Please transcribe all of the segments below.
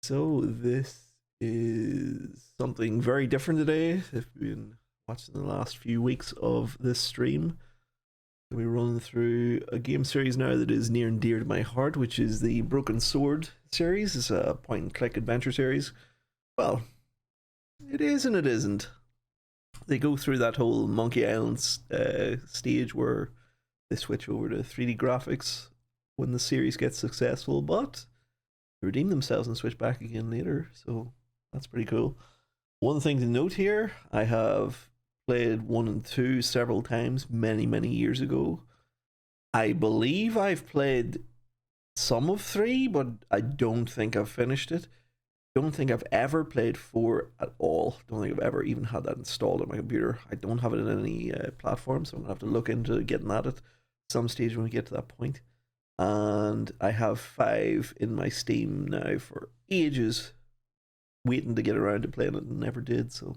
So this is something very different today. If you've been watching the last few weeks of this stream, we're running through a game series now that is near and dear to my heart, which is the Broken Sword series. It's a point-and-click adventure series. Well, it is and it isn't. They go through that whole Monkey Island stage where they switch over to 3D graphics when the series gets successful, but redeem themselves and switch back again later, so that's pretty cool. One thing to note here, I have played 1 and 2 several times many years ago. I believe I've played some of 3, but I don't think I've finished it. Don't think I've ever played 4 at all. Don't think I've ever even had that installed on my computer. I don't have it in any platform, so I'm gonna have to look into getting at it some stage when we get to that point. And I have 5 in my Steam now for ages, waiting to get around to playing it and never did. So I'm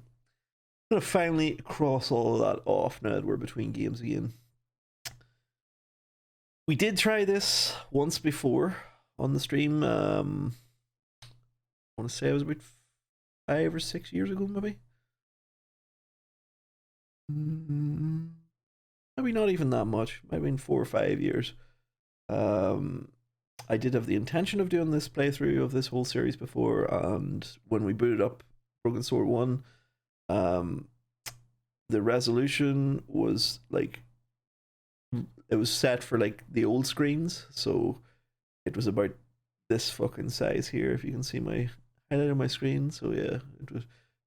gonna finally cross all of that off now that we're between games again. We did try this once before on the stream. I want to say it was about 5 or 6 years ago, maybe. Maybe not even that much. Might have been 4 or 5 years. I did have the intention of doing this playthrough of this whole series before, and when we booted up Broken Sword 1, the resolution was like, it was set for like the old screens, so it was about this fucking size here, if you can see my highlight on my screen. So yeah,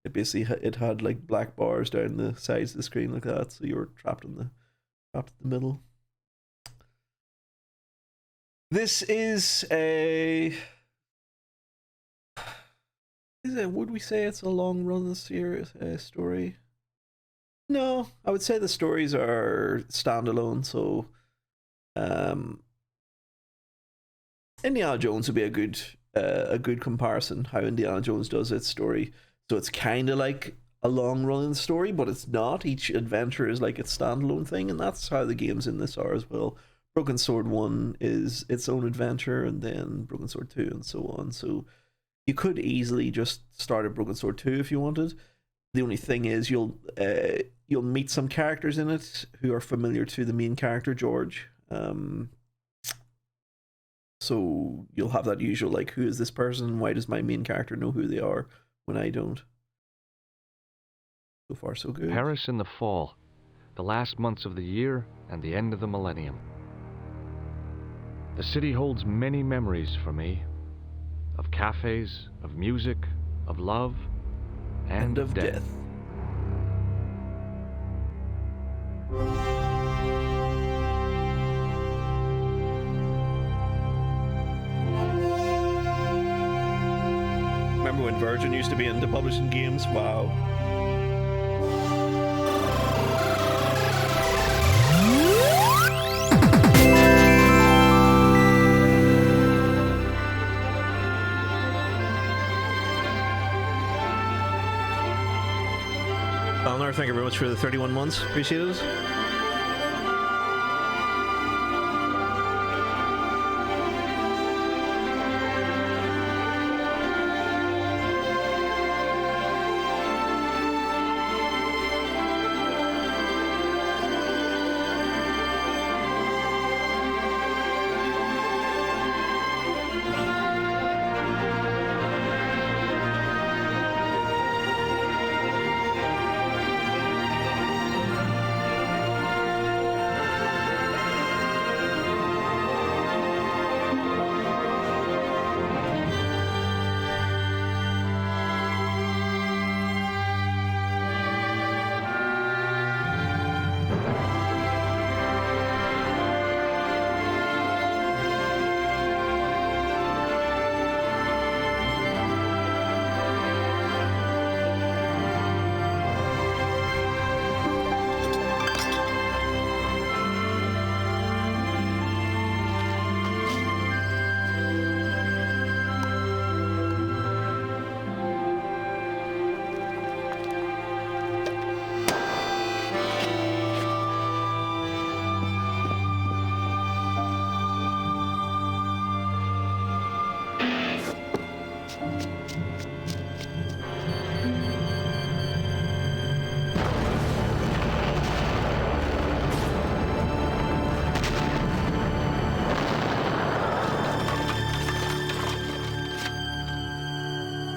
it basically it had like black bars down the sides of the screen like that, so you were trapped in the middle. This is a... would we say it's a long run series story? No, I would say the stories are standalone, so Indiana Jones would be a good comparison, how Indiana Jones does its story. So it's kind of like a long running story, but it's not. Each adventure is like its standalone thing, and that's how the games in this are as well. Broken Sword 1 is its own adventure, and then Broken Sword 2 and so on. So you could easily just start at Broken Sword 2 if you wanted. The only thing is you'll meet some characters in it who are familiar to the main character, George. So you'll have that usual, like, who is this person? Why does my main character know who they are when I don't? So far, so good. Paris in the fall, the last months of the year and the end of the millennium. The city holds many memories for me, of cafes, of music, of love, and of death. Remember when Virgin used to be into publishing games? Wow. Eleanor, thank you very much for the 31 months. Appreciate it.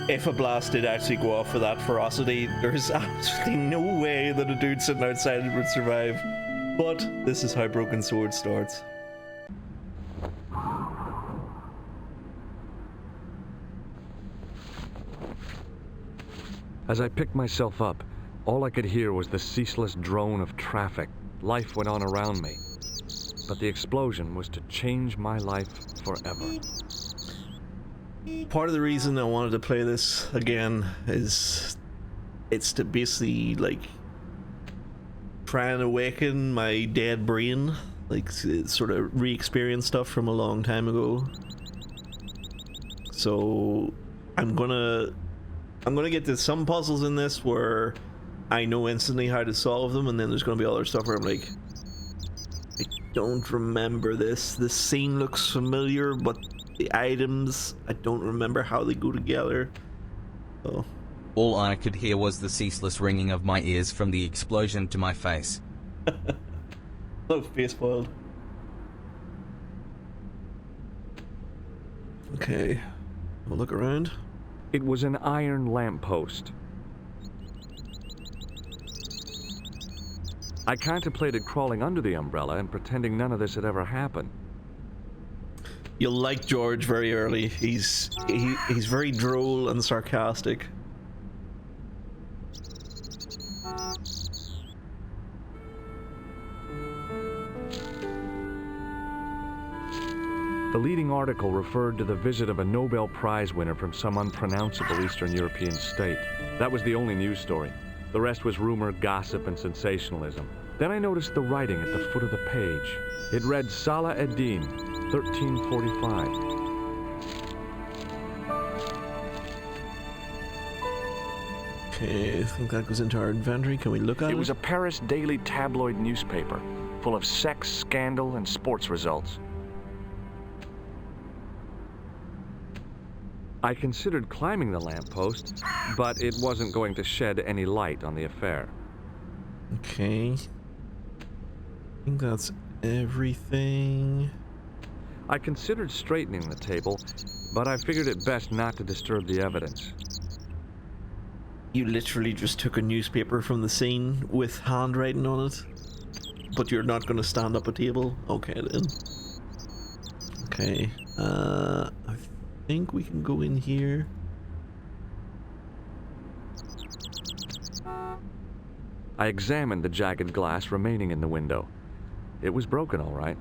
If a blast did actually go off for that ferocity, there's absolutely no way that a dude sitting outside it would survive. But this is how Broken Sword starts. As I picked myself up, all I could hear was the ceaseless drone of traffic. Life went on around me. But the explosion was to change my life forever. Part of the reason I wanted to play this again is it's to basically like try and awaken my dead brain, like sort of re-experience stuff from a long time ago. So I'm gonna get to some puzzles in this where I know instantly how to solve them, and then there's gonna be other stuff where I'm like, I don't remember this. This scene looks familiar, but the items, I don't remember how they go together. So all I could hear was the ceaseless ringing of my ears from the explosion to my face. Hello, face boiled. Okay, we'll look around. It was an iron lamppost. I contemplated crawling under the umbrella and pretending none of this had ever happened. You'll like George very early. He's very droll and sarcastic. The leading article referred to the visit of a Nobel Prize winner from some unpronounceable Eastern European state. That was the only news story. The rest was rumor, gossip, and sensationalism. Then I noticed the writing at the foot of the page. It read Salah ad-Din, 1345. Okay, I think that goes into our inventory. Can we look at it? It was a Paris daily tabloid newspaper, full of sex, scandal, and sports results. I considered climbing the lamppost, but it wasn't going to shed any light on the affair. Okay. I think that's everything. I considered straightening the table, but I figured it best not to disturb the evidence. You literally just took a newspaper from the scene with handwriting on it, but you're not going to stand up a table? Okay then. Okay, I think we can go in here. I examined the jagged glass remaining in the window. It was broken, all right.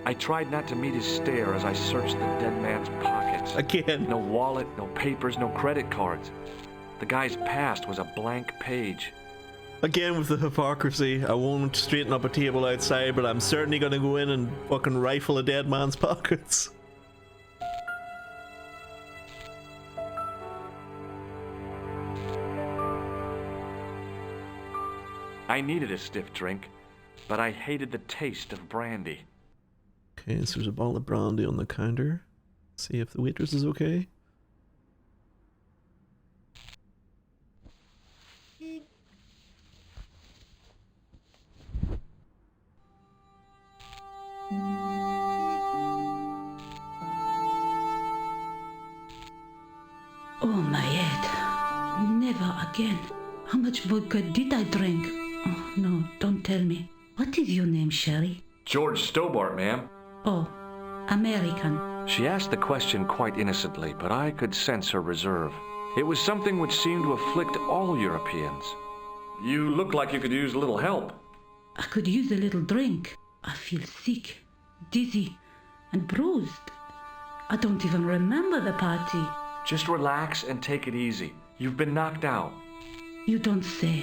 I tried not to meet his stare as I searched the dead man's pockets. Again. No wallet, no papers, no credit cards. The guy's past was a blank page. Again with the hypocrisy. I won't straighten up a table outside, but I'm certainly gonna go in and fucking rifle a dead man's pockets. I needed a stiff drink, but I hated the taste of brandy. Okay, so there's a bottle of brandy on the counter. See if the waitress is okay. Oh, my head. Never again. How much vodka did I drink? Oh, no, don't tell me. What is your name, Sherry? George Stobart, ma'am. Oh, American. She asked the question quite innocently, but I could sense her reserve. It was something which seemed to afflict all Europeans. You look like you could use a little help. I could use a little drink. I feel sick, dizzy, and bruised. I don't even remember the party. Just relax and take it easy. You've been knocked out. You don't say.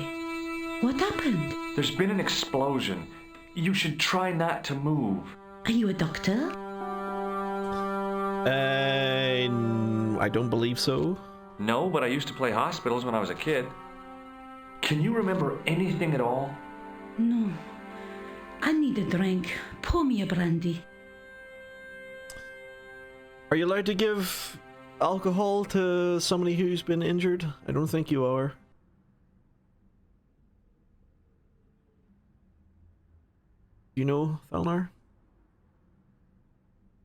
What happened? There's been an explosion. You should try not to move. Are you a doctor? I don't believe so. No, but I used to play hospitals when I was a kid. Can you remember anything at all? No. I need a drink. Pour me a brandy. Are you allowed to give alcohol to somebody who's been injured? I don't think you are. You know, Thalnar?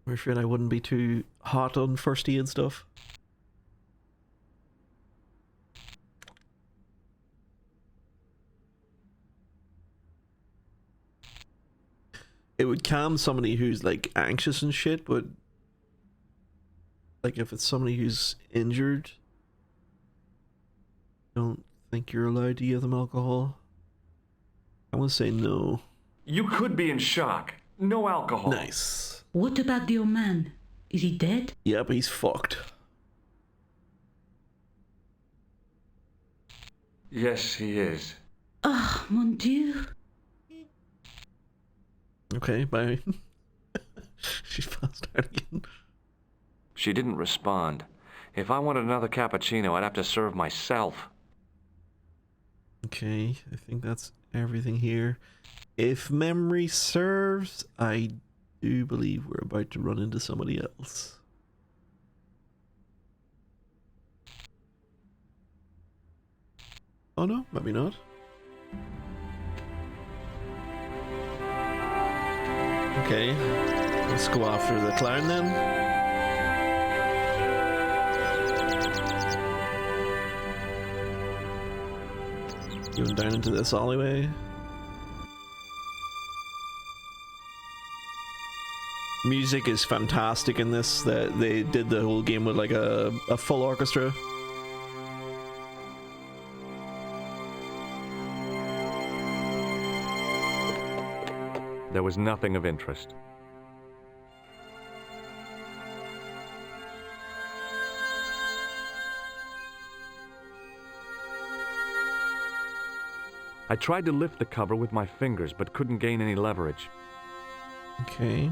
I'm afraid I wouldn't be too hot on first aid stuff. It would calm somebody who's like anxious and shit, but like if it's somebody who's injured, I don't think you're allowed to give them alcohol. I'm gonna say no. You could be in shock. No alcohol. Nice. What about your man? Is he dead? Yep, he's fucked. Yes, he is. Ah, mon Dieu. Okay, bye. She passed out again. She didn't respond. If I wanted another cappuccino, I'd have to serve myself. Okay, I think that's everything here. If memory serves, I do believe we're about to run into somebody else. Oh no, maybe not. Okay, let's go after the clown then. Going down into this alleyway. Music is fantastic in this. That they did the whole game with like a full orchestra. There was nothing of interest. I tried to lift the cover with my fingers, but couldn't gain any leverage. Okay.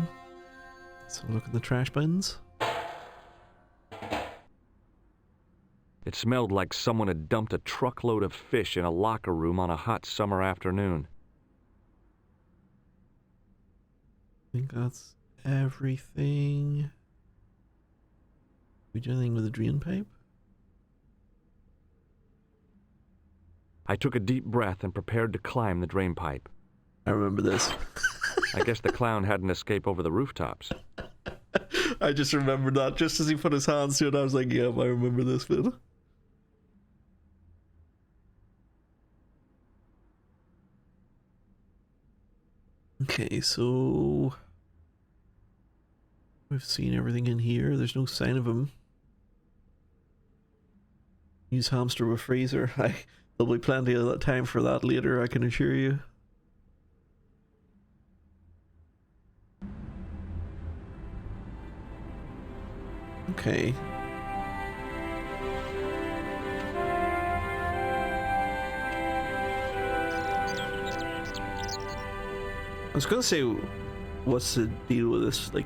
Let's have a look at the trash bins. It smelled like someone had dumped a truckload of fish in a locker room on a hot summer afternoon. I think that's everything. We do anything with the drain pipe? I took a deep breath and prepared to climb the drain pipe. I remember this. I guess the clown had an escape over the rooftops. I just remembered that. Just as he put his hands to it, I was like, yep, I remember this bit. Okay, so we've seen everything in here. There's no sign of him. Use hamster with freezer. There'll be plenty of that time for that later, I can assure you. Okay. I was gonna say, what's the deal with this, like,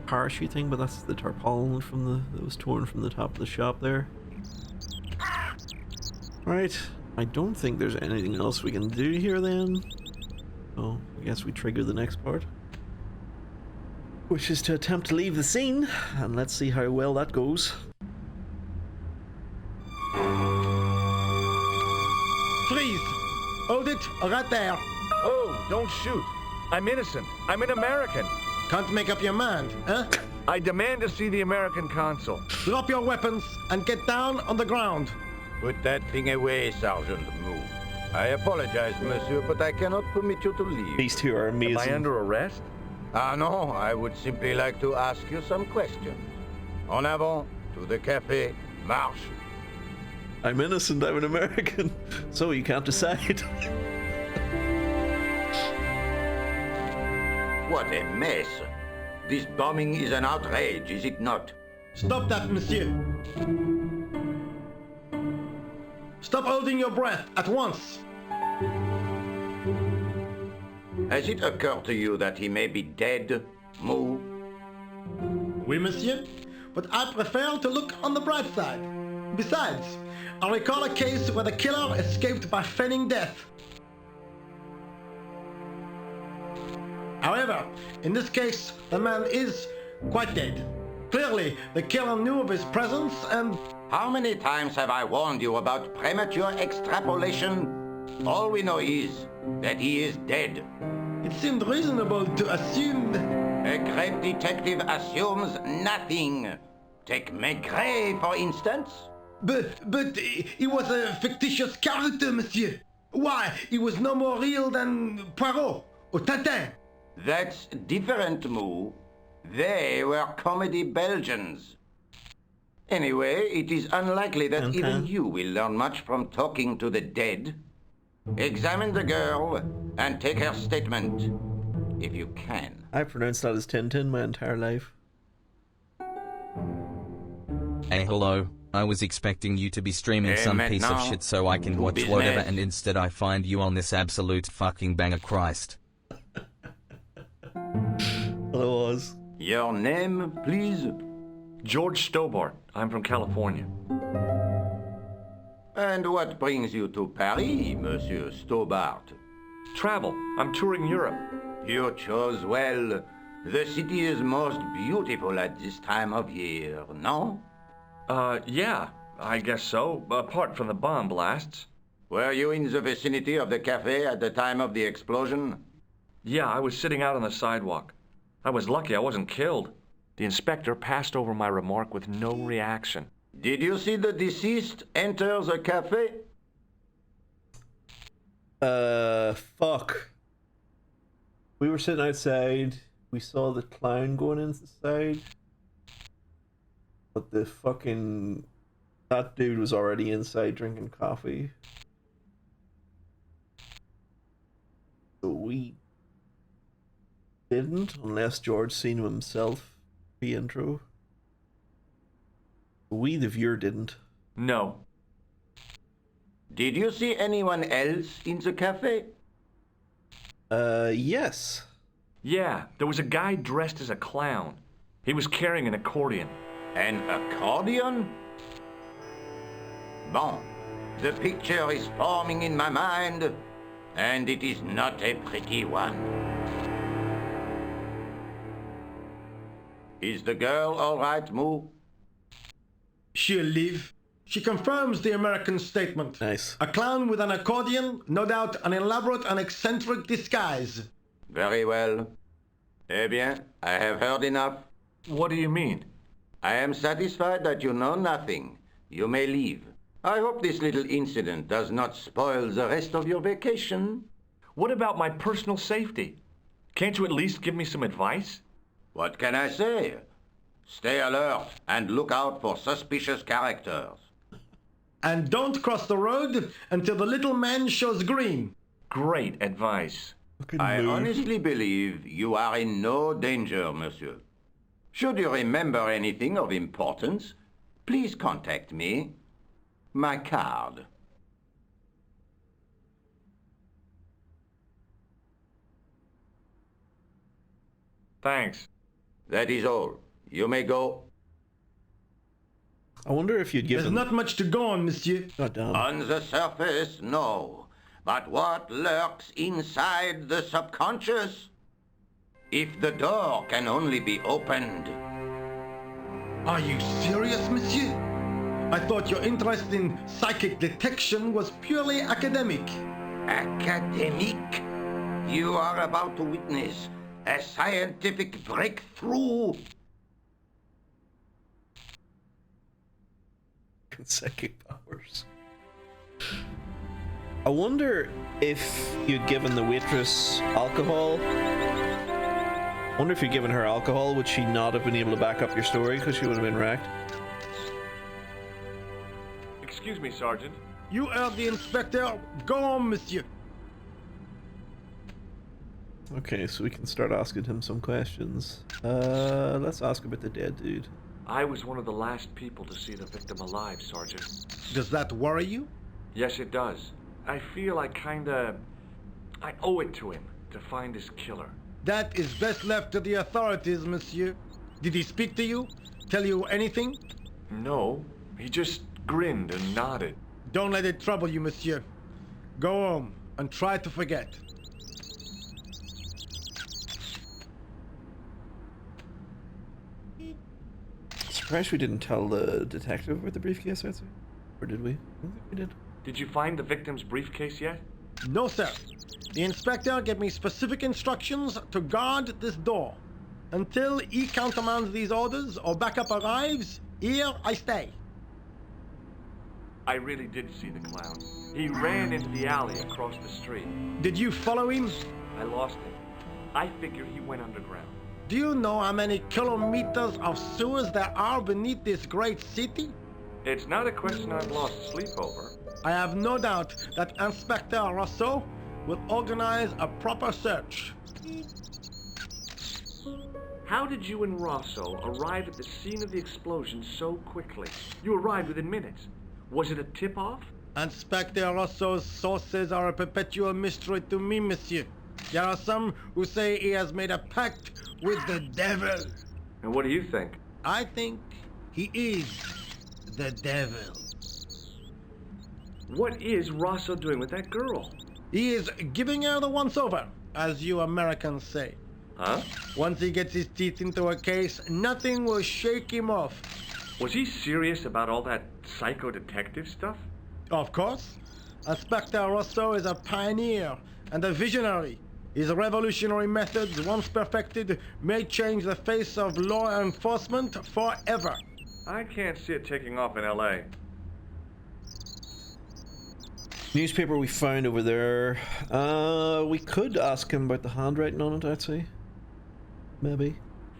parachute thing, but that's the tarpaulin that was torn from the top of the shop there. Right, I don't think there's anything else we can do here then. Oh, I guess we trigger the next part, which is to attempt to leave the scene, and let's see how well that goes. Freeze! Hold it, right there. Oh, don't shoot. I'm innocent. I'm an American. Can't make up your mind, huh? I demand to see the American consul. Drop your weapons and get down on the ground. Put that thing away, Sergeant. Move. I apologize, monsieur, but I cannot permit you to leave. These two are amazing. Am I under arrest? Ah, no, I would simply like to ask you some questions. En avant, to the café, marche. I'm innocent, I'm an American, so you can't decide. What a mess. This bombing is an outrage, is it not? Stop that, monsieur. Stop holding your breath at once. Has it occurred to you that he may be dead, Moo? Oui, monsieur, but I prefer to look on the bright side. Besides, I recall a case where the killer escaped by feigning death. However, in this case, the man is quite dead. Clearly, the killer knew of his presence and... How many times have I warned you about premature extrapolation? All we know is that he is dead. it seemed reasonable to assume... A great detective assumes nothing. Take Maigret, for instance. But he was a fictitious character, monsieur. Why, he was no more real than Poirot or Tintin. That's different, Moo. They were comedy Belgians. Anyway, it is unlikely that even you will learn much from talking to the dead. Examine the girl and take her statement, if you can. I pronounced that as Tintin my entire life. Hey, hello. I was expecting you to be streaming some piece of shit so I can watch whatever, and instead I find you on this absolute fucking banger, Christ. Hello, Oz. Your name, please? George Stobart. I'm from California. And what brings you to Paris, Monsieur Stobart? Travel. I'm touring Europe. You chose well. The city is most beautiful at this time of year, no? Yeah, I guess so, apart from the bomb blasts. Were you in the vicinity of the cafe at the time of the explosion? Yeah, I was sitting out on the sidewalk. I was lucky I wasn't killed. The inspector passed over my remark with no reaction. Did you see the deceased enter the cafe? Fuck. We were sitting outside. We saw the clown going inside. But that dude was already inside drinking coffee. So we didn't, unless George seen him himself, the intro. We, the viewer, didn't. No. Did you see anyone else in the cafe? Yes. Yeah, there was a guy dressed as a clown. He was carrying an accordion. An accordion? Bon, the picture is forming in my mind, and it is not a pretty one. Is the girl all right, Moo? She'll live. She confirms the American statement. Nice. A clown with an accordion, no doubt an elaborate and eccentric disguise. Very well. Eh bien, I have heard enough. What do you mean? I am satisfied that you know nothing. You may leave. I hope this little incident does not spoil the rest of your vacation. What about my personal safety? Can't you at least give me some advice? What can I say? Stay alert and look out for suspicious characters. And don't cross the road until the little man shows green. Great advice. I honestly believe you are in no danger, monsieur. Should you remember anything of importance, please contact me. My card. Thanks. That is all. You may go. I wonder if you'd There's given... not much to go on, monsieur. God damn. On the surface, no. But what lurks inside the subconscious? If the door can only be opened. Are you serious, monsieur? I thought your interest in psychic detection was purely academic. Academic? You are about to witness a scientific breakthrough. Psychic powers. I wonder if you'd given the waitress alcohol. I wonder if you'd given her alcohol, would she not have been able to back up your story because she would have been wrecked? Excuse me, Sergeant. You heard the inspector. Go on, monsieur. Okay, so we can start asking him some questions. Let's ask about the dead dude. I was one of the last people to see the victim alive, Sergeant. Does that worry you? Yes, it does. I feel I owe it to him to find his killer. That is best left to the authorities, monsieur. Did he speak to you? Tell you anything? No, he just grinned and nodded. Don't let it trouble you, monsieur. Go home and try to forget. Surprised we didn't tell the detective about the briefcase outside. Or did we? I don't think we did. Did you find the victim's briefcase yet? No, sir. The inspector gave me specific instructions to guard this door. Until he countermands these orders or backup arrives, here I stay. I really did see the clown. He ran into the alley across the street. Did you follow him? I lost him. I figure he went underground. Do you know how many kilometers of sewers there are beneath this great city? It's not a question I've lost sleep over. I have no doubt that Inspector Rousseau will organize a proper search. How did you and Rosso arrive at the scene of the explosion so quickly? You arrived within minutes. Was it a tip-off? Inspector Rousseau's sources are a perpetual mystery to me, monsieur. There are some who say he has made a pact with the devil. And what do you think? I think he is the devil. What is Rosso doing with that girl? He is giving her the once-over, as you Americans say. Huh? Once he gets his teeth into a case, nothing will shake him off. Was he serious about all that psycho-detective stuff? Of course. Inspector Rousseau is a pioneer and a visionary. His revolutionary methods, once perfected, may change the face of law enforcement forever. I can't see it taking off in L.A. Newspaper we found over there. We could ask him about the handwriting on it, I'd say. Maybe.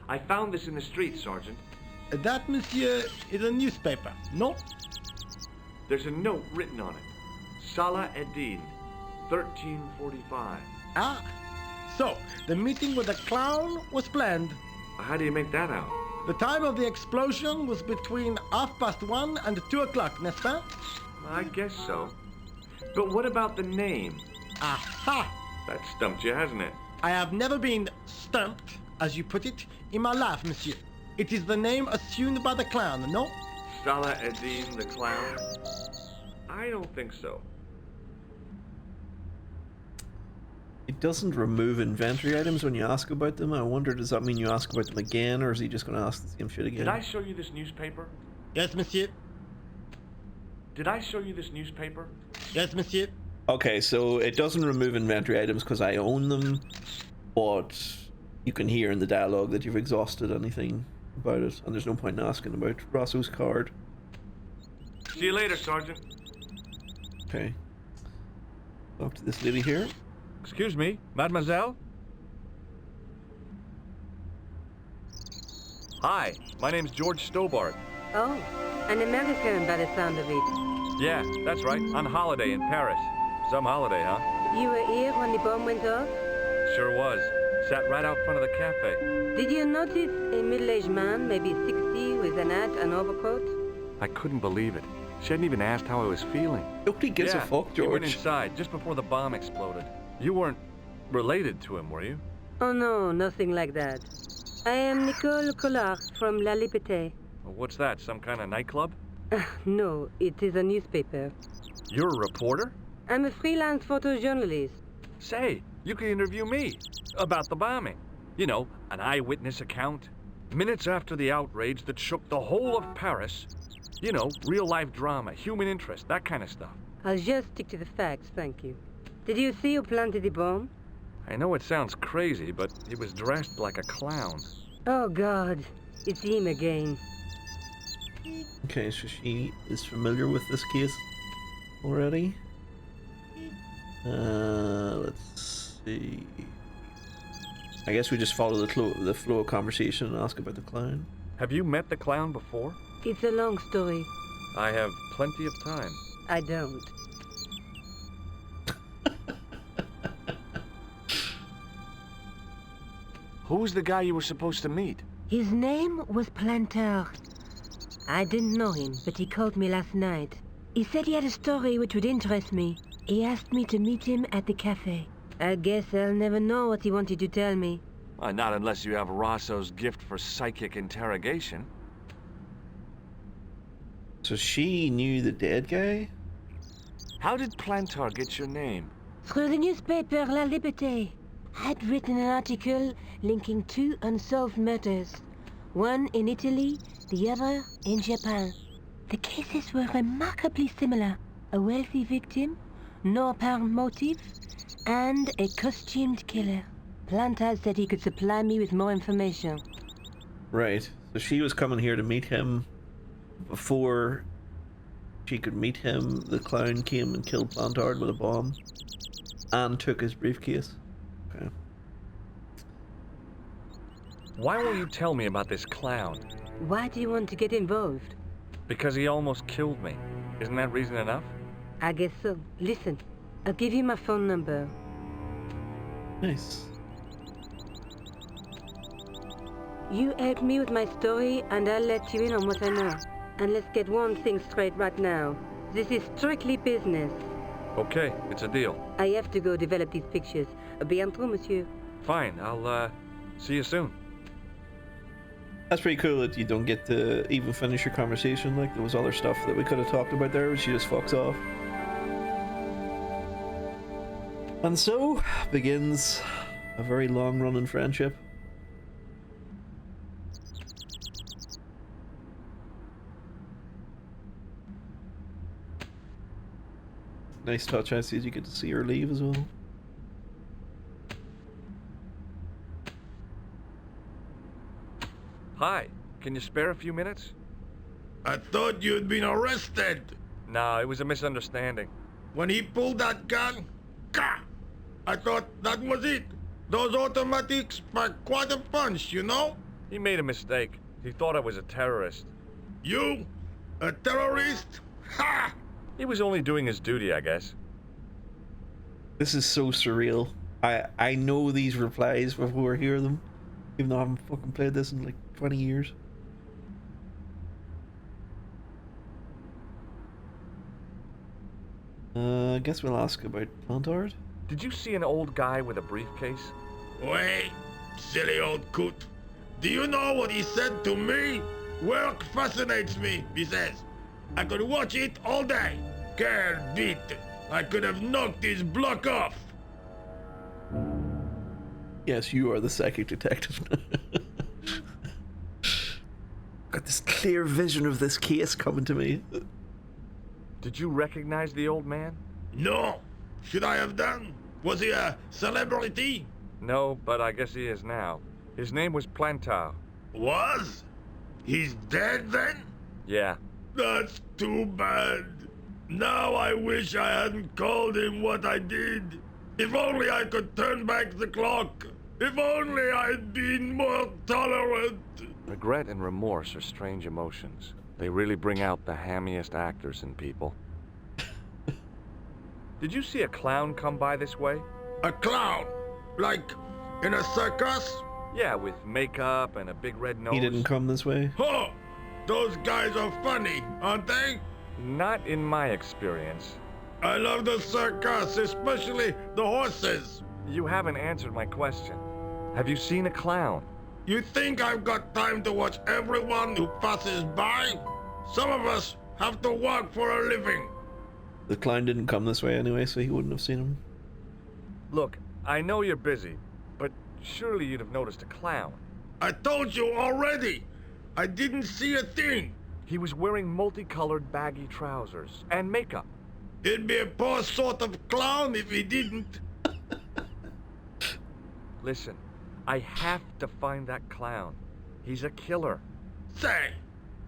I found this in the street, Sergeant. That, monsieur, is a newspaper, no? There's a note written on it. Salah Eddin, 1345. Ah, so the meeting with the clown was planned. How do you make that out? The time of the explosion was between 1:30 and 2 o'clock, n'est-ce pas? I guess so. But what about the name? Aha! That stumped you, hasn't it? I have never been stumped, as you put it, in my life, monsieur. It is the name assumed by the clown, no? Salah Eddin the clown? I don't think so. It doesn't remove inventory items when you ask about them. I wonder, does that mean you ask about them again, or is he just going to ask the same shit again? Did I show you this newspaper? Yes, monsieur. Did I show you this newspaper? Yes, monsieur. Okay, so it doesn't remove inventory items because I own them, but you can hear in the dialogue that you've exhausted anything about it, and there's no point in asking about Rosso's card. See you later, Sergeant. Okay. Talk to this lady here. Excuse me, mademoiselle? Hi, my name's George Stobart. Oh, an American by the sound of it. Yeah, that's right, on holiday in Paris. Some holiday, huh? You were here when the bomb went off? Sure was. Sat right out front of the cafe. Did you notice a middle-aged man, maybe 60, with an hat and overcoat? I couldn't believe it. She hadn't even asked how I was feeling. Nobody gives a fuck, he went George. inside just before the bomb exploded. You weren't related to him, were you? Oh no, nothing like that. I am Nicole Collard from La Liberté. Well, what's that, some kind of nightclub? No, it is a newspaper. You're a reporter? I'm a freelance photojournalist. Say, you can interview me about the bombing. You know, an eyewitness account. Minutes after the outrage that shook the whole of Paris. You know, real-life drama, human interest, that kind of stuff. I'll just stick to the facts, thank you. Did you see who planted the bomb? I know it sounds crazy, but he was dressed like a clown. Oh God, it's him again. Okay, so she is familiar with this case already. Let's see. I guess we just follow the flow of conversation and ask about the clown. Have you met the clown before? It's a long story. I have plenty of time. I don't. Who's the guy you were supposed to meet? His name was Planter. I didn't know him, but he called me last night. He said he had a story which would interest me. He asked me to meet him at the cafe. I guess I'll never know what he wanted to tell me. Not unless you have Rosso's gift for psychic interrogation. So she knew the dead guy? How did Plantar get your name? Through the newspaper La Liberté. I'd written an article linking 2 unsolved murders. One in Italy, the other in Japan. The cases were remarkably similar. A wealthy victim, no apparent motive, and a costumed killer. Plantar said he could supply me with more information. Right. So she was coming here to meet him. Before she could meet him, the clown came and killed Plantard with a bomb. And took his briefcase. Okay. Why won't you tell me about this clown? Why do you want to get involved? Because he almost killed me. Isn't that reason enough? I guess so. Listen, I'll give you my phone number. Nice. You help me with my story and I'll let you in on what I know. And let's get one thing straight right now. This is strictly business. Okay, it's a deal. I have to go develop these pictures. À bientôt, monsieur. Fine, I'll, see you soon. That's pretty cool that you don't get to even finish your conversation. Like, there was other stuff that we could have talked about there, but she just fucks off. And so begins a very long-running friendship. Nice touch. I see you get to see her leave as well. Hi, can you spare a few minutes? I thought you'd been arrested. No, it was a misunderstanding. When he pulled that gun, gah! I thought that was it. Those automatics pack quite a punch, you know? He made a mistake. He thought I was a terrorist. You? A terrorist? Ha! He was only doing his duty, I guess. This is so surreal. I know these replies before I hear them, even though I haven't fucking played this in like 20 years. I guess we'll ask about Plantard. Did you see an old guy with a briefcase? Wait, silly old coot. Do you know what he said to me? Work fascinates me, he says. I could watch it all day. Care beat. I could have knocked his block off. Yes, you are the psychic detective. Got this clear vision of this case coming to me. Did you recognize the old man? No. Should I have done? Was he a celebrity? No, but I guess he is now. His name was Plantar. Was? He's dead then? Yeah. That's too bad. Now I wish I hadn't called him what I did. If only I could turn back the clock. If only I'd been more tolerant. Regret and remorse are strange emotions. They really bring out the hammiest actors in people. Did you see a clown come by this way? A clown? Like in a circus? Yeah, with makeup and a big red nose. He didn't come this way. Huh! Those guys are funny, aren't they? Not in my experience. I love the circus, especially the horses. You haven't answered my question. Have you seen a clown? You think I've got time to watch everyone who passes by? Some of us have to work for a living. The clown didn't come this way anyway, so he wouldn't have seen him. Look, I know you're busy, but surely you'd have noticed a clown. I told you already. I didn't see a thing. He was wearing multicolored baggy trousers and makeup. He'd be a poor sort of clown if he didn't. Listen, I have to find that clown. He's a killer. Say,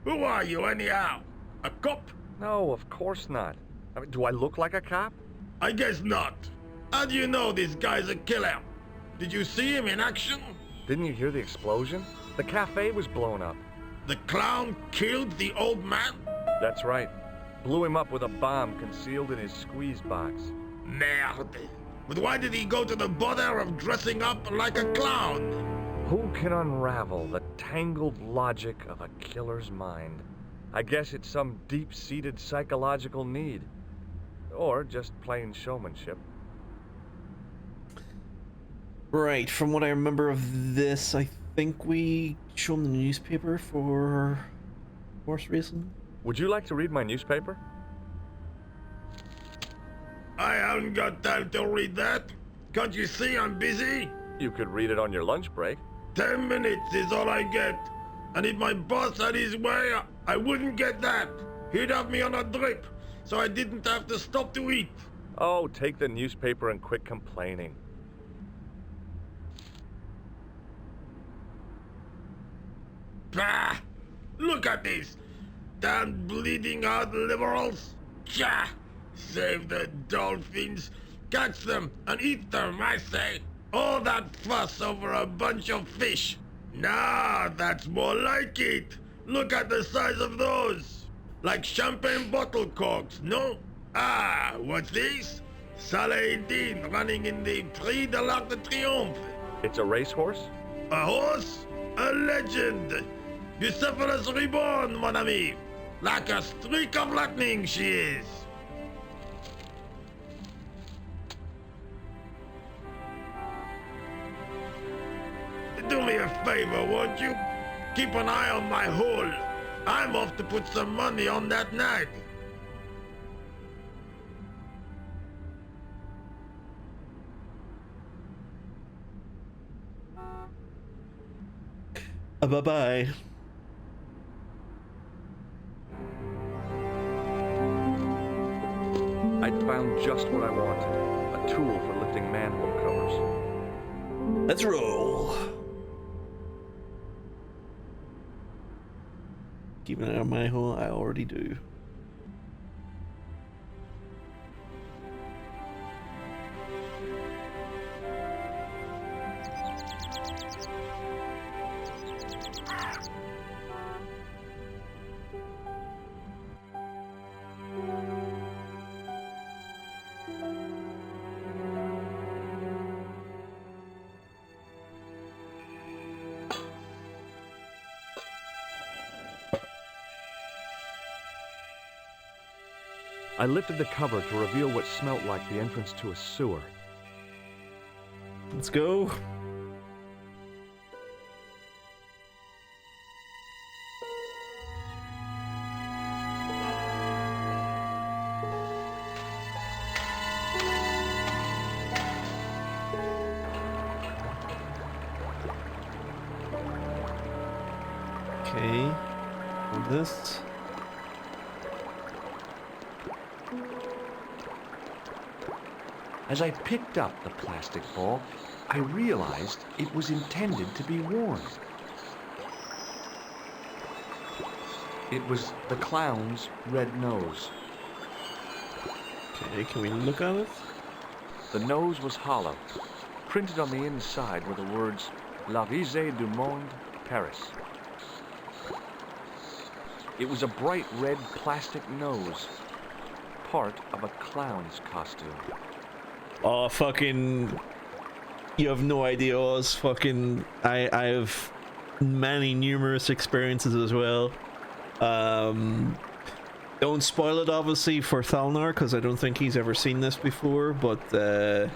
who are you anyhow? A cop? No, of course not. I mean, do I look like a cop? I guess not. How do you know this guy's a killer? Did you see him in action? Didn't you hear the explosion? The cafe was blown up. The clown killed the old man? That's right. Blew him up with a bomb concealed in his squeeze box. Merde. But why did he go to the bother of dressing up like a clown? Who can unravel the tangled logic of a killer's mind? I guess it's some deep-seated psychological need. Or just plain showmanship. Right, from what I remember of this, I think we show him the newspaper for horse racing. Would you like to read my newspaper? I haven't got time to read that. Can't you see I'm busy? You could read it on your lunch break. 10 minutes is all I get. And if my boss had his way, I wouldn't get that. He'd have me on a drip, so I didn't have to stop to eat. Oh, take the newspaper and quit complaining. Bah! Look at this! Damn bleeding heart liberals! Tja! Save the dolphins, catch them and eat them, I say! All that fuss over a bunch of fish! Nah, that's more like it! Look at the size of those! Like champagne bottle corks, no? Ah, what's this? Saladin running in the Prix de l'Arc de Triomphe! It's a racehorse? A horse? A legend! Bucephalus reborn, mon ami! Like a streak of lightning she is! Do me a favor, won't you? Keep an eye on my hole. I'm off to put some money on that nag. Bye-bye. I'd found just what I wanted. A tool for lifting manhole covers. Let's roll. Keep an eye on my hole. I already do. I lifted the cover to reveal what smelt like the entrance to a sewer. Let's go. Okay. And this. As I picked up the plastic ball, I realized it was intended to be worn. It was the clown's red nose. Okay, can we look at it? The nose was hollow. Printed on the inside were the words, La Risée du Monde, Paris. It was a bright red plastic nose, part of a clown's costume. Oh, fucking... You have no idea, Oz. Fucking... I have many numerous experiences as well. Don't spoil it, obviously, for Thalnar, because I don't think he's ever seen this before, but, there's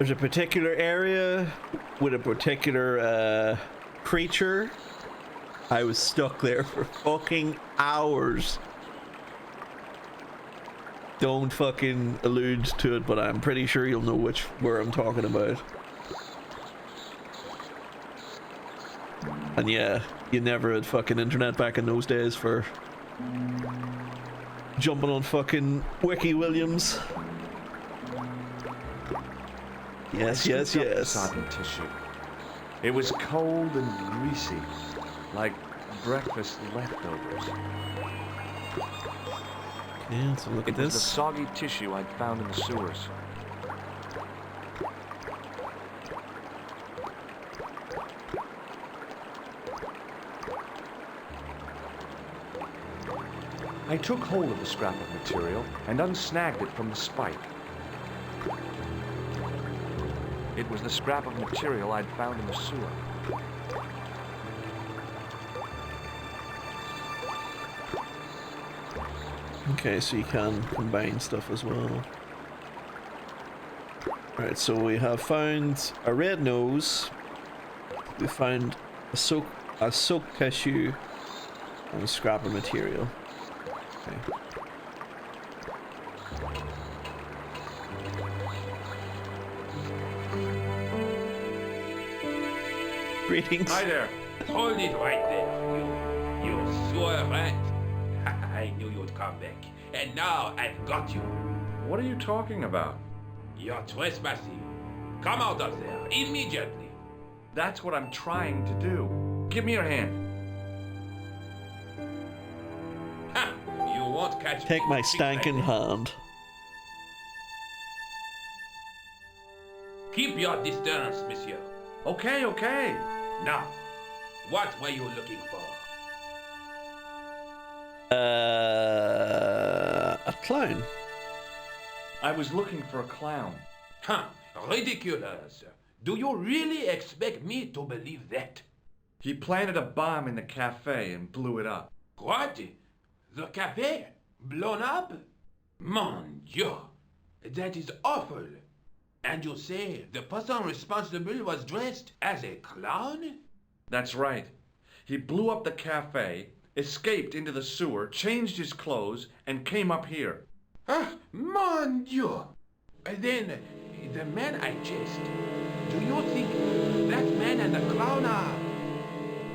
a particular area with a particular, creature. I was stuck there for fucking hours. Don't fucking allude to it, but I'm pretty sure you'll know where I'm talking about. And yeah, you never had fucking internet back in those days for jumping on fucking Wiki Williams. Yes, yes, yes. Sodden tissue. It was cold and greasy, like breakfast leftovers. Yeah, so look at this. It was the soggy tissue I'd found in the sewers. I took hold of the scrap of material and unsnagged it from the spike. It was the scrap of material I'd found in the sewer. Okay, so you can combine stuff as well. Alright, so we have found a red nose. We found a soaked tissue. From scrapper material. Okay. Greetings. Hi there. Hold it right there. You sewer rat. I knew you'd come back. And now I've got you. What are you talking about? You're trespassing. Come out of there immediately. That's what I'm trying to do. Give me your hand. Ha! You won't catch Take me my with tricks stankin' like that. hand. Keep your distance, monsieur. Okay, okay. Now, what were you looking for? A clown. I was looking for a clown. Huh, ridiculous. Do you really expect me to believe that? He planted a bomb in the cafe and blew it up. What? The cafe? Blown up? Mon Dieu, that is awful. And you say the person responsible was dressed as a clown? That's right. He blew up the cafe, escaped into the sewer, changed his clothes, and came up here. Ah, mon Dieu. Then, the man I chased, do you think that man and the clown are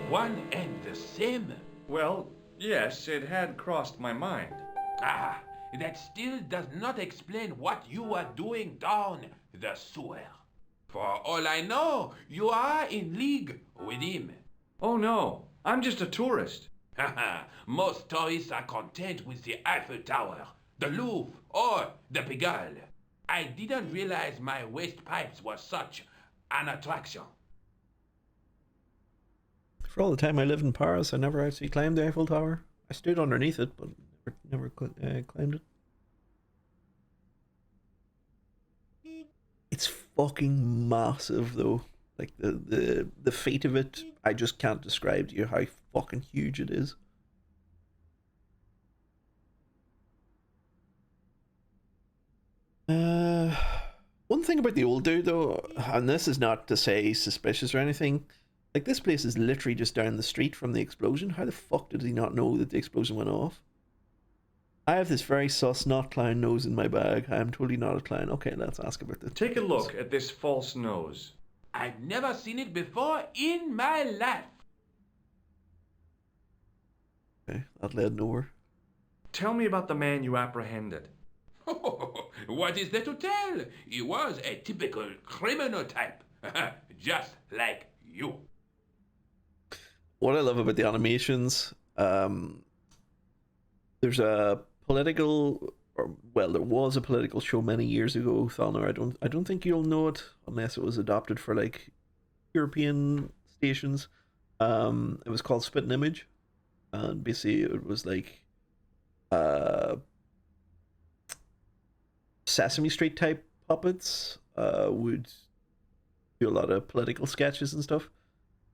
one and the same? Well, yes, it had crossed my mind. Ah, that still does not explain what you are doing down the sewer. For all I know, you are in league with him. Oh no, I'm just a tourist. Haha, most tourists are content with the Eiffel Tower, the Louvre, or the Pigalle. I didn't realize my waste pipes were such an attraction. For all the time I lived in Paris, I never actually climbed the Eiffel Tower. I stood underneath it, but never climbed it. It's fucking massive, though. Like the feat of it, I just can't describe to you how fucking huge it is. One thing about the old dude, though, and this is not to say suspicious or anything, like this place is literally just down the street from the explosion. How the fuck did he not know that the explosion went off? I have this very sus not clown nose in my bag. I am totally not a clown. Okay, let's ask about this. Take a look at this false nose. I've never seen it before in my life. Okay, that led nowhere. Tell me about the man you apprehended. What is there to tell? He was a typical criminal type, just like you. What I love about the animations, there's a political, there was a political show many years ago, Thalner. I don't think you'll know it unless it was adopted for like European stations. It was called Spit and Image, and basically it was like Sesame Street type puppets would do a lot of political sketches and stuff,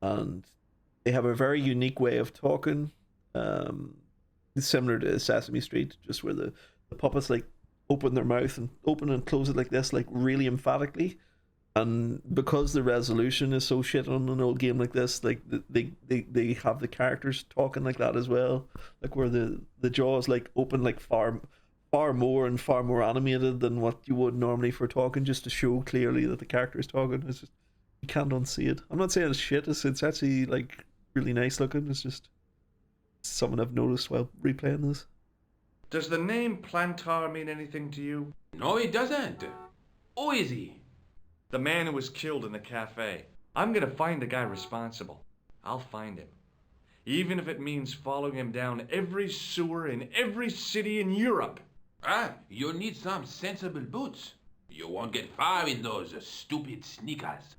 and they have a very unique way of talking, similar to Sesame Street, just where the puppets like open their mouth and open and close it like this, like really emphatically. And because the resolution is so shit on an old game like this, like they have the characters talking like that as well, like where the jaws like open like far more and far more animated than what you would normally for talking, just to show clearly that the character is talking. It's just, you can't unsee it. I'm not saying it's shit, it's actually like really nice looking. It's just something I've noticed while replaying this. Does the name Plantar mean anything to you? No, it doesn't. Who is he? The man who was killed in the cafe. I'm gonna find the guy responsible. I'll find him. Even if it means following him down every sewer in every city in Europe. Ah, you need some sensible boots. You won't get far in those stupid sneakers.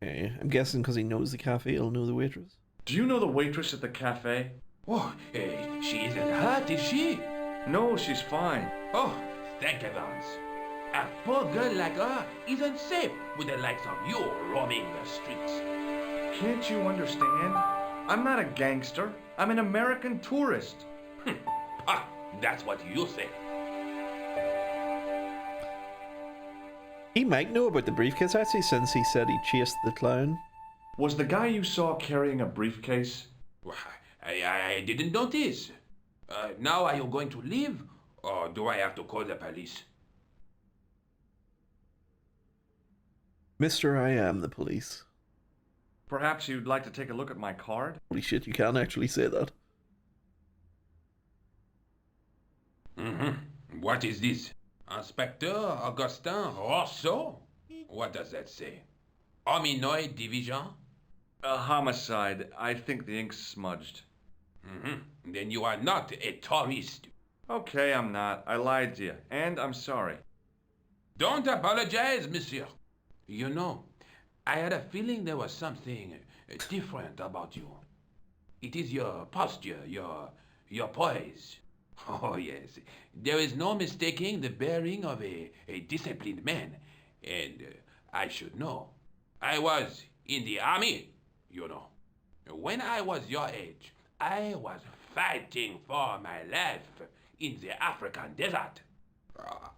Okay, I'm guessing because he knows the cafe, he'll know the waitress. Do you know the waitress at the cafe? Oh, she isn't hurt, is she? No, she's fine. Oh, thank heavens. A poor girl like her isn't safe with the likes of you roaming the streets. Can't you understand? I'm not a gangster. I'm an American tourist. Ah, that's what you say. He might know about the briefcase actually, since he said he chased the clown. Was the guy you saw carrying a briefcase? I didn't notice. Now are you going to leave, or do I have to call the police? Mr. I am the police. Perhaps you'd like to take a look at my card? Holy shit, you can't actually say that. What is this? Inspector Augustin Rousseau? What does that say? Hominoid Division? A homicide. I think the ink's smudged. Then you are not a tourist. Okay, I'm not. I lied to you, and I'm sorry. Don't apologize, monsieur. You know, I had a feeling there was something different about you. It is your posture, your poise. Oh, yes. There is no mistaking the bearing of a disciplined man. And I should know. I was in the army, you know. When I was your age, I was fighting for my life in the African desert.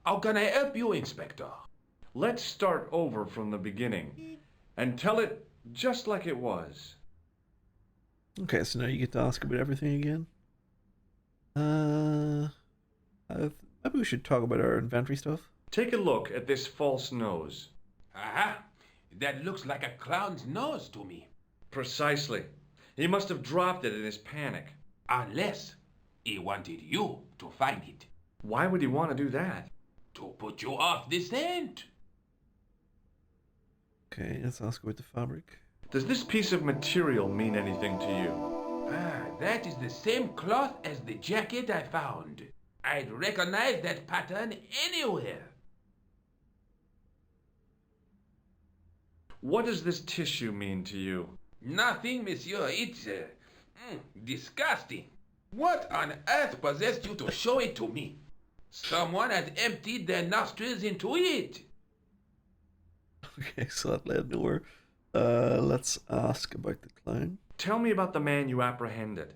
How can I help you, Inspector? Let's start over from the beginning and tell it just like it was. Okay, so now you get to ask about everything again. Maybe we should talk about our inventory stuff. Take a look at this false nose. Aha! That looks like a clown's nose to me. Precisely. He must have dropped it in his panic. Unless he wanted you to find it. Why would he want to do that? To put you off the scent. Okay, let's ask about the fabric. Does this piece of material mean anything to you? That is the same cloth as the jacket I found. I'd recognize that pattern anywhere. What does this tissue mean to you? Nothing, monsieur. It's disgusting. What on earth possessed you to show it to me? Someone has emptied their nostrils into it. Okay, so that led nowhere. Let's ask about the clown. Tell me about the man you apprehended.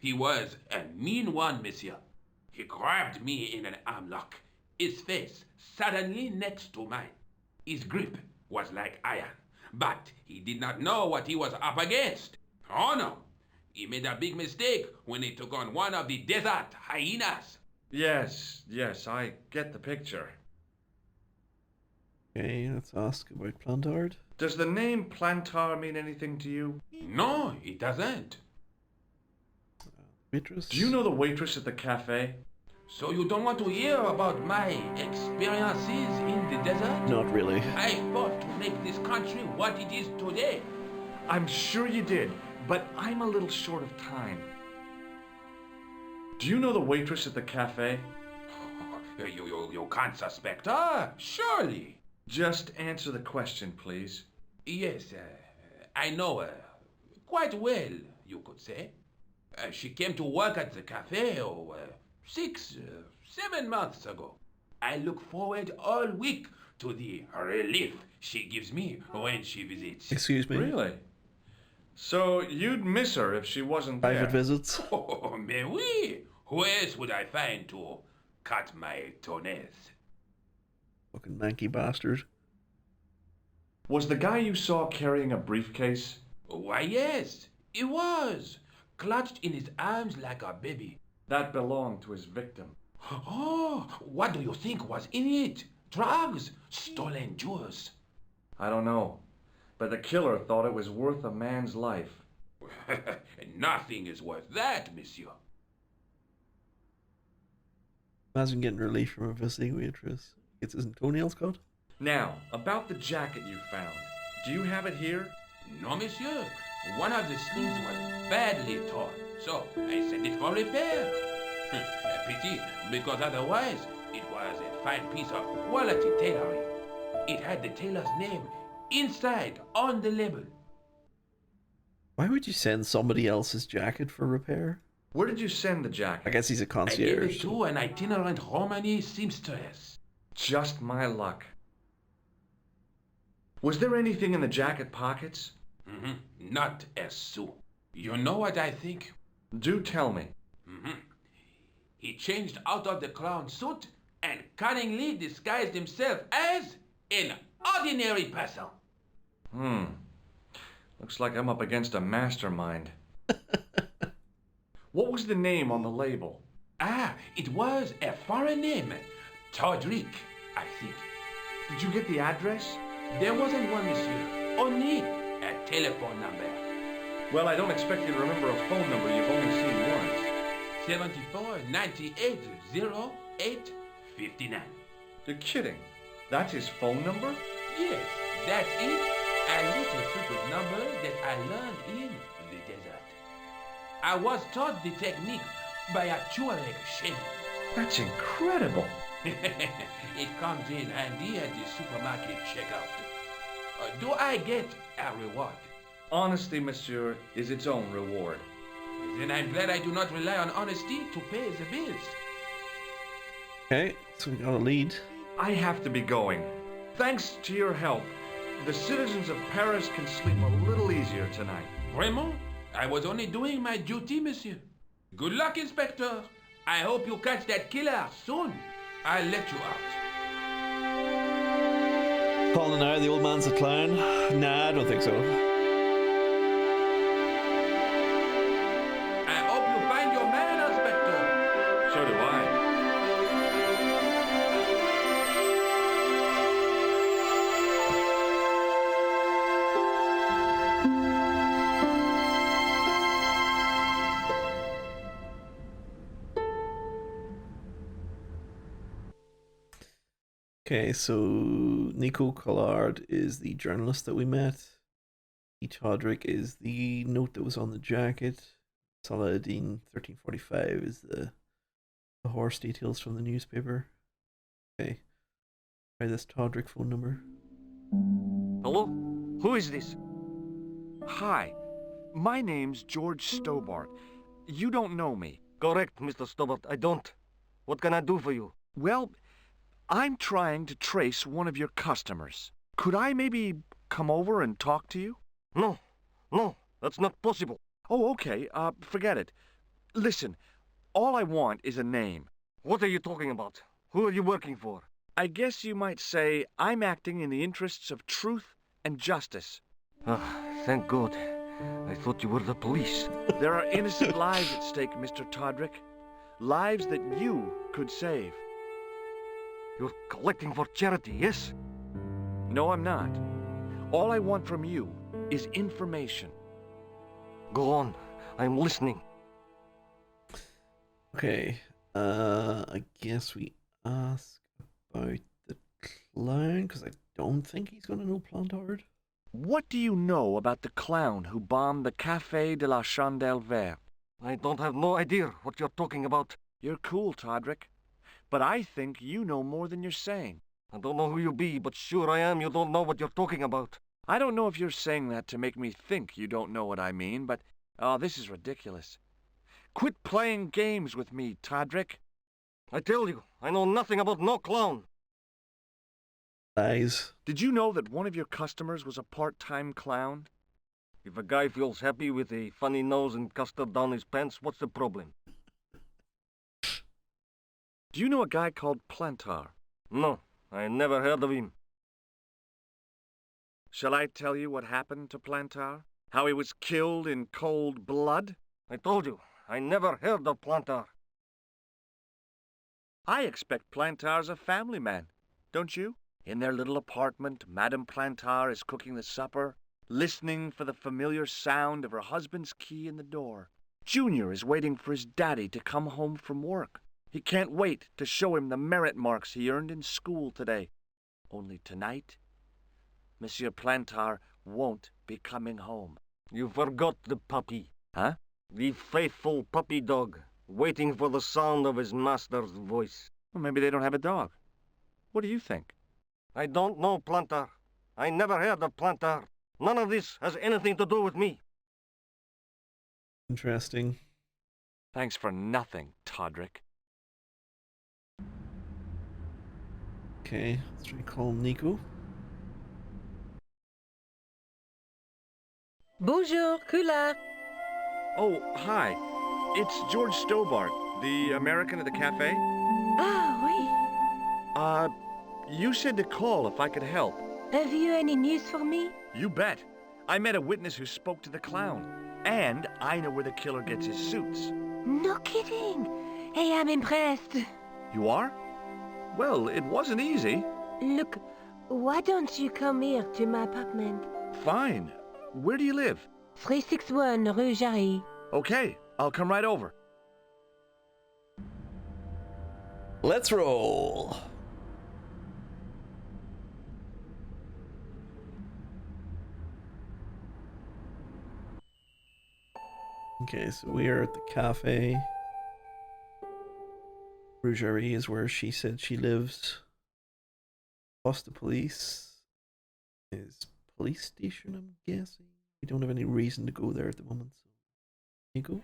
He was a mean one, monsieur. He grabbed me in an arm lock, his face suddenly next to mine. His grip was like iron, but he did not know what he was up against. Oh no, he made a big mistake when he took on one of the desert hyenas. Yes, I get the picture. Okay, let's ask about Plantard. Does the name Plantar mean anything to you? No, it doesn't. Waitress? Do you know the waitress at the cafe? So you don't want to hear about my experiences in the desert? Not really. I fought to make this country what it is today. I'm sure you did, but I'm a little short of time. Do you know the waitress at the cafe? You can't suspect her, surely. Just answer the question, please. Yes, I know her. Quite well, you could say. She came to work at the cafe 6, 7 months ago. I look forward all week to the relief she gives me when she visits. Excuse me? Really? So you'd miss her if she wasn't there? Private visits? Oh, mais oui. Who else would I find to cut my toenails? Fucking manky bastard. Was the guy you saw carrying a briefcase? Why, yes, he was. Clutched in his arms like a baby. That belonged to his victim. Oh, what do you think was in it? Drugs? Stolen jewels? I don't know, but the killer thought it was worth a man's life. Nothing is worth that, monsieur. Imagine getting relief from a visiting waitress. Gets his toenails cut? Now, about the jacket you found. Do you have it here? No, monsieur. One of the sleeves was badly torn, so I sent it for repair. A pity, because otherwise it was a fine piece of quality tailoring. It had the tailor's name inside on the label. Why would you send somebody else's jacket for repair? Where did you send the jacket? I guess he's a I concierge. gave it to an itinerant Romani seamstress. Just my luck. Was there anything in the jacket pockets? Not a sou. You know what I think? Do tell me. He changed out of the clown suit and cunningly disguised himself as an ordinary person. Looks like I'm up against a mastermind. What was the name on the label? Ah, it was a foreign name. Todrick, I think. Did you get the address? There wasn't one, monsieur. Only a telephone number. Well, I don't expect you to remember a phone number you've only seen once. 74 98 08 59. You're kidding. That's his phone number? Yes, that's it. A little secret number that I learned in the desert. I was taught the technique by a Tuareg shaman. That's incredible. It comes in handy at the supermarket checkout. Do I get a reward? Honesty, monsieur, is its own reward. Then I'm glad I do not rely on honesty to pay the bills. Okay, so we got a lead. I have to be going. Thanks to your help, the citizens of Paris can sleep a little easier tonight. Vraiment? I was only doing my duty, monsieur. Good luck, Inspector. I hope you catch that killer soon. I'll let you out. Calling out, the old man's a clown. Nah, I don't think so. I hope you find your man, Inspector. So do I. Okay, so Nico Collard is the journalist that we met. E. Todrick is the note that was on the jacket. Saladin 1345 is the horse details from the newspaper. Okay. Try this Todrick phone number. Hello? Who is this? Hi, my name's George Stobart. You don't know me. Correct, Mr. Stobart. I don't. What can I do for you? Well, I'm trying to trace one of your customers. Could I maybe come over and talk to you? No, that's not possible. Oh, okay. Forget it. Listen, all I want is a name. What are you talking about? Who are you working for? I guess you might say I'm acting in the interests of truth and justice. Thank God. I thought you were the police. There are innocent lives at stake, Mr. Todrick. Lives that you could save. You're collecting for charity, yes? No, I'm not. All I want from you is information. Go on. I'm listening. Okay, I guess we ask about the clown, because I don't think he's going to know Plantard. What do you know about the clown who bombed the Café de la Chandelle Verte? I don't have no idea what you're talking about. You're cool, Todrick. But I think you know more than you're saying. I don't know who you be, but sure I am you don't know what you're talking about. I don't know if you're saying that to make me think you don't know what I mean, but... oh, this is ridiculous. Quit playing games with me, Todrick. I tell you, I know nothing about no clown. Lies. Did you know that one of your customers was a part-time clown? If a guy feels happy with a funny nose and custard down his pants, what's the problem? Do you know a guy called Plantar? No, I never heard of him. Shall I tell you what happened to Plantar? How he was killed in cold blood? I told you, I never heard of Plantar. I expect Plantar's a family man, don't you? In their little apartment, Madame Plantar is cooking the supper, listening for the familiar sound of her husband's key in the door. Junior is waiting for his daddy to come home from work. He can't wait to show him the merit marks he earned in school today. Only tonight, Monsieur Plantar won't be coming home. You forgot the puppy. Huh? The faithful puppy dog, waiting for the sound of his master's voice. Well, maybe they don't have a dog. What do you think? I don't know Plantar. I never heard of Plantar. None of this has anything to do with me. Interesting. Thanks for nothing, Todrick. Okay, let's try call Nico. Bonjour, Kula. Oh, hi. It's George Stobart, the American at the cafe. Ah, You said to call if I could help. oui. Have you any news for me? You bet. I met a witness who spoke to the clown. And I know where the killer gets his suits. No kidding. Hey, I'm impressed. You are? Well, it wasn't easy. Look, why don't you come here to my apartment? Fine. Where do you live? 361 Rue Jarry. Okay, I'll come right over. Let's roll. Okay, so we are at the cafe. Rougerie is where she said she lives. Costa Police is police station, I'm guessing. We don't have any reason to go there at the moment, so here you go.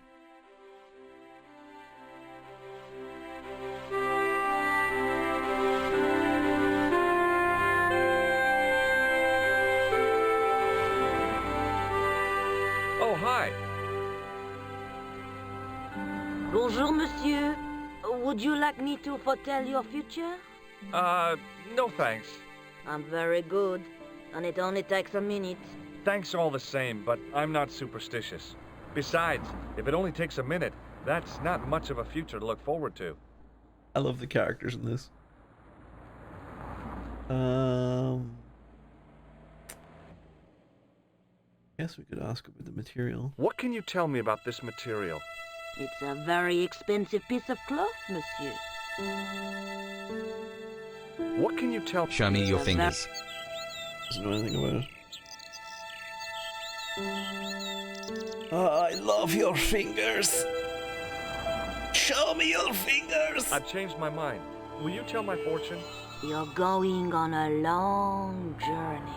Oh, hi. Bonjour, monsieur. Would you like me to foretell your future? No thanks. I'm very good, and it only takes a minute. Thanks all the same, but I'm not superstitious. Besides, if it only takes a minute, that's not much of a future to look forward to. I love the characters in this. Guess we could ask about the material. What can you tell me about this material? It's a very expensive piece of cloth, monsieur. What can you tell? Show me your fingers. Doesn't know anything about it. I love your fingers. Show me your fingers. I've changed my mind. Will you tell my fortune? You're going on a long journey.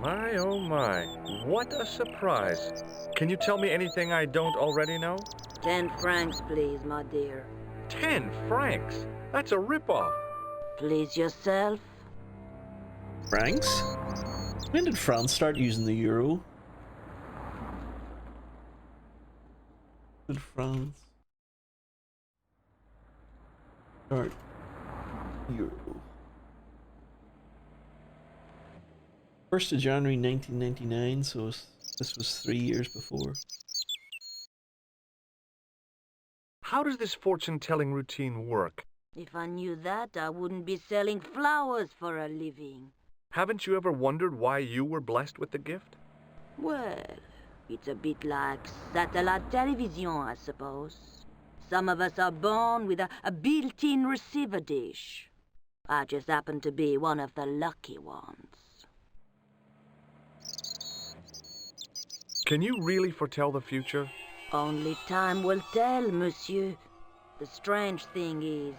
My, oh my. What a surprise. Can you tell me anything I don't already know? 10 francs, please, my dear. 10 francs? That's a ripoff. Please yourself. Francs? When did France start using the euro? Did France start euro? 1st of January 1999, so this was 3 years before. How does this fortune-telling routine work? If I knew that, I wouldn't be selling flowers for a living. Haven't you ever wondered why you were blessed with the gift? Well, it's a bit like satellite television, I suppose. Some of us are born with a built-in receiver dish. I just happen to be one of the lucky ones. Can you really foretell the future? Only time will tell, monsieur. The strange thing is,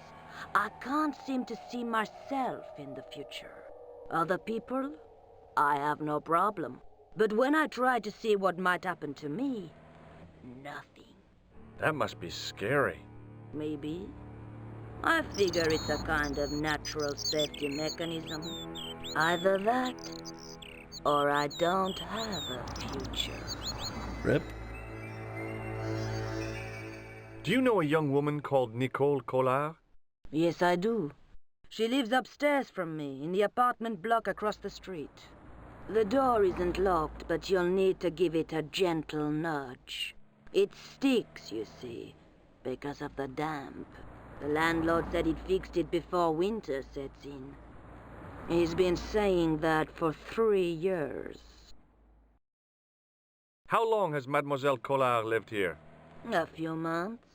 I can't seem to see myself in the future. Other people, I have no problem. But when I try to see what might happen to me, nothing. That must be scary. Maybe. I figure it's a kind of natural safety mechanism. Either that, or I don't have a future. Rip. Do you know a young woman called Nicole Collard? Yes, I do. She lives upstairs from me, in the apartment block across the street. The door isn't locked, but you'll need to give it a gentle nudge. It sticks, you see, because of the damp. The landlord said he'd fixed it before winter sets in. He's been saying that for 3 years. How long has Mademoiselle Collard lived here? A few months.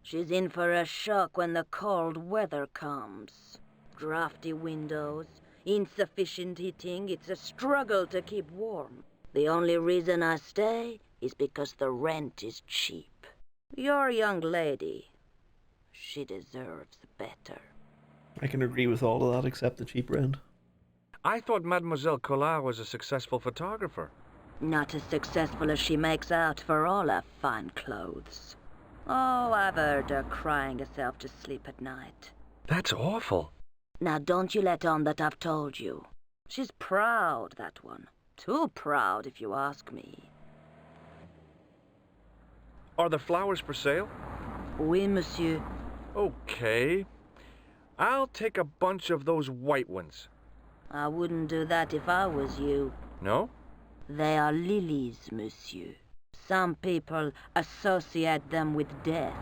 She's in for a shock when the cold weather comes. Drafty windows, insufficient heating, it's a struggle to keep warm. The only reason I stay is because the rent is cheap. Your young lady, she deserves better. I can agree with all of that except the cheap rent. I thought Mademoiselle Collard was a successful photographer. Not as successful as she makes out for all her fine clothes. Oh, I've heard her crying herself to sleep at night. That's awful. Now don't you let on that I've told you. She's proud, that one. Too proud, if you ask me. Are the flowers for sale? Oui, monsieur. Okay. I'll take a bunch of those white ones. I wouldn't do that if I was you. No? They are lilies, monsieur. Some people associate them with death.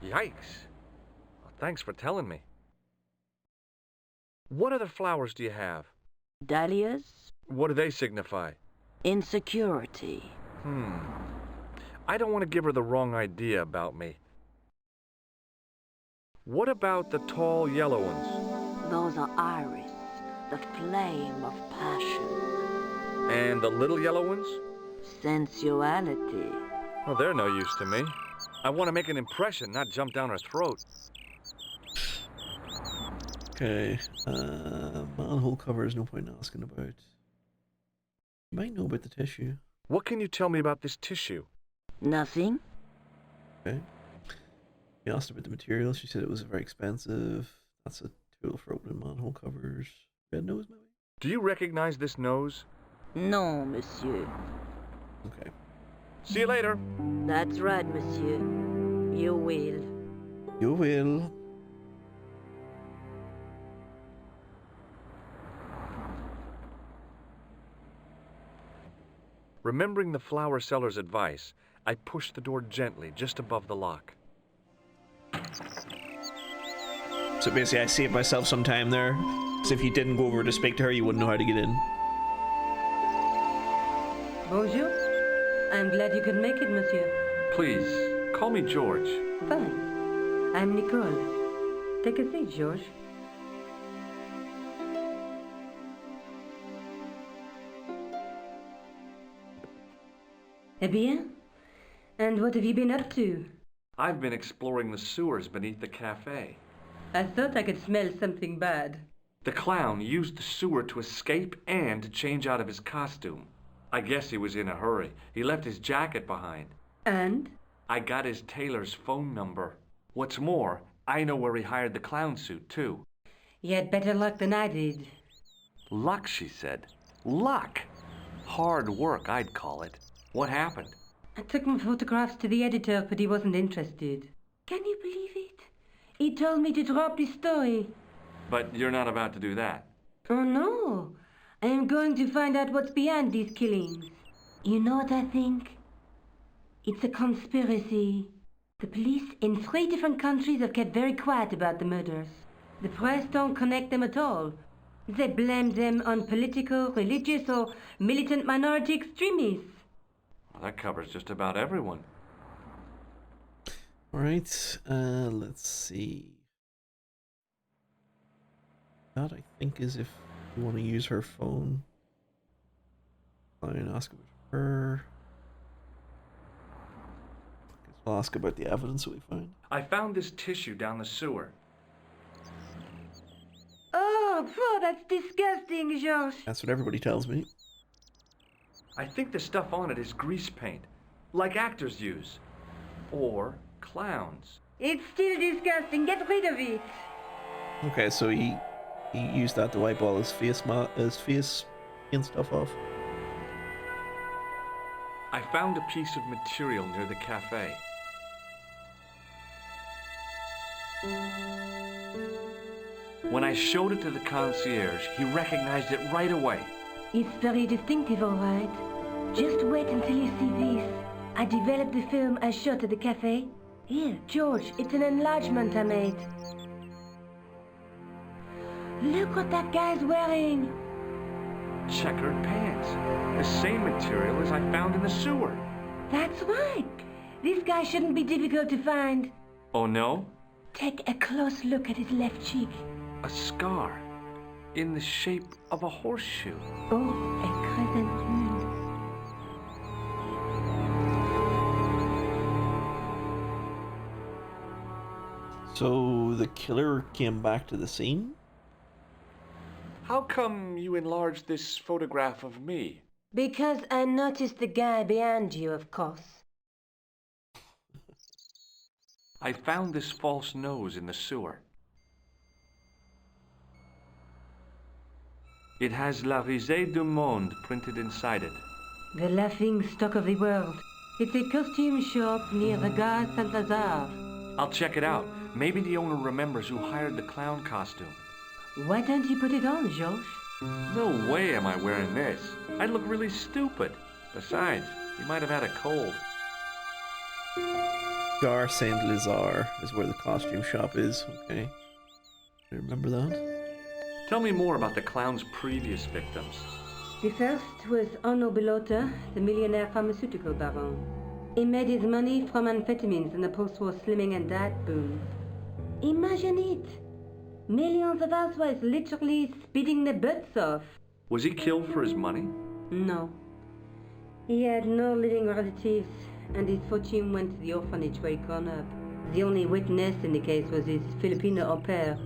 Yikes. Well, thanks for telling me. What other flowers do you have? Dahlias? What do they signify? Insecurity. I don't want to give her the wrong idea about me. What about the tall yellow ones? Those are iris, the flame of passion. And the little yellow ones? Sensuality. Well, they're no use to me. I want to make an impression, not jump down her throat. Okay, manhole covers, no point in asking about. You might know about the tissue. What can you tell me about this tissue? Nothing. Okay. You asked about the material, she said it was very expensive. That's a tool for opening manhole covers. Red nose, maybe? Do you recognize this nose? No, monsieur. Okay. See you later. That's right, monsieur. You will. You will. Remembering the flower seller's advice, I pushed the door gently just above the lock. So basically I saved myself some time there. Because if you didn't go over to speak to her, you wouldn't know how to get in. Bonjour. I'm glad you could make it, monsieur. Please, call me George. Fine. I'm Nicole. Take a seat, George. Eh bien? And what have you been up to? I've been exploring the sewers beneath the cafe. I thought I could smell something bad. The clown used the sewer to escape and to change out of his costume. I guess he was in a hurry. He left his jacket behind. And? I got his tailor's phone number. What's more, I know where he hired the clown suit, too. You had better luck than I did. Luck, she said. Luck! Hard work, I'd call it. What happened? I took my photographs to the editor, but he wasn't interested. Can you believe it? He told me to drop the story. But you're not about to do that. Oh, no. I am going to find out what's behind these killings. You know what I think? It's a conspiracy. The police in 3 different countries have kept very quiet about the murders. The press don't connect them at all. They blame them on political, religious, or militant minority extremists. Well, that covers just about everyone. Alright, let's see. That I think is if you want to use her phone. Try and ask about her. Guess I'll ask about the evidence that we found. I found this tissue down the sewer. Oh, that's disgusting, George. That's what everybody tells me. I think the stuff on it is grease paint, like actors use. Or clowns. It's still disgusting. Get rid of it. Okay, so he used that to wipe all his face and stuff off. I found a piece of material near the cafe. When I showed it to the concierge, he recognized it right away. It's very distinctive, all right. Just wait until you see this. I developed the film I shot at the cafe. Here, George, it's an enlargement I made. Look what that guy's wearing. Checkered pants. The same material as I found in the sewer. That's right. This guy shouldn't be difficult to find. Oh no? Take a close look at his left cheek. A scar. In the shape of a horseshoe. Oh, a crescent moon. So the killer came back to the scene? How come you enlarged this photograph of me? Because I noticed the guy behind you, of course. I found this false nose in the sewer. It has La Risée du Monde printed inside it. The laughing stock of the world. It's a costume shop near the Gare Saint-Lazare. I'll check it out. Maybe the owner remembers who hired the clown costume. Why don't you put it on, Georges? No way am I wearing this. I'd look really stupid. Besides, he might have had a cold. Gare Saint-Lazare is where the costume shop is. Okay. I remember that. Tell me more about the clown's previous victims. The first was Arno Bellotta, the millionaire pharmaceutical baron. He made his money from amphetamines in the post-war slimming and diet boom. Imagine it! Millions of housewives literally speeding their butts off. Was he killed for his money? No. He had no living relatives, and his fortune went to the orphanage where he grown up. The only witness in the case was his Filipino au pair.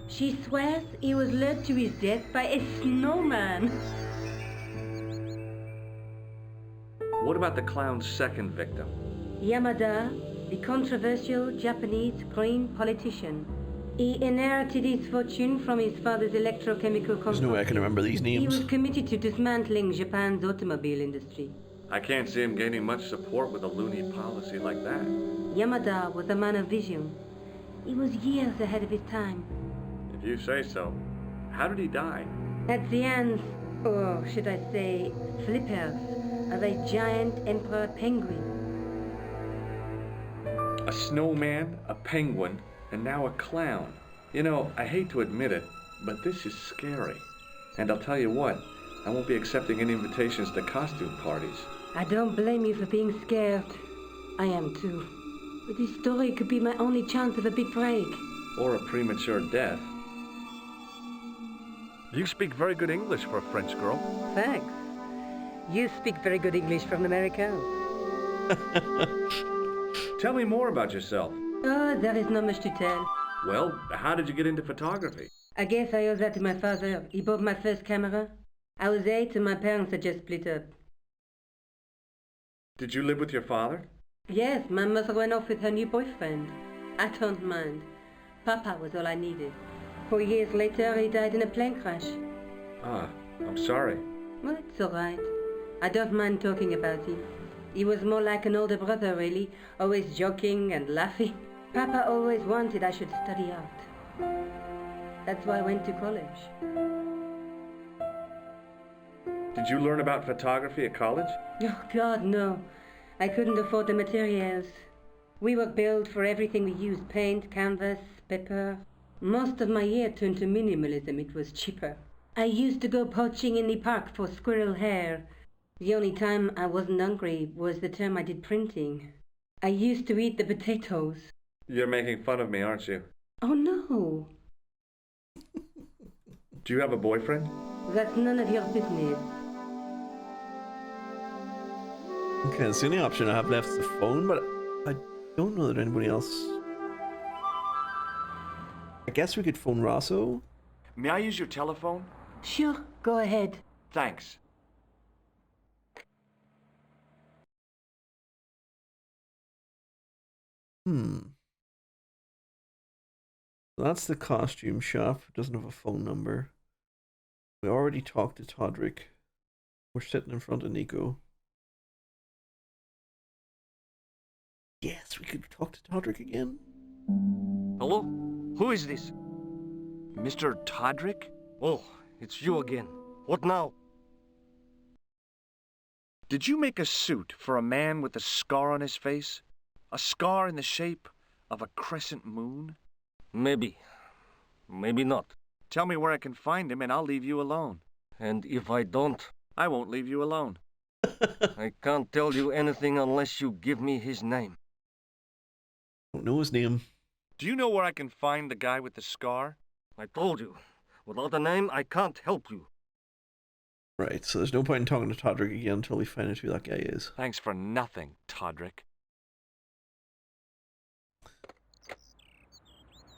She swears he was led to his death by a snowman. What about the clown's second victim? Yamada, the controversial Japanese green politician. He inherited his fortune from his father's electrochemical company. There's no way I can remember these names. He was committed to dismantling Japan's automobile industry. I can't see him gaining much support with a loony policy like that. Yamada was a man of vision. He was years ahead of his time. If you say so. How did he die? At the hands, or should I say, flippers, of a giant emperor penguin. A snowman, a penguin, and now a clown. You know, I hate to admit it, but this is scary. And I'll tell you what, I won't be accepting any invitations to costume parties. I don't blame you for being scared. I am too. But this story could be my only chance of a big break. Or a premature death. You speak very good English for a French girl. Thanks. You speak very good English for an American. Tell me more about yourself. Oh, there is not much to tell. Well, how did you get into photography? I guess I owe that to my father. He bought my first camera. I was 8 and my parents had just split up. Did you live with your father? Yes, my mother went off with her new boyfriend. I don't mind. Papa was all I needed. 4 years later, he died in a plane crash. Ah, I'm sorry. Well, it's all right. I don't mind talking about him. He was more like an older brother, really, always joking and laughing. Papa always wanted I should study art. That's why I went to college. Did you learn about photography at college? Oh, God, no. I couldn't afford the materials. We were billed for everything we used, paint, canvas, paper. Most of my year turned to minimalism. It was cheaper. I used to go poaching in the park for squirrel hair. The only time I wasn't hungry was the term I did printing. I used to eat the potatoes. You're making fun of me, aren't you? Oh, no. Do you have a boyfriend? That's none of your business. Okay, it's the only option I have left is the phone, but I don't know that anybody else... I guess we could phone Rosso. May I use your telephone? Sure, go ahead. Thanks. That's the costume shop. It doesn't have a phone number. We already talked to Todrick. We're sitting in front of Nico. Yes, we could talk to Todrick again. Hello? Who is this? Mr. Todrick? Oh, it's you again. What now? Did you make a suit for a man with a scar on his face? A scar in the shape of a crescent moon? Maybe. Maybe not. Tell me where I can find him and I'll leave you alone. And if I don't? I won't leave you alone. I can't tell you anything unless you give me his name. Don't know his name. Do you know where I can find the guy with the scar? I told you. Without a name, I can't help you. Right, so there's no point in talking to Todrick again until we find out who that guy is. Thanks for nothing, Todrick.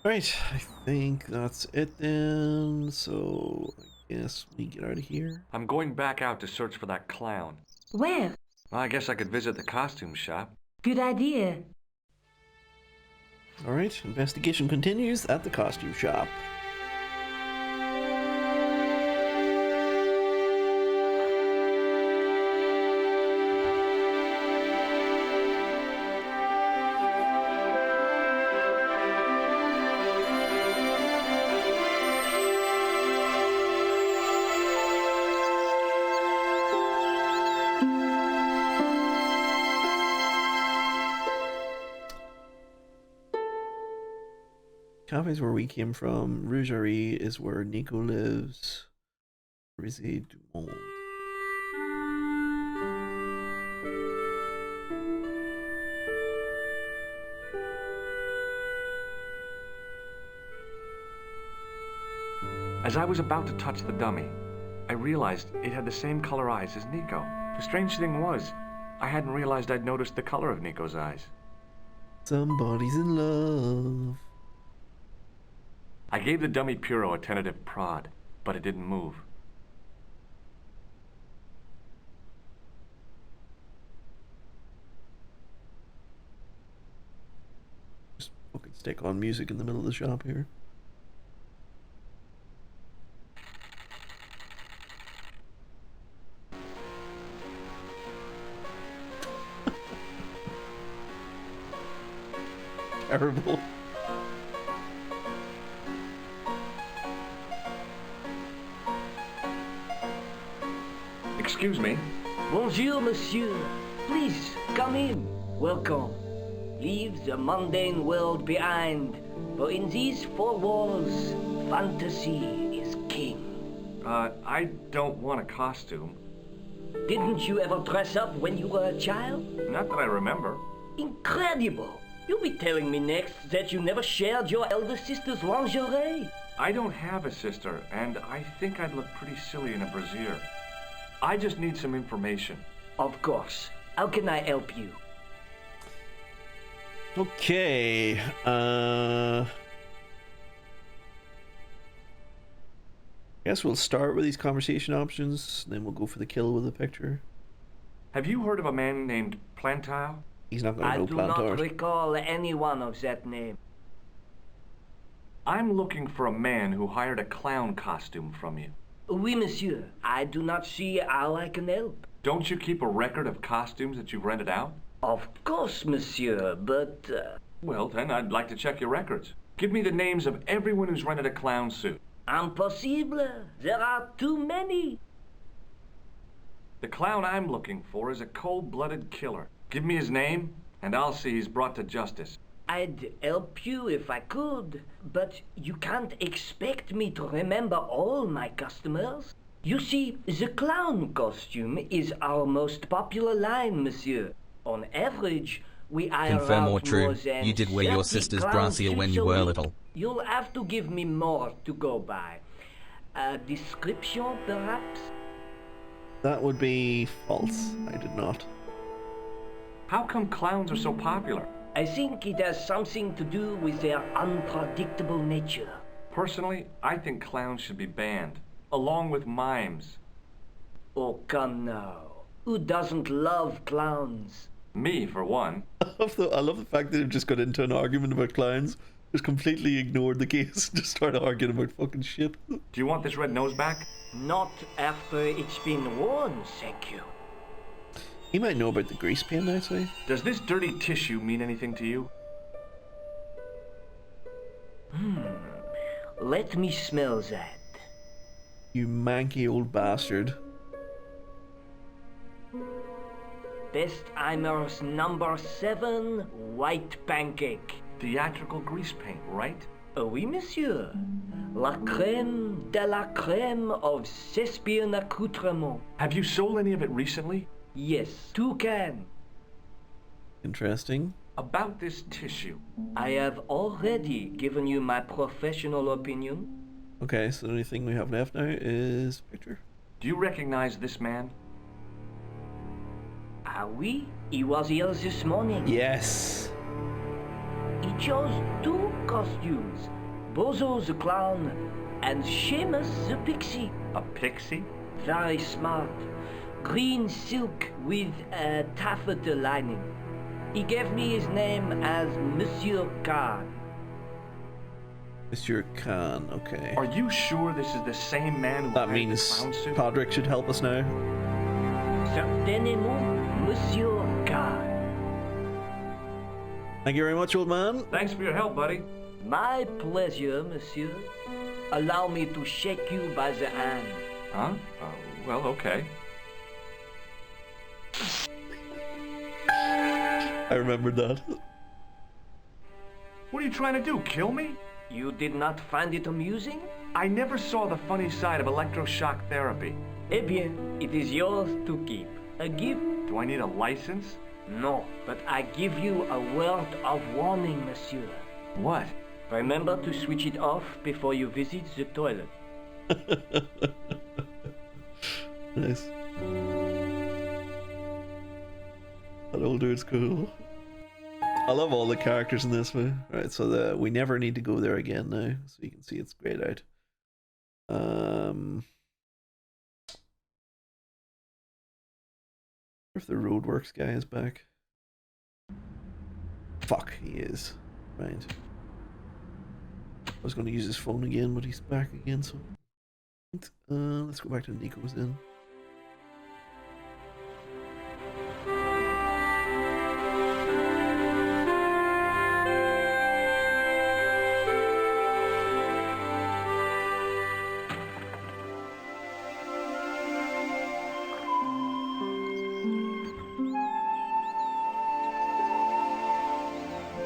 Right, I think that's it then. So I guess we get out of here. I'm going back out to search for that clown. Where? Well, I guess I could visit the costume shop. Good idea. Alright, investigation continues at the costume shop. Cafe's where we came from. Rougerie is where Nico lives. Risée du Monde. As I was about to touch the dummy, I realized it had the same color eyes as Nico. The strange thing was, I hadn't realized I'd noticed the color of Nico's eyes. Somebody's in love. I gave the dummy Puro a tentative prod, but it didn't move. Just fucking stick on music in the middle of the shop here. Terrible. Excuse me. Bonjour, monsieur. Please, come in. Welcome. Leave the mundane world behind, for in these four walls, fantasy is king. I don't want a costume. Didn't you ever dress up when you were a child? Not that I remember. Incredible! You'll be telling me next that you never shared your elder sister's lingerie. I don't have a sister, and I think I'd look pretty silly in a brassiere. I just need some information. Of course. How can I help you? Okay, guess we'll start with these conversation options, then we'll go for the kill with a picture. Have you heard of a man named Plantile? He's not going to know I do not Plantard. recall anyone of that name. I'm looking for a man who hired a clown costume from you. Oui, monsieur. I do not see how I can help. Don't you keep a record of costumes that you've rented out? Of course, monsieur, but... Well, then, I'd like to check your records. Give me the names of everyone who's rented a clown suit. Impossible. There are too many. The clown I'm looking for is a cold-blooded killer. Give me his name, and I'll see he's brought to justice. I'd help you if I could, but you can't expect me to remember all my customers. You see, the clown costume is our most popular line, monsieur. On average, we hire Confirm out or true, more than you did wear your 30 sister's clown brassiere when suits you a were week. little. You'll have to give me more to go by. A description, perhaps? That would be false. I did not. How come clowns are so popular? I think it has something to do with their unpredictable nature. Personally, I think clowns should be banned, along with mimes. Oh, come now. Who doesn't love clowns? Me, for one. I love the fact that they've just got into an argument about clowns, just completely ignored the case, just started arguing about fucking shit. Do you want this red nose back? Not after it's been worn, thank you. He might know about the grease paint outside. Does this dirty tissue mean anything to you? Let me smell that. You manky old bastard. Bestheimer's number 7 white pancake. Theatrical grease paint, right? Oui, monsieur. La crème de la crème of Thespian accoutrement. Have you sold any of it recently? Yes, 2 cans. Interesting. About this tissue. I have already given you my professional opinion. Okay, so the only thing we have left now is picture. Do you recognize this man? Ah oui, he was here this morning. Yes. He chose 2 costumes. Bozo the clown and Seamus the pixie. A pixie? Very smart. Green silk with a taffeta lining. He gave me his name as Monsieur Khan. Monsieur Khan, okay. Are you sure this is the same man who That hired the means clown suit? Podrick should help us now. Certainement, Monsieur Khan. Thank you very much, old man. Thanks for your help, buddy. My pleasure, monsieur. Allow me to shake you by the hand. Huh? Well, okay. I remembered that. What are you trying to do, kill me? You did not find it amusing? I never saw the funny side of electroshock therapy. Eh bien, it is yours to keep. A gift? Do I need a license? No, but I give you a word of warning, monsieur. What? Remember to switch it off before you visit the toilet. Nice. That old dude's cool. I love all the characters in this one. Right, so we never need to go there again now, so you can see it's grayed out. If the roadworks guy is back. Fuck, he is. Right. I was going to use his phone again, but he's back again, so... let's go back to Nico's then.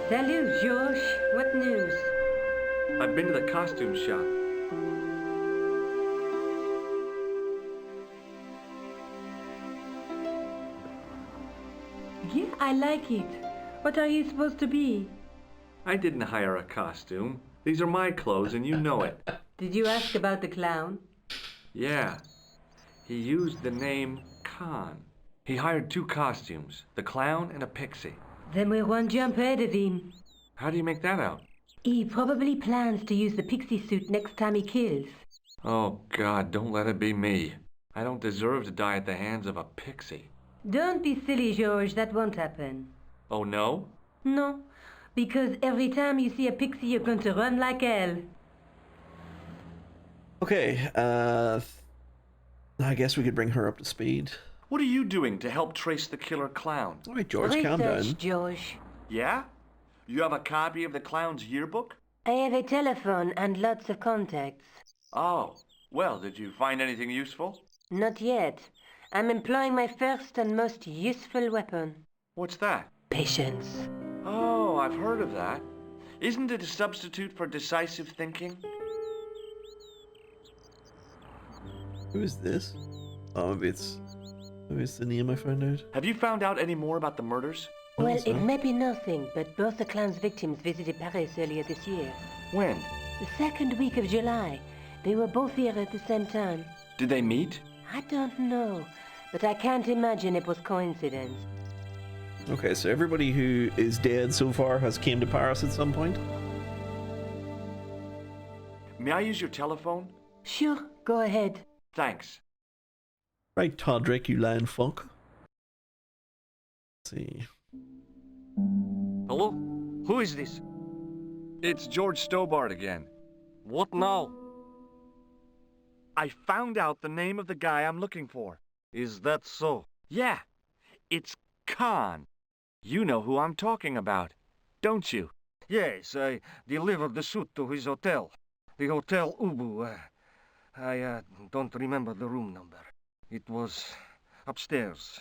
Salut, George. What news? I've been to the costume shop. Yeah, I like it. What are you supposed to be? I didn't hire a costume. These are my clothes and you know it. Did you ask about the clown? Yeah. He used the name Khan. He hired 2 costumes, the clown and a pixie. Then we're one jump ahead of him. How do you make that out? He probably plans to use the pixie suit next time he kills. Oh God, don't let it be me. I don't deserve to die at the hands of a pixie. Don't be silly, George. That won't happen. Oh no? No, because every time you see a pixie, you're going to run like hell. Okay, I guess we could bring her up to speed. What are you doing to help trace the killer clown? Alright, George, calm down. Research, George. Yeah? You have a copy of the clown's yearbook? I have a telephone and lots of contacts. Oh, well, did you find anything useful? Not yet. I'm employing my first and most useful weapon. What's that? Patience. Oh, I've heard of that. Isn't it a substitute for decisive thinking? Who is this? Oh, maybe it's the name I found out. Have you found out any more about the murders? Well, it may be nothing, but both the clown's victims visited Paris earlier this year. When? The second week of July. They were both here at the same time. Did they meet? I don't know, but I can't imagine it was coincidence. Okay, so everybody who is dead so far has came to Paris at some point? May I use your telephone? Sure, go ahead. Thanks. Right, Todrick, you lying funk. Let's see. Hello? Who is this? It's George Stobart again. What now? I found out the name of the guy I'm looking for. Is that so? Yeah. It's Khan. You know who I'm talking about, don't you? Yes, I delivered the suit to his hotel. The Hotel Ubu. I don't remember the room number. It was upstairs.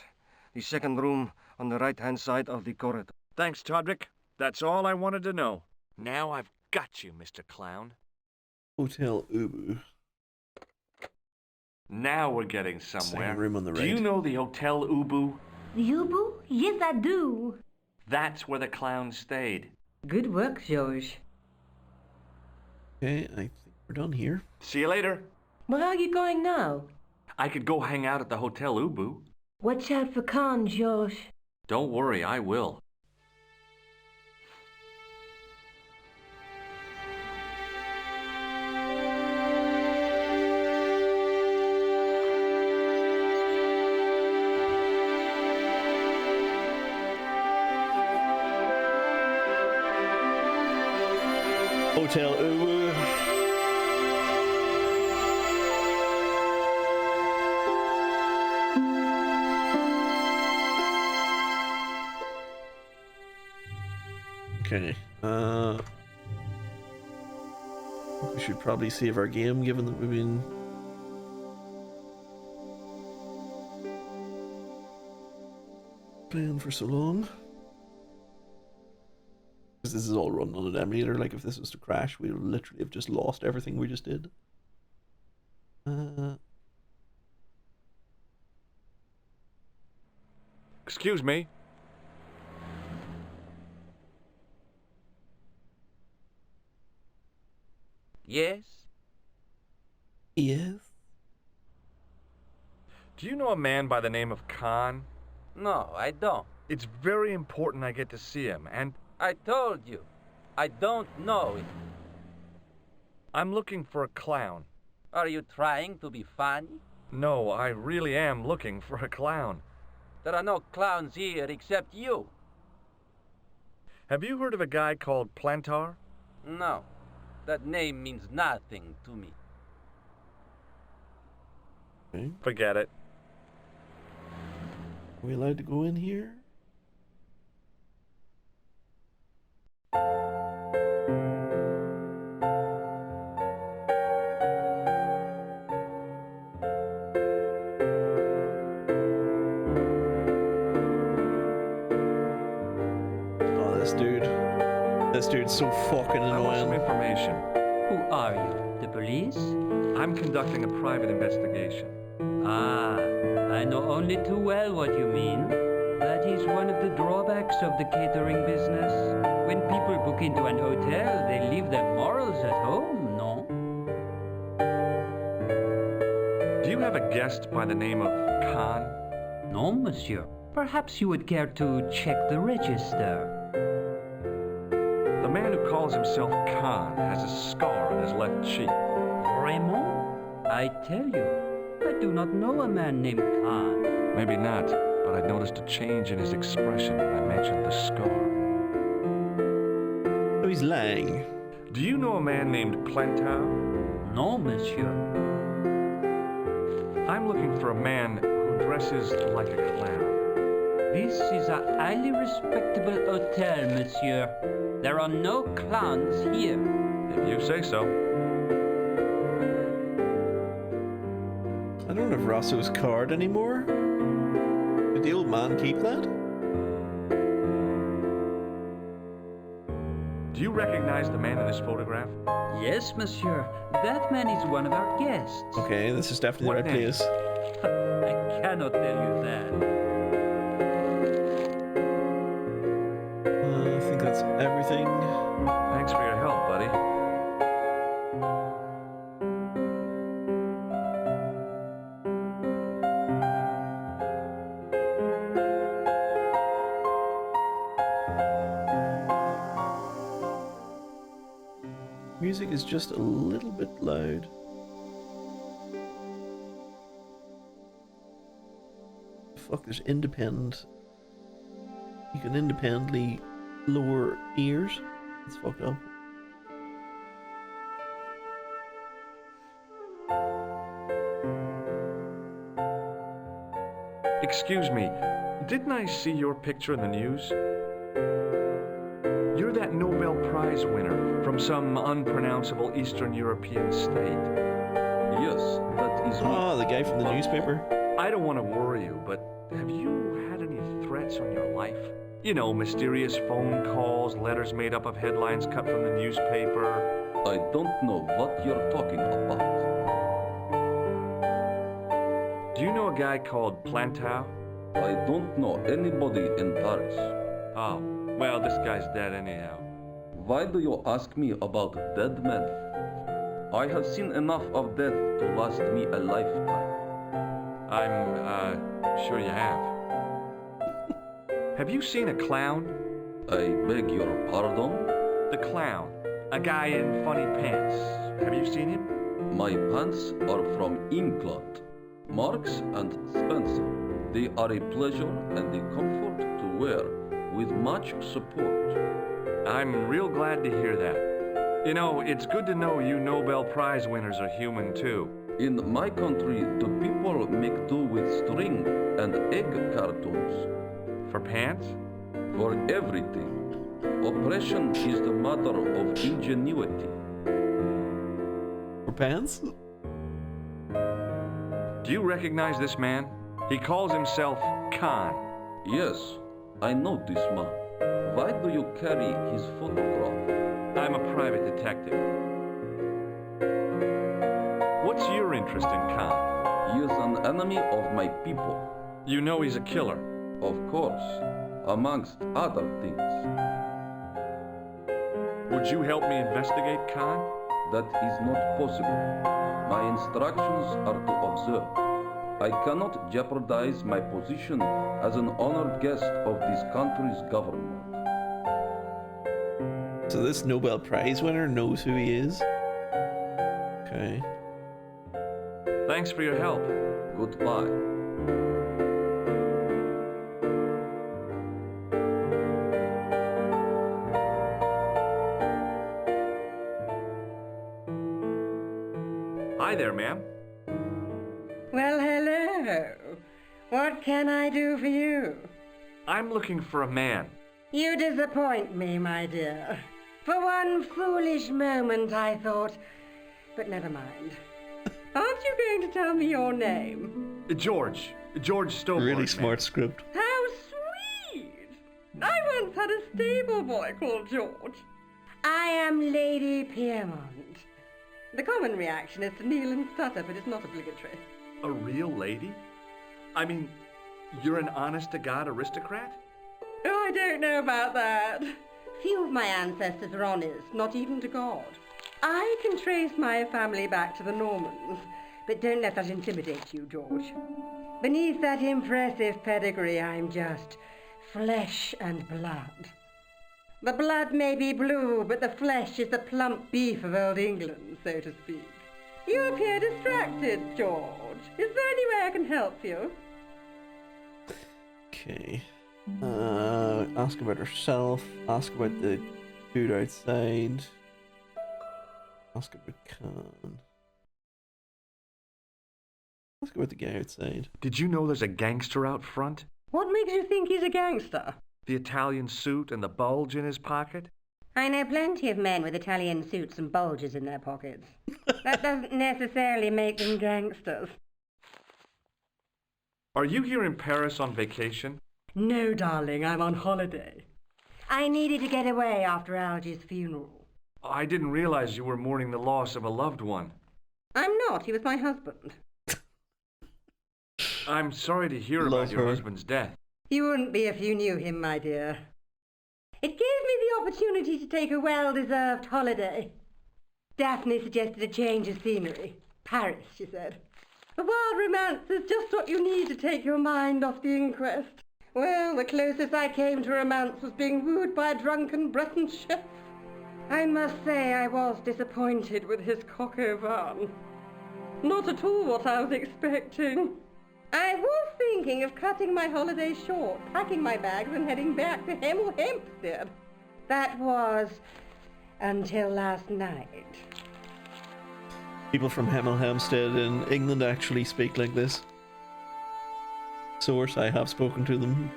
The second room on the right-hand side of the corridor. Thanks, Todrick. That's all I wanted to know. Now I've got you, Mr. Clown. Hotel Ubu. Now we're getting somewhere. Second room on the right. Do you know the Hotel Ubu? The Ubu? Yes, I do. That's where the clown stayed. Good work, George. Okay, I think we're done here. See you later. Where are you going now? I could go hang out at the Hotel Ubu. Watch out for Khan, George. Don't worry, I will. Hotel Ubu. Okay. We should probably save our game, given that we've been playing for so long. Because this is all run on an emulator. Like, if this was to crash, we would literally have just lost everything we just did. Excuse me. Yes? Yes? Do you know a man by the name of Khan? No, I don't. It's very important I get to see him, and I told you, I don't know him. I'm looking for a clown. Are you trying to be funny? No, I really am looking for a clown. There are no clowns here except you. Have you heard of a guy called Plantar? No, that name means nothing to me. Okay. Forget it. Are we allowed to go in here? Oh, this dude's so fucking I want some annoying. information. Who are you? The police? I'm conducting a private investigation. Ah, I know only too well what you mean. That is one of the drawbacks of the catering business. When people book into an hotel, they leave their morals at home, no? Do you have a guest by the name of Khan? No, monsieur. Perhaps you would care to check the register. The man who calls himself Khan has a scar on his left cheek. Raymond? I tell you, I do not know a man named Khan. Maybe not, but I noticed a change in his expression when I mentioned the scar. Oh, he's lying. Do you know a man named Plantar? No, monsieur. I'm looking for a man who dresses like a clown. This is a highly respectable hotel, monsieur. There are no clowns here. If you say so. I don't have Rosso's card anymore. Did the old man keep that? Do you recognize the man in this photograph? Yes, monsieur. That man is one of our guests. Okay, this is definitely What the right name? place. I cannot tell you that. I think that's everything. Thanks for your help, buddy. Music is just a little bit loud. Fuck, there's independent. You can independently lower ears. That's fucked up. Excuse me, didn't I see your picture in the news? You're that Nobel Prize winner from some unpronounceable Eastern European state. Yes, that is me. Oh, the guy from the newspaper. I don't want to worry you, but have you had any threats on your life? You know, mysterious phone calls, letters made up of headlines cut from the newspaper. I don't know what you're talking about. Do you know a guy called Plantar? I don't know anybody in Paris. Oh, well, this guy's dead anyhow. Why do you ask me about dead men? I have seen enough of death to last me a lifetime. I'm, sure you have. Have you seen a clown? I beg your pardon? The clown. A guy in funny pants. Have you seen him? My pants are from England. Marks and Spencer. They are a pleasure and a comfort to wear, with much support. I'm real glad to hear that. You know, it's good to know you Nobel Prize winners are human too. In my country, the people make do with string and egg cartoons. For pants? For everything. Oppression is the mother of ingenuity. For pants? Do you recognize this man? He calls himself Khan. Yes, I know this man. Why do you carry his photograph? I'm a private detective. What's your interest in Khan? He is an enemy of my people. You know he's a killer. Of course, amongst other things. Would you help me investigate Khan? That is not possible. My instructions are to observe. I cannot jeopardize my position as an honored guest of this country's government. So this Nobel Prize winner knows who he is? Okay. Thanks for your help. Goodbye. Hi there, ma'am. Well, hello. What can I do for you? I'm looking for a man. You disappoint me, my dear. For one foolish moment I thought, but never mind. Aren't you going to tell me your name? George Stobart. Really smart script. How sweet! I once had a stable boy called George. I am Lady Piermont. The common reaction is to kneel and stutter, but it's not obligatory. A real lady? I mean, you're an honest-to-God aristocrat? Oh, I don't know about that. Few of my ancestors are honest, not even to God. I can trace my family back to the Normans, but don't let that intimidate you, George. Beneath that impressive pedigree, I'm just flesh and blood. The blood may be blue, but the flesh is the plump beef of old England, so to speak. You appear distracted, George. Is there any way I can help you? Okay. Ask about herself. Ask about the food outside. Ask about Khan. Ask about the guy outside. Did you know there's a gangster out front? What makes you think he's a gangster? The Italian suit and the bulge in his pocket? I know plenty of men with Italian suits and bulges in their pockets. That doesn't necessarily make them gangsters. Are you here in Paris on vacation? No, darling, I'm on holiday. I needed to get away after Algy's funeral. I didn't realize you were mourning the loss of a loved one. I'm not. He was my husband. I'm sorry to hear about your husband's death. You wouldn't be if you knew him, my dear. It gave me the opportunity to take a well-deserved holiday. Daphne suggested a change of scenery. Paris, she said. A wild romance is just what you need to take your mind off the inquest. Well, the closest I came to romance was being wooed by a drunken Breton chef. I must say I was disappointed with his coq au vin. Not at all what I was expecting. I was thinking of cutting my holiday short, packing my bags and heading back to Hemel Hempstead. That was until last night. People from Hemel Hempstead in England actually speak like this. Source, I have spoken to them.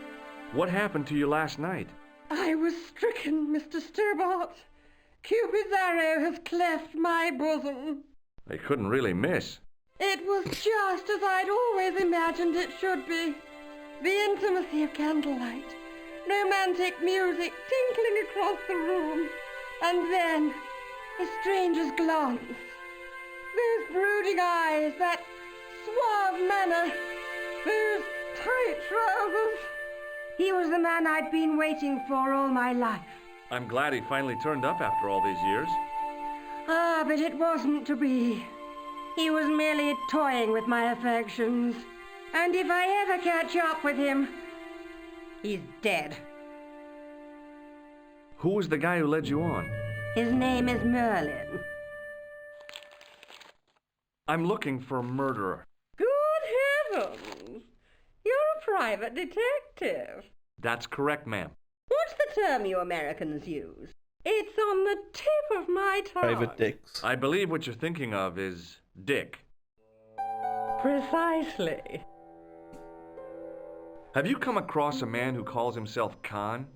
What happened to you last night? I was stricken, Mr. Stobart. Cupid's arrow has cleft my bosom. They couldn't really miss. It was just as I'd always imagined it should be. The intimacy of candlelight, romantic music tinkling across the room, and then a stranger's glance. Those brooding eyes, that suave manner, those tight trousers. He was the man I'd been waiting for all my life. I'm glad he finally turned up after all these years. Ah, but it wasn't to be. He was merely toying with my affections. And if I ever catch up with him, he's dead. Who was the guy who led you on? His name is Merlin. I'm looking for a murderer. Good heavens! You're a private detective. That's correct, ma'am. What's the term you Americans use? It's on the tip of my tongue. Private dicks. I believe what you're thinking of is Dick. Precisely. Have you come across a man who calls himself Khan?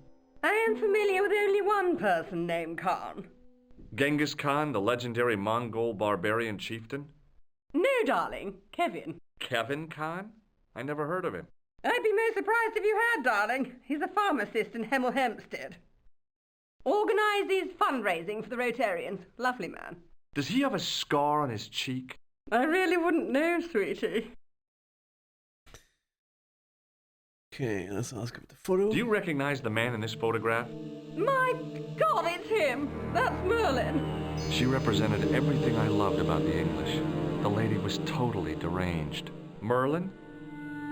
I am familiar with only one person named Khan. Genghis Khan, the legendary Mongol barbarian chieftain? No, darling. Kevin. Kevin Khan? I never heard of him. I'd be most surprised if you had, darling. He's a pharmacist in Hemel Hempstead. Organises fundraising for the Rotarians. Lovely man. Does he have a scar on his cheek? I really wouldn't know, sweetie. Okay, let's ask about the photo. Do you recognize the man in this photograph? My God, it's him! That's Merlin! She represented everything I loved about the English. The lady was totally deranged. Merlin?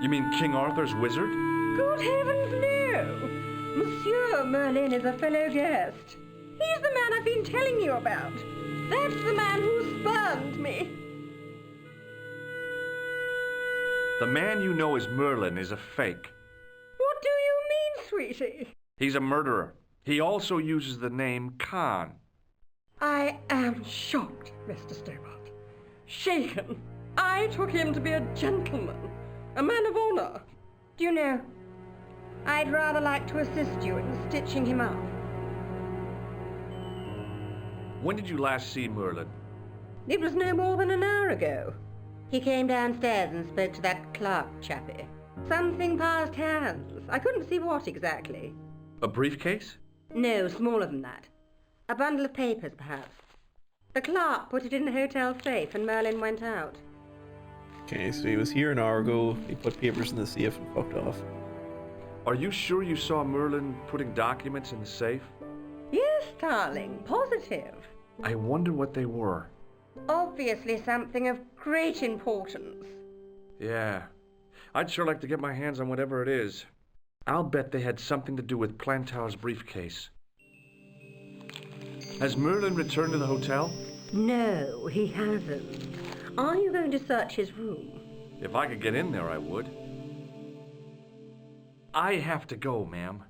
You mean King Arthur's wizard? Good heavens, no! Monsieur Merlin is a fellow guest. He's the man I've been telling you about. That's the man who spurned me. The man you know as Merlin is a fake. What do you mean, sweetie? He's a murderer. He also uses the name Khan. I am shocked, Mr. Stobart. Shaken. I took him to be a gentleman, a man of honor. Do you know, I'd rather like to assist you in stitching him up. When did you last see Merlin? It was no more than an hour ago. He came downstairs and spoke to that clerk chappie. Something passed hands. I couldn't see what exactly. A briefcase? No, smaller than that. A bundle of papers, perhaps. The clerk put it in the hotel safe and Merlin went out. Okay, so he was here an hour ago, he put papers in the safe and fucked off. Are you sure you saw Merlin putting documents in the safe? Yes, darling, positive. I wonder what they were. Obviously something of great importance. Yeah. I'd sure like to get my hands on whatever it is. I'll bet they had something to do with Plantar's briefcase. Has Merlin returned to the hotel? No, he hasn't. Are you going to search his room? If I could get in there, I would. I have to go, ma'am.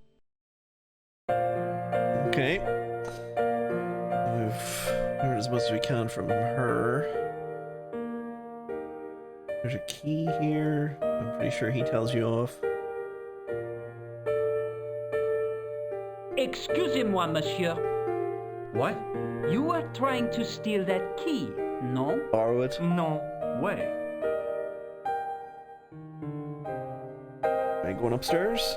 Okay. We've heard as much as we can from her. There's a key here. I'm pretty sure he tells you off. Excusez-moi, monsieur. What? You were trying to steal that key, no? Borrow it? No way. Am I going upstairs?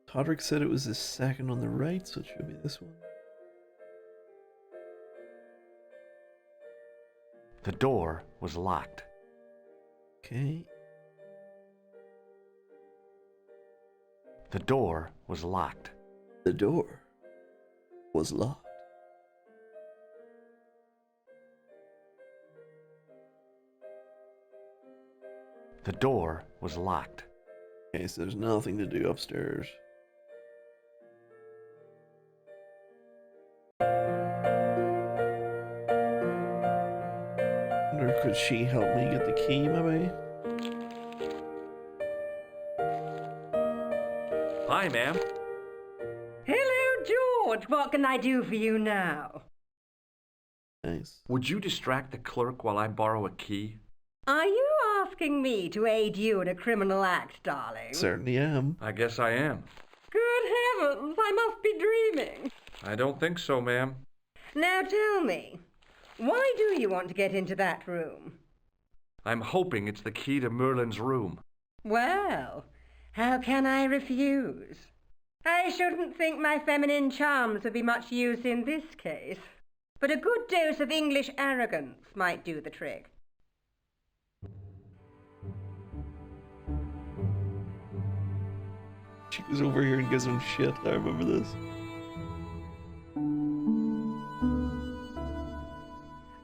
Todrick said it was the second on the right, so it should be this one. The door was locked. Okay. The door was locked. The door was locked. The door was locked. Okay, so there's nothing to do upstairs. Or could she help me get the key, maybe? Hi, ma'am. Hello, George. What can I do for you now? Nice. Would you distract the clerk while I borrow a key? Are you asking me to aid you in a criminal act, darling? Certainly am. I guess I am. Good heavens, I must be dreaming. I don't think so, ma'am. Now tell me, why do you want to get into that room? I'm hoping it's the key to Merlin's room. Well, how can I refuse? I shouldn't think my feminine charms would be much use in this case, but a good dose of English arrogance might do the trick. She goes over here and gives him shit. I remember this.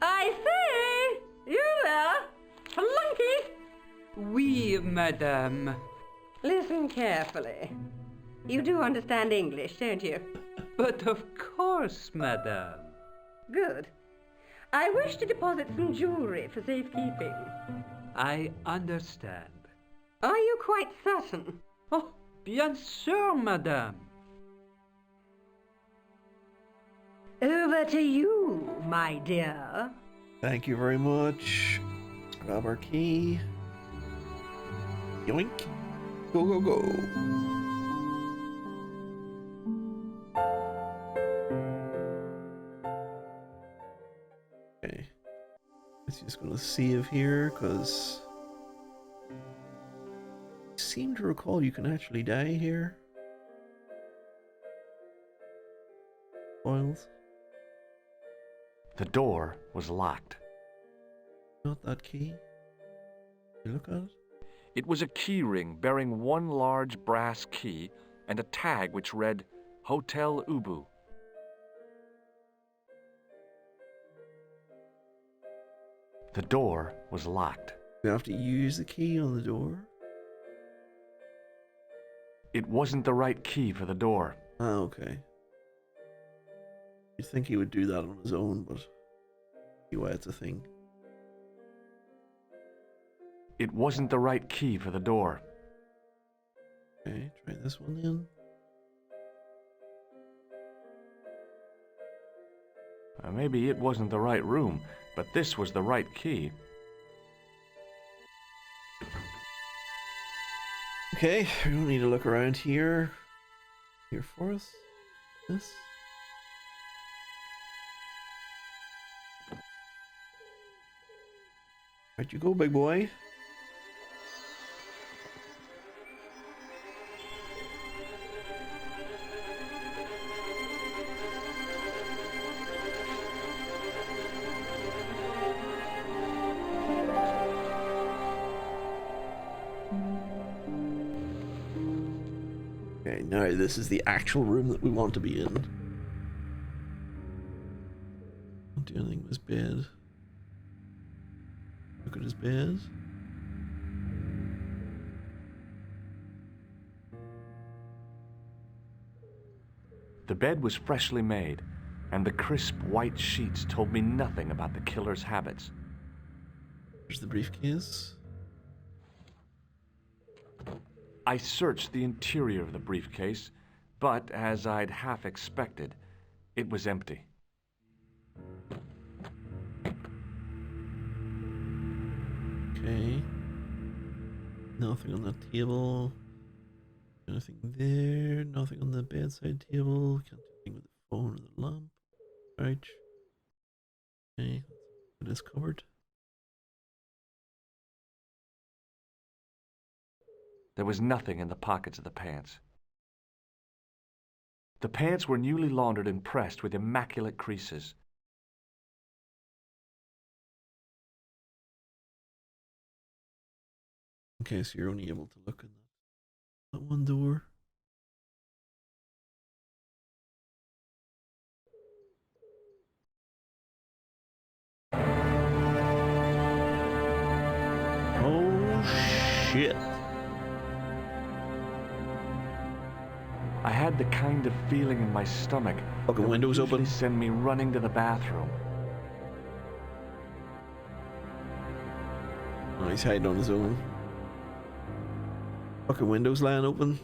I say! You there? Flunky! Oui, madame. Listen carefully. You do understand English, don't you? But of course, madame. Good. I wish to deposit some jewelry for safekeeping. I understand. Are you quite certain? Oh, bien sûr, madame. Over to you, my dear. Thank you very much. Grab our key. Yoink. Go, go, go. Okay. It's just gonna save here because I seem to recall you can actually die here. Spoils. The door was locked. Not that key. You look at it. It was a key ring bearing one large brass key and a tag which read Hotel Ubu. The door was locked. You have to use the key on the door. It wasn't the right key for the door. Ah, okay. You'd think he would do that on his own, but see why it's a thing. It wasn't the right key for the door. Okay, try this one then. Maybe it wasn't the right room, but this was the right key. Okay, we don't need to look around here. Here for us. This. Where'd you go, big boy? Okay, now this is the actual room that we want to be in. Don't do anything with his bed. Look at his bed. The bed was freshly made, and the crisp white sheets told me nothing about the killer's habits. There's the briefcase. I searched the interior of the briefcase, but as I'd half expected, it was empty. Okay. Nothing on the table. Nothing there. Nothing on the bedside table. Can't do anything with the phone or the lamp. Right. Okay. It is covered. There was nothing in the pockets of the pants. The pants were newly laundered and pressed with immaculate creases. Okay, so you're only able to look in that one door. Oh shit. I had the kind of feeling in my stomach Fucking that windows would usually open. send me running to the bathroom. Oh, he's hiding on his own. Fucking windows lying open.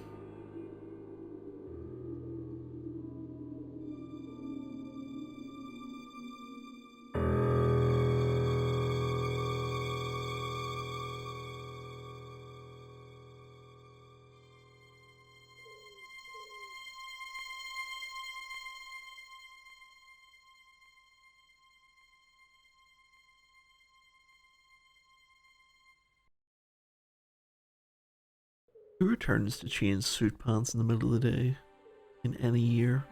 Who returns to change suit pants in the middle of the day in any year?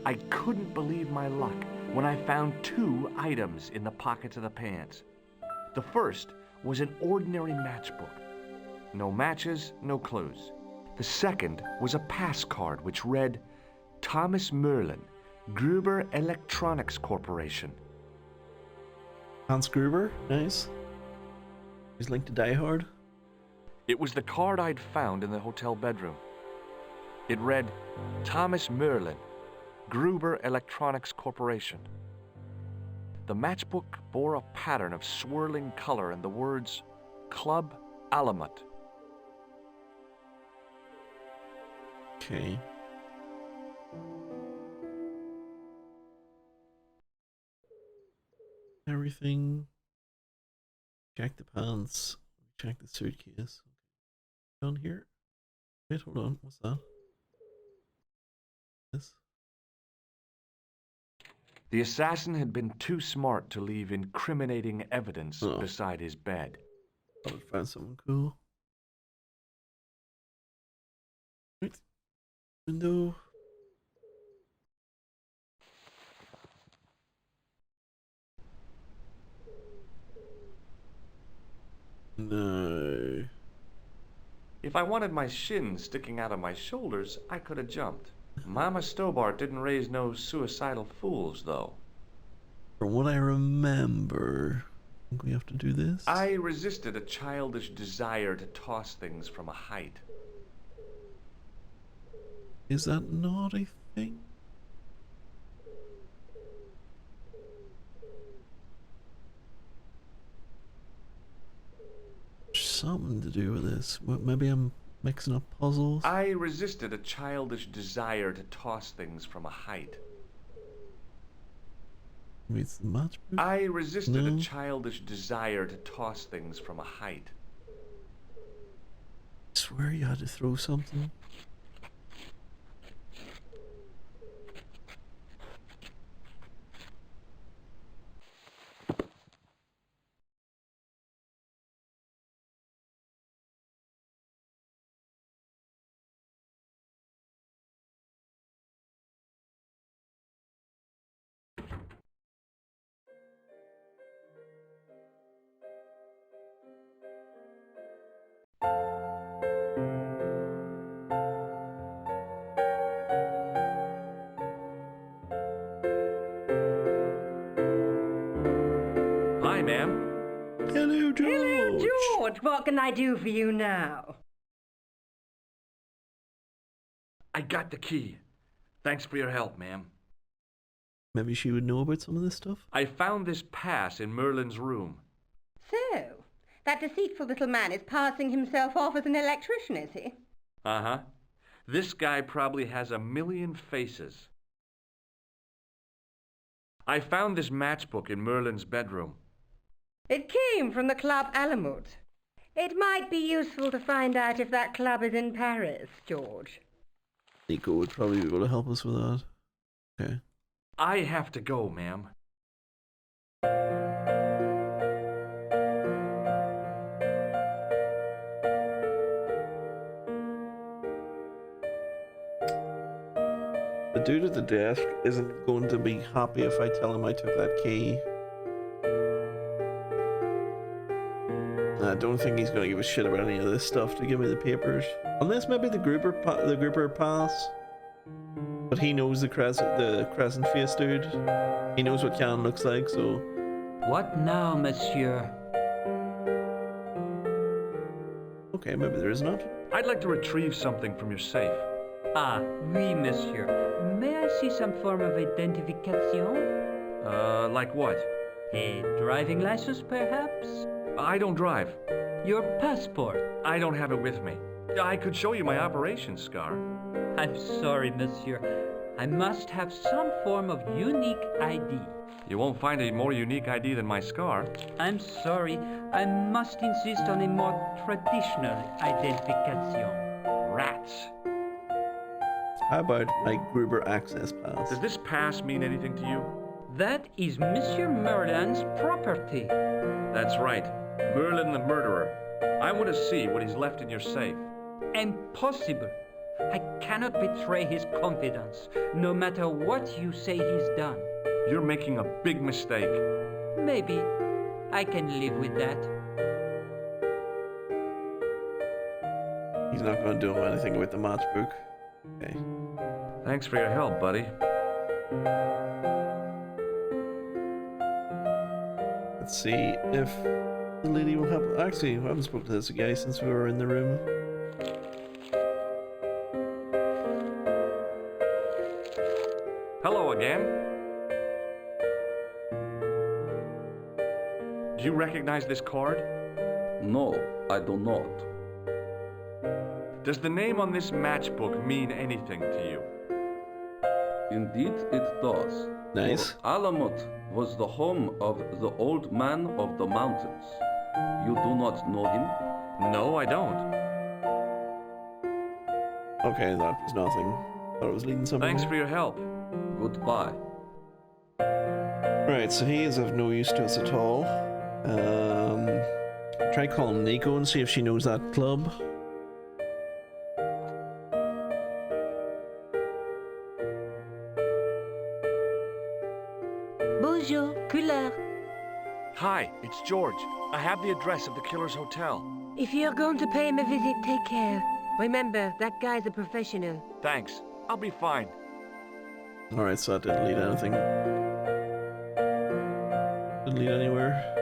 I couldn't believe my luck when I found two items in the pockets of the pants. The first was an ordinary matchbook. No matches, no clues. The second was a pass card which read, Thomas Merlin, Gruber Electronics Corporation. Hans Gruber, nice. He's linked to Die Hard. It was the card I'd found in the hotel bedroom. It read, Thomas Merlin, Gruber Electronics Corporation. The matchbook bore a pattern of swirling color and the words, Club Alamut. Okay. Everything. Check the pants. Check the suitcase. Down here. Wait, hold on. What's that? This. The assassin had been too smart to leave incriminating evidence beside his bed. I would find something cool. Right. Window. No. If I wanted my shins sticking out of my shoulders, I could have jumped. Mama Stobart didn't raise no suicidal fools, though. From what I remember, I think we have to do this. I resisted a childish desire to toss things from a height. Is that not a thing? Something to do with this. Maybe I'm mixing up puzzles. I resisted a childish desire to toss things from a height. Maybe it's the matchbook? I resisted a childish desire to toss things from a height. I swear you had to throw something. Hi, ma'am. Hello, George. Hello, George. What can I do for you now? I got the key. Thanks for your help, ma'am. Maybe she would know about some of this stuff? I found this pass in Merlin's room. So, that deceitful little man is passing himself off as an electrician, is he? Uh-huh. This guy probably has 1,000,000 faces. I found this matchbook in Merlin's bedroom. It came from the Club Alamut. It might be useful to find out if that club is in Paris, George. Nico would probably be able to help us with that. Okay. I have to go, ma'am. The dude at the desk isn't going to be happy if I tell him I took that key. I don't think he's going to give a shit about any of this stuff to give me the papers. Unless maybe the grouper pass. But he knows the crescent face dude. He knows what Can looks like, so... What now, monsieur? Okay, maybe there is not. I'd like to retrieve something from your safe. Ah, oui, monsieur. May I see some form of identification? Like what? A driving license, perhaps? I don't drive. Your passport? I don't have it with me. I could show you my operation scar. I'm sorry, monsieur. I must have some form of unique ID. You won't find a more unique ID than my scar. I'm sorry. I must insist on a more traditional identification. Rats. How about my Gruber access pass? Does this pass mean anything to you? That is Monsieur Merlin's property. That's right. Merlin the murderer. I want to see what he's left in your safe. Impossible. I cannot betray his confidence, no matter what you say he's done. You're making a big mistake. Maybe. I can live with that. He's not going to do anything with the matchbook. Okay. Thanks for your help, buddy. Let's see if the lady will help. Actually, I haven't spoken to this guy since we were in the room. Hello again. Do you recognize this card? No, I do not. Does the name on this matchbook mean anything to you? Indeed, it does. Nice. For Alamut was the home of the Old Man of the Mountains. You do not know him? No, I don't. Okay, that was nothing. Thought it was leading somewhere. Thanks for your help. Goodbye. Right, so he is of no use to us at all. Try calling Nico and see if she knows that club. Bonjour, couleur. Hi, it's George. I have the address of the Killer's Hotel. If you're going to pay him a visit, take care. Remember, that guy's a professional. Thanks. I'll be fine. Alright, so that didn't lead anything. Didn't lead anywhere.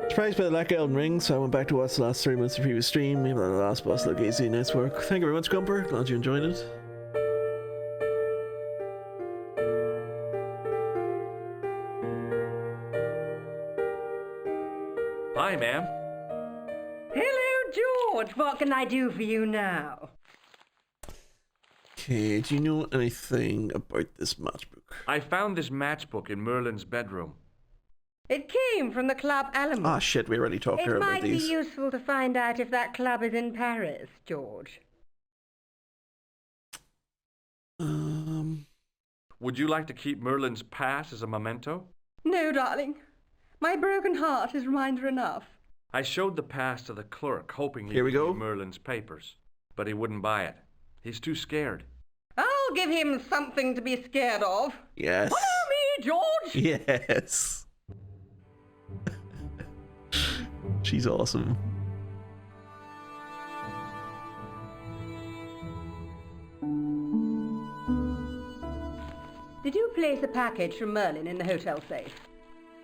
Surprised by the lack of Elden Ring, so I went back to watch the last 3 months of the previous stream. Even though the last boss looked easy, nice work. Thank you very much, Gumper. Glad you enjoyed it. Hi, ma'am. Hello, George. What can I do for you now? Okay, do you know anything about this matchbook? I found this matchbook in Merlin's bedroom. It came from the Club Alamo. Ah, shit, we already talked to her It about might these. be useful to find out if that club is in Paris, George. Would you like to keep Merlin's pass as a memento? No, darling. My broken heart is reminder enough. I showed the pass to the clerk, hoping he Here we would go. read Merlin's papers, but he wouldn't buy it. He's too scared. I'll give him something to be scared of. Yes. Follow me, George! Yes. She's awesome. Did you place a package from Merlin in the hotel safe?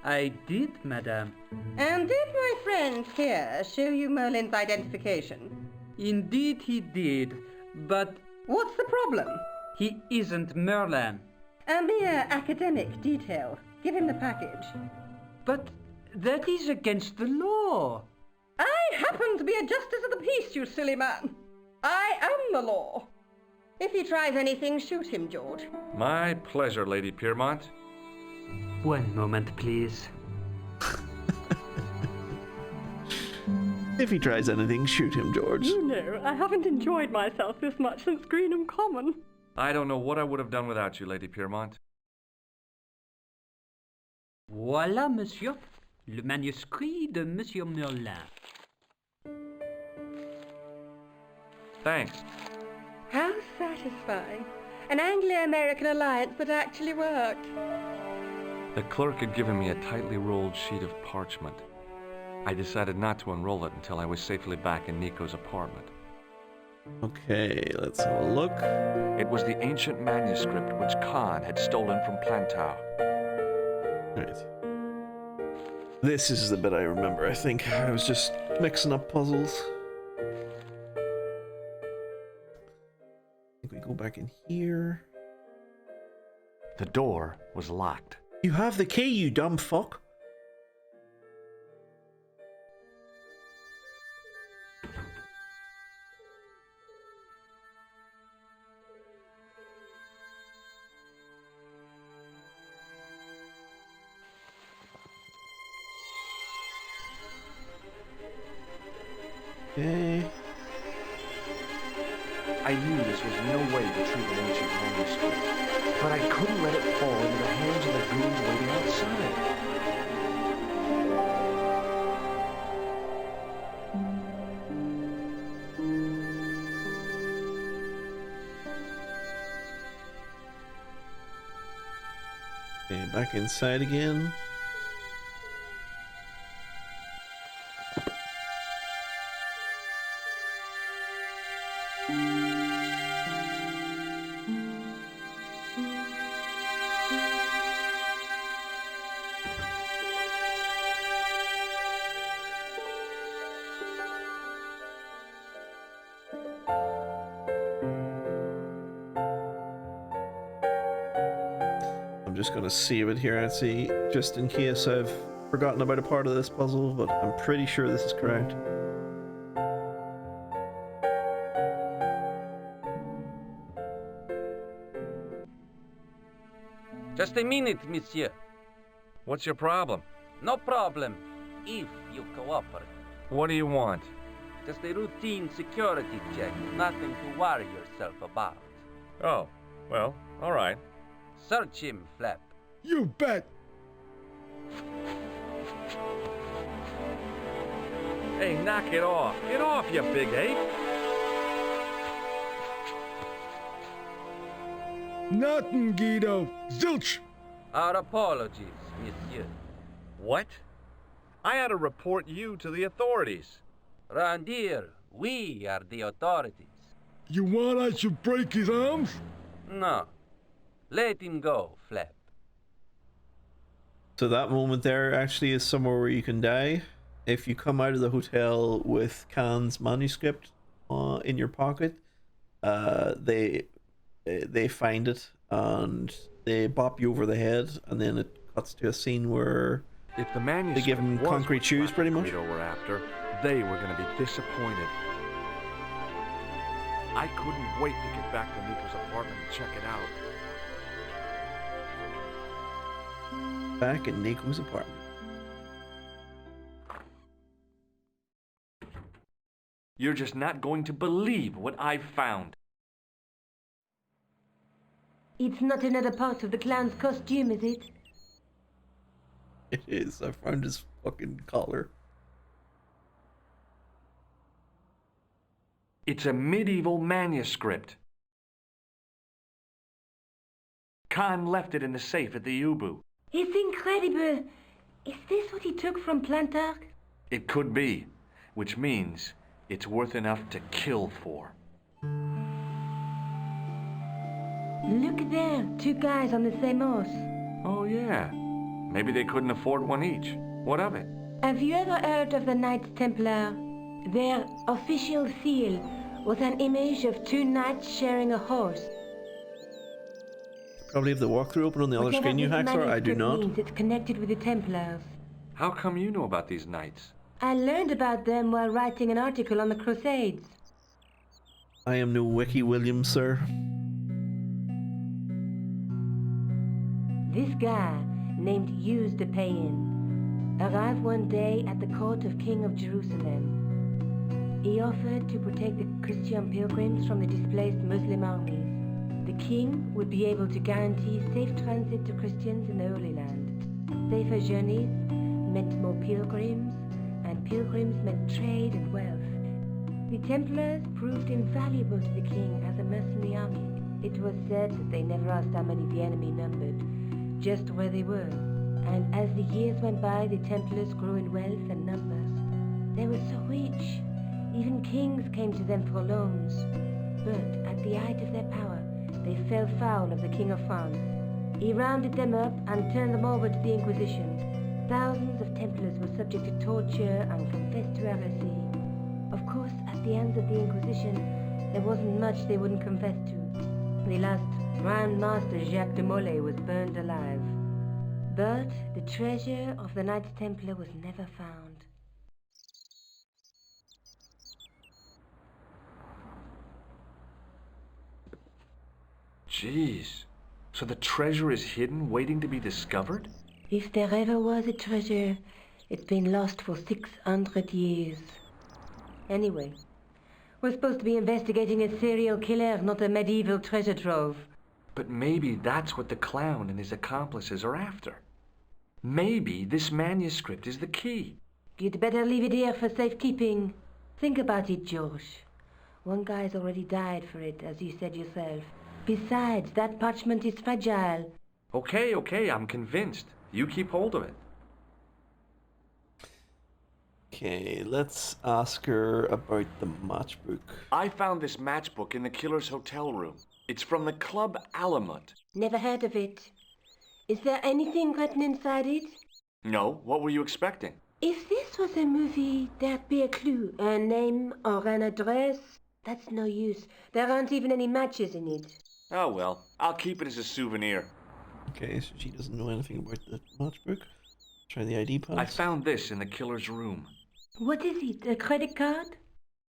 I did, madame. And did my friend here show you Merlin's identification? Indeed he did, but What's the problem? he isn't Merlin. A mere academic detail. Give him the package. But that is against the law. I happen to be a justice of the peace, you silly man. I am the law. If he tries anything, shoot him, George. My pleasure, Lady Piermont. One moment, please. If he tries anything, shoot him, George. You know, I haven't enjoyed myself this much since Greenham Common. I don't know what I would have done without you, Lady Piermont. Voilà, monsieur. Le manuscrit de Monsieur Merlin. Thanks. How satisfying. An Anglo-American alliance that actually worked. The clerk had given me a tightly rolled sheet of parchment. I decided not to unroll it until I was safely back in Nico's apartment. Okay, let's have a look. It was the ancient manuscript which Khan had stolen from Plantar. Right. This is the bit I remember, I think. I was just mixing up puzzles. I think we go back in here. The door was locked. You have the key, you dumb fuck. Okay. I knew this was no way to treat an ancient manuscript, but I couldn't let it fall into the hands of the goons waiting outside. Okay, back inside again. I'm just gonna save it here and see, just in case I've forgotten about a part of this puzzle, but I'm pretty sure this is correct. Just a minute, monsieur. What's your problem? No problem. if you cooperate. What do you want? Just a routine security check, nothing to worry yourself about. Oh, well, all right. Search him, Flap. You bet. Hey, knock it off. Get off, you big ape. Nothing, Guido. Zilch. Our apologies, monsieur. What? I had to report you to the authorities. Round here, we are the authorities. You want I should break his arms? No. Let him go, Flap. So that moment there actually is somewhere where you can die. If you come out of the hotel with Khan's manuscript in your pocket, they find it and they bop you over the head, and then it cuts to a scene where if the manuscript they give them concrete shoes, pretty much. Were after, they were going to be disappointed. I couldn't wait to get back to Nico's apartment and check it out. Back in Nico's apartment. You're just not going to believe what I've found. It's not another part of the clown's costume, is it? It is. I found his fucking collar. It's a medieval manuscript. Khan left it in the safe at the U-Boo. It's incredible. Is this what he took from Plantark? It could be, which means it's worth enough to kill for. Look there, two guys on the same horse. Oh yeah, maybe they couldn't afford one each. What of it? Have you ever heard of the Knights Templar? Their official seal was an image of two knights sharing a horse. Probably have the walkthrough open on the other screen, you hacker. I do not. Means it's connected with the Templars. How come you know about these knights? I learned about them while writing an article on the Crusades. I am no Wiki Williams, sir. This guy, named Hughes de Payen, arrived one day at the court of King of Jerusalem. He offered to protect the Christian pilgrims from the displaced Muslim armies. The king would be able to guarantee safe transit to Christians in the Holy Land. Safer journeys meant more pilgrims, and pilgrims meant trade and wealth. The Templars proved invaluable to the king as a mercenary army. It was said that they never asked how many the enemy numbered, just where they were. And as the years went by, the Templars grew in wealth and numbers. They were so rich, even kings came to them for loans. But at the height of their power, they fell foul of the King of France. He rounded them up and turned them over to the Inquisition. Thousands of Templars were subject to torture and confessed to heresy. Of course, at the hands of the Inquisition, there wasn't much they wouldn't confess to. The last Grand Master Jacques de Molay was burned alive. But the treasure of the Knights Templar was never found. Jeez. So the treasure is hidden, waiting to be discovered? If there ever was a treasure, it's been lost for 600 years. Anyway, we're supposed to be investigating a serial killer, not a medieval treasure trove. But maybe that's what the clown and his accomplices are after. Maybe this manuscript is the key. You'd better leave it here for safekeeping. Think about it, Josh. One guy's already died for it, as you said yourself. Besides, that parchment is fragile. Okay, I'm convinced. You keep hold of it. Okay, let's ask her about the matchbook. I found this matchbook in the killer's hotel room. It's from the Club Alamut. Never heard of it. Is there anything written inside it? No, what were you expecting? If this was a movie, there'd be a clue, a name or an address. That's no use. There aren't even any matches in it. Oh well, I'll keep it as a souvenir. Okay, so she doesn't know anything about the matchbook. Try the ID pass. I found this in the killer's room. What is it, a credit card?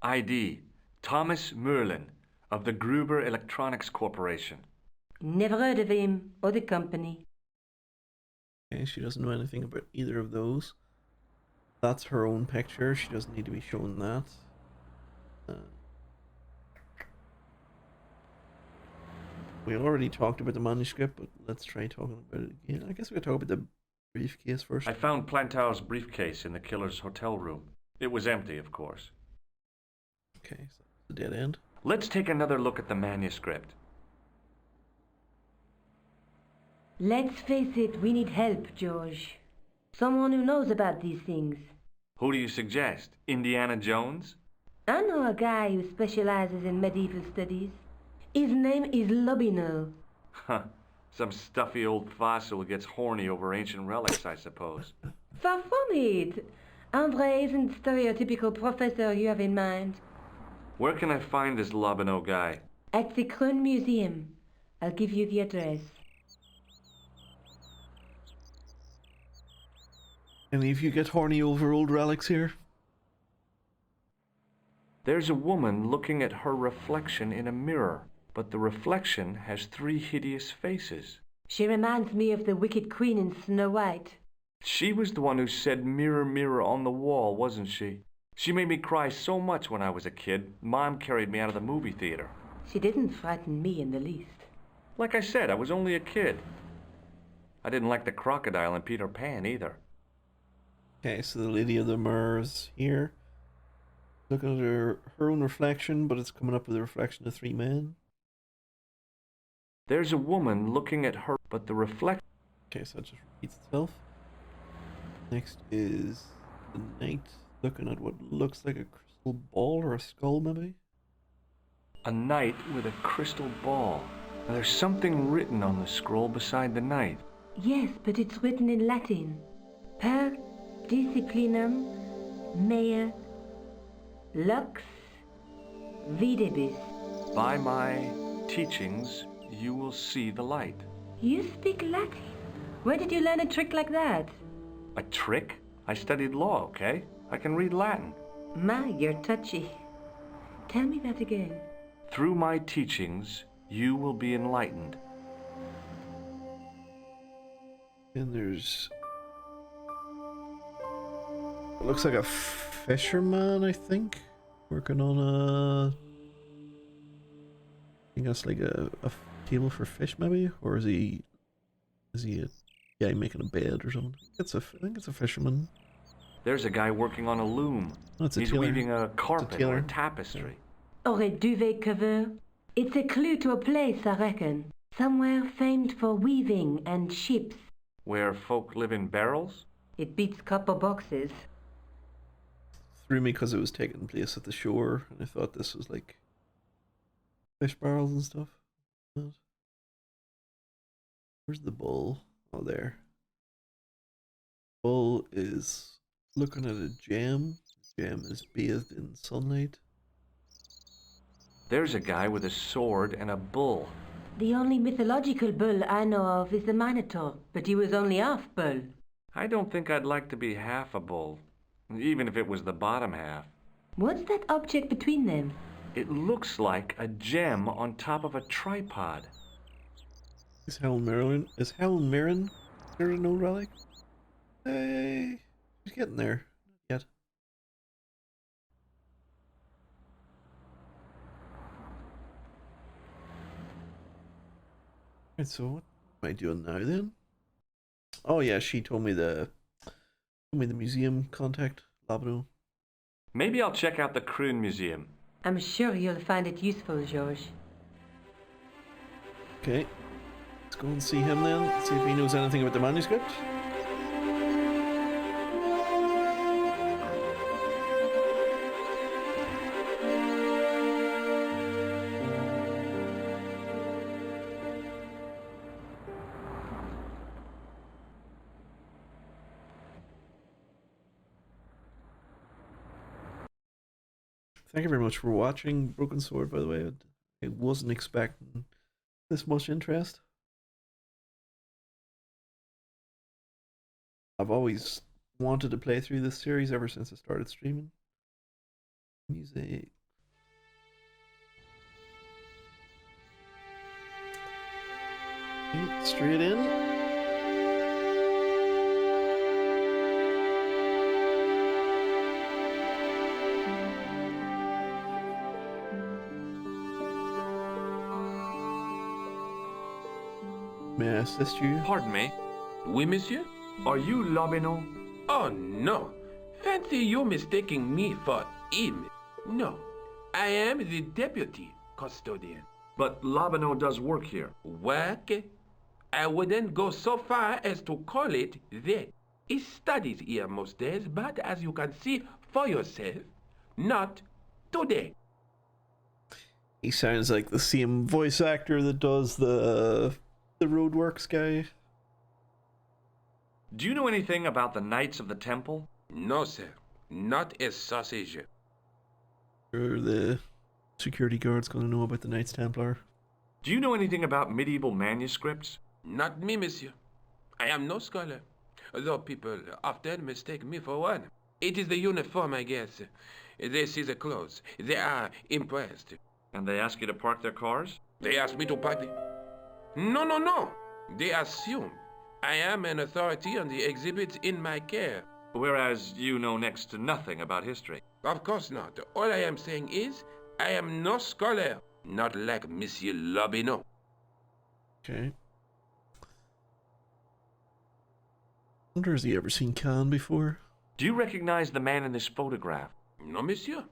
ID, Thomas Merlin, of the Gruber Electronics Corporation. Never heard of him, or the company. Okay, she doesn't know anything about either of those. That's her own picture. She doesn't need to be shown that. We already talked about the manuscript, but let's try talking about it again. I guess we could talk about the briefcase first. I found Plantar's briefcase in the killer's hotel room. It was empty, of course. Okay, so it's a dead end. Let's take another look at the manuscript. Let's face it, we need help, George. Someone who knows about these things. Who do you suggest? Indiana Jones? I know a guy who specializes in medieval studies. His name is Lobino. Huh. Some stuffy old fossil who gets horny over ancient relics, I suppose. Far from it. Andre isn't the stereotypical professor you have in mind. Where can I find this Lobino guy? At the Kroon Museum. I'll give you the address. Any of you get horny over old relics here? There's a woman looking at her reflection in a mirror, but the reflection has 3 hideous faces. She reminds me of the wicked queen in Snow White. She was the one who said mirror, mirror on the wall, wasn't she? She made me cry so much when I was a kid, Mom carried me out of the movie theater. She didn't frighten me in the least. Like I said, I was only a kid. I didn't like the crocodile in Peter Pan either. Okay, so the lady of the mirrors here. Looking at her own reflection, but it's coming up with a reflection of 3 men. There's a woman looking at her, but the reflection... Okay, so it just repeats itself. Next is the knight looking at what looks like a crystal ball or a skull, maybe? A knight with a crystal ball. Now, there's something written on the scroll beside the knight. Yes, but it's written in Latin. Per disciplinam mea lux videbis. By my teachings, you will see the light. You speak Latin? Where did you learn a trick like that? A trick? I studied law, okay? I can read Latin. My, you're touchy. Tell me that again. Through my teachings, you will be enlightened. And there's... It looks like a fisherman, I think. Working on a... I think that's like a table for fish, maybe? Or is he a guy making a bed or something? I think it's a fisherman. There's a guy working on a loom. That's a He's tailor. weaving a carpet or a tailor. tapestry. Or a duvet cover. It's a clue to a place, I reckon. Somewhere famed for weaving and ships. Where folk live in barrels? It beats copper boxes. Threw me because it was taking place at the shore, and I thought this was like fish barrels and stuff. Where's the bull? Oh, there. Bull is looking at a gem. The gem is bathed in sunlight. There's a guy with a sword and a bull. The only mythological bull I know of is the Minotaur, but he was only half bull. I don't think I'd like to be half a bull, even if it was the bottom half. What's that object between them? It looks like a gem on top of a tripod. Is Helen Mirren considered an old relic? Hey, she's getting there. Not yet. Right, so what am I doing now then? Oh yeah, she told me the museum contact, Labrador. Maybe I'll check out the Kroon Museum. I'm sure you'll find it useful, George. Okay, let's go and see him then. See if he knows anything about the manuscript. Thank you very much for watching Broken Sword, by the way. I wasn't expecting this much interest. I've always wanted to play through this series ever since I started streaming. Music. Okay, straight in. May I assist you? Pardon me. Oui, monsieur? Are you Lobino? Oh, no. Fancy you mistaking me for him. No. I am the deputy custodian. But Lobino does work here. Work? I wouldn't go so far as to call it that. He studies here most days, but as you can see for yourself, not today. He sounds like the same voice actor that does the Roadworks guy. Do you know anything about the Knights of the Temple? No, sir. Not a sausage. Or the security guard's gonna know about the Knights Templar. Do you know anything about medieval manuscripts? Not me, monsieur. I am no scholar, though people often mistake me for one. It is the uniform, I guess. They see the clothes. They are impressed. And they ask you to park their cars? They ask me to park the... No. They assume I am an authority on the exhibits in my care. Whereas you know next to nothing about history. Of course not. All I am saying is, I am no scholar. Not like Monsieur Lobino. Okay. Wonder, has he ever seen Khan before? Do you recognize the man in this photograph? No, monsieur.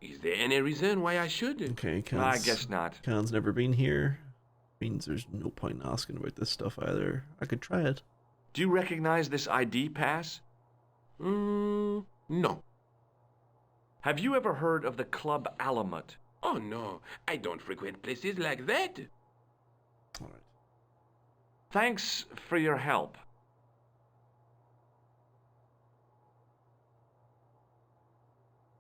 Is there any reason why I should? Okay, I guess not. Khan's never been here. Means there's no point in asking about this stuff either. I could try it. Do you recognize this ID pass? No. Have you ever heard of the Club Alamut? Oh, no. I don't frequent places like that. All right. Thanks for your help.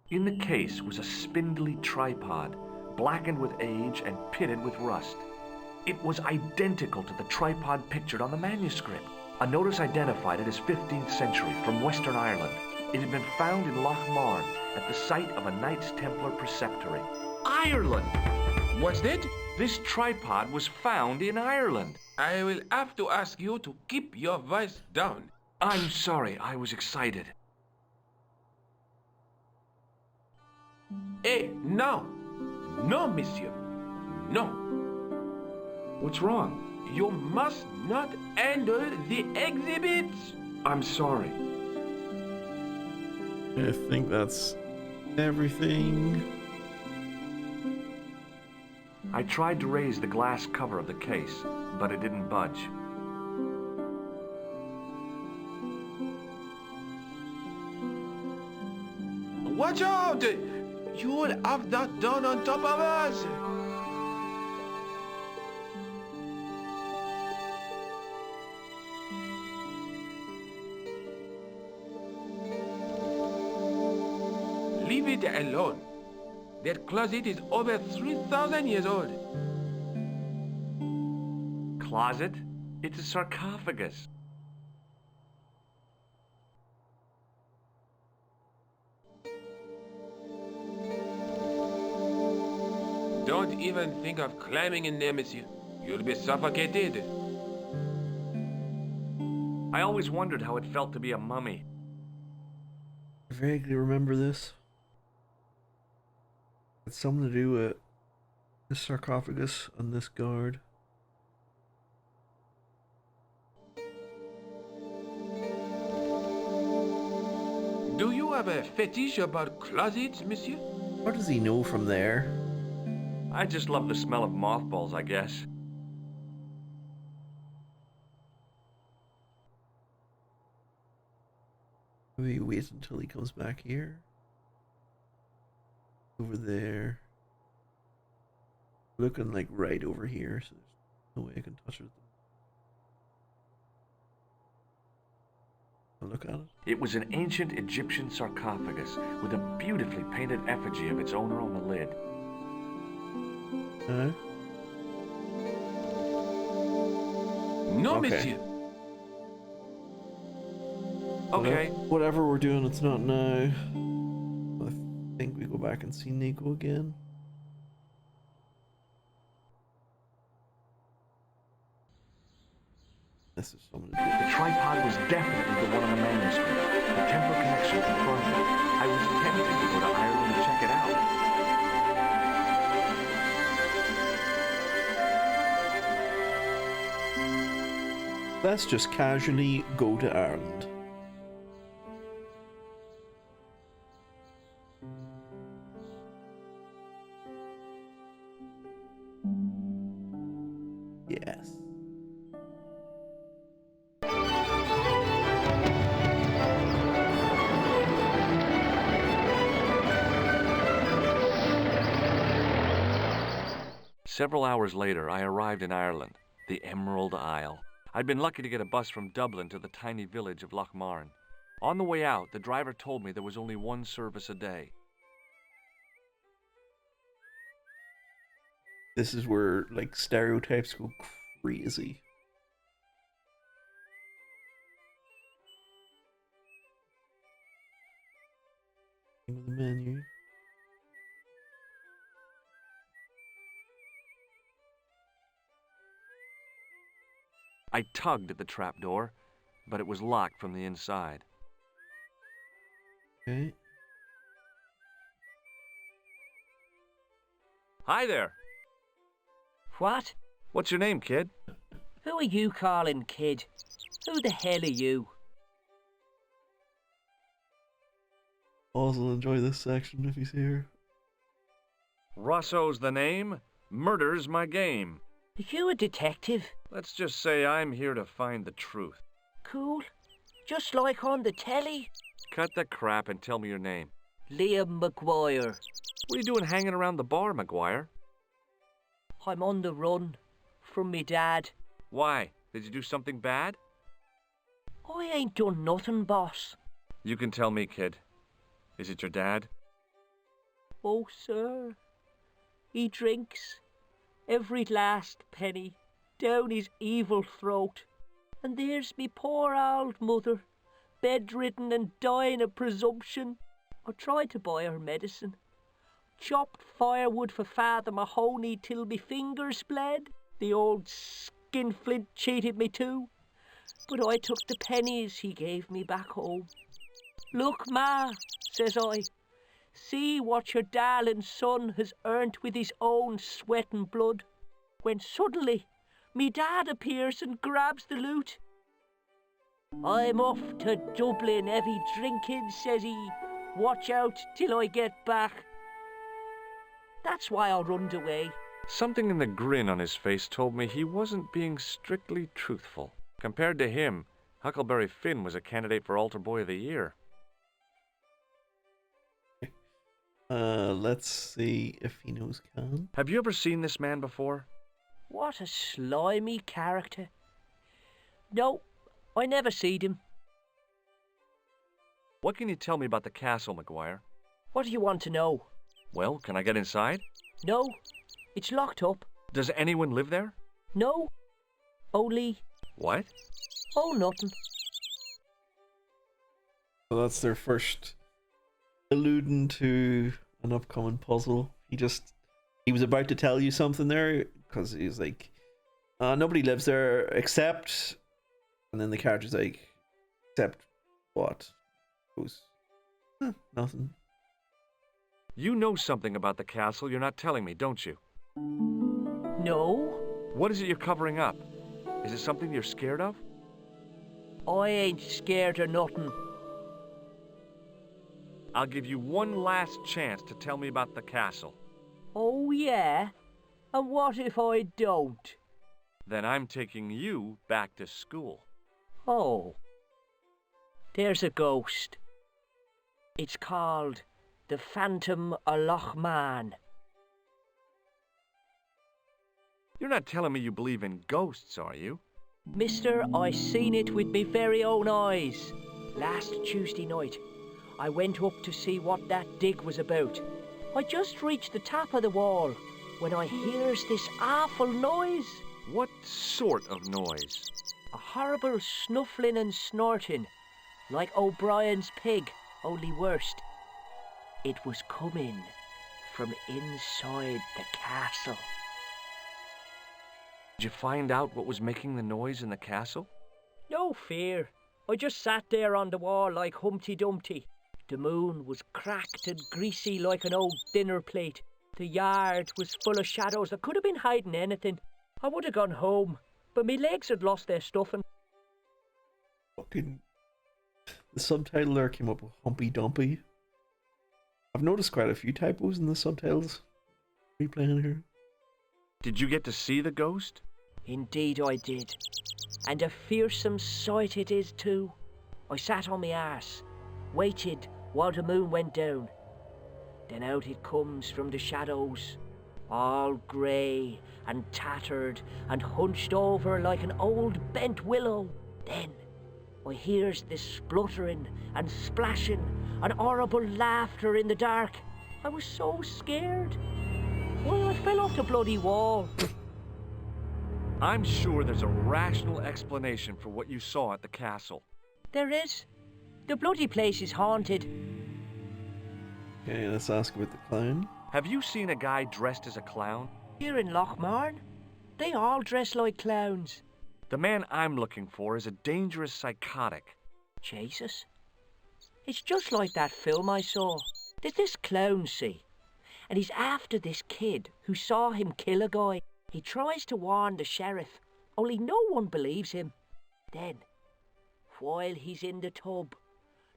In the case was a spindly tripod, blackened with age and pitted with rust. It was identical to the tripod pictured on the manuscript. A notice identified it as 15th century from Western Ireland. It had been found in Loch Marne at the site of a Knights Templar preceptory. Ireland! What's that? This tripod was found in Ireland. I will have to ask you to keep your voice down. I'm sorry, I was excited. Eh, no. No, monsieur. No. What's wrong? You must not handle the exhibits. I'm sorry. I think that's everything. I tried to raise the glass cover of the case, but it didn't budge. Watch out! You will have that done on top of us! Leave it alone. That closet is over 3,000 years old. Closet? It's a sarcophagus. Don't even think of climbing in there, monsieur. You'll be suffocated. I always wondered how it felt to be a mummy. I vaguely remember this. It's something to do with this sarcophagus on this guard. Do you have a fetish about closets, monsieur? What does he know from there? I just love the smell of mothballs, I guess. Maybe wait until he comes back here. Over there. Looking like right over here, so there's no way I can touch it. I'll look at it. It was an ancient Egyptian sarcophagus with a beautifully painted effigy of its owner on the lid. No, okay. monsieur. Okay. Whatever we're doing, it's not now. I think we go back and see Nico again. This is something to do. The tripod was definitely the one on the manuscript. The Templar connection confirmed it. I was tempted to go to Ireland and check it out. Let's just casually go to Ireland. Yes. Several hours later, I arrived in Ireland, the Emerald Isle. I'd been lucky to get a bus from Dublin to the tiny village of Lochmarn. On the way out, the driver told me there was only one service a day. This is where, like, stereotypes go crazy. The menu. I tugged at the trapdoor, but it was locked from the inside. Okay. Hi there. What? What's your name, kid? Who are you calling kid? Who the hell are you? Oz will enjoy this section if he's here. Rosso's the name. Murder's my game. Are you a detective? Let's just say I'm here to find the truth. Cool. Just like on the telly. Cut the crap and tell me your name. Liam McGuire. What are you doing hanging around the bar, McGuire? I'm on the run from me dad. Why? Did you do something bad? I ain't done nothing, boss. You can tell me, kid. Is it your dad? Oh, sir. He drinks every last penny down his evil throat. And there's me poor old mother, bedridden and dying of presumption. I tried to buy her medicine. Chopped firewood for Father Mahoney till me fingers bled. The old skinflint cheated me too. But I took the pennies he gave me back home. Look, Ma, says I, see what your darling son has earned with his own sweat and blood. When suddenly, me dad appears and grabs the loot. I'm off to Dublin heavy drinking, says he. Watch out till I get back. That's why I runned away. Something in the grin on his face told me he wasn't being strictly truthful. Compared to him, Huckleberry Finn was a candidate for Altar Boy of the Year. Let's see if he knows Khan. Have you ever seen this man before? What a slimy character. No, I never seed him. What can you tell me about the castle, McGuire? What do you want to know? Well, can I get inside? No, it's locked up. Does anyone live there? No, only... What? Oh, nothing. So that's their first alluding to an upcoming puzzle. He was about to tell you something there, because he's like, nobody lives there except... And then the character's like, except what? Goes, nothing. You know something about the castle you're not telling me, don't you? No. What is it you're covering up? Is it something you're scared of? I ain't scared of nothing. I'll give you one last chance to tell me about the castle. Oh, yeah? And what if I don't? Then I'm taking you back to school. Oh. There's a ghost. It's called the Phantom of Lochmarn. You're not telling me you believe in ghosts, are you? Mister, I seen it with me very own eyes. Last Tuesday night, I went up to see what that dig was about. I just reached the top of the wall when I hears this awful noise. What sort of noise? A horrible snuffling and snorting, like O'Brien's pig, only worst. It was coming from inside the castle. Did you find out what was making the noise in the castle? No fear. I just sat there on the wall like Humpty Dumpty. The moon was cracked and greasy like an old dinner plate. The yard was full of shadows. I could have been hiding anything. I would have gone home, but me legs had lost their stuffing. Fucking the subtitle there came up with Humpy Dumpy. I've noticed quite a few typos in the subtitles. Replaying here. Did you get to see the ghost? Indeed I did. And a fearsome sight it is too. I sat on my arse, waited while the moon went down. Then out it comes from the shadows, all grey and tattered and hunched over like an old bent willow. Then I hears this spluttering and splashing and horrible laughter in the dark. I was so scared. Why, I fell off the bloody wall. I'm sure there's a rational explanation for what you saw at the castle. There is. The bloody place is haunted. Okay, let's ask about the clown. Have you seen a guy dressed as a clown? Here in Lochmarn, they all dress like clowns. The man I'm looking for is a dangerous psychotic. Jesus. It's just like that film I saw. There's this clown, see? And he's after this kid who saw him kill a guy. He tries to warn the sheriff, only no one believes him. Then, while he's in the tub,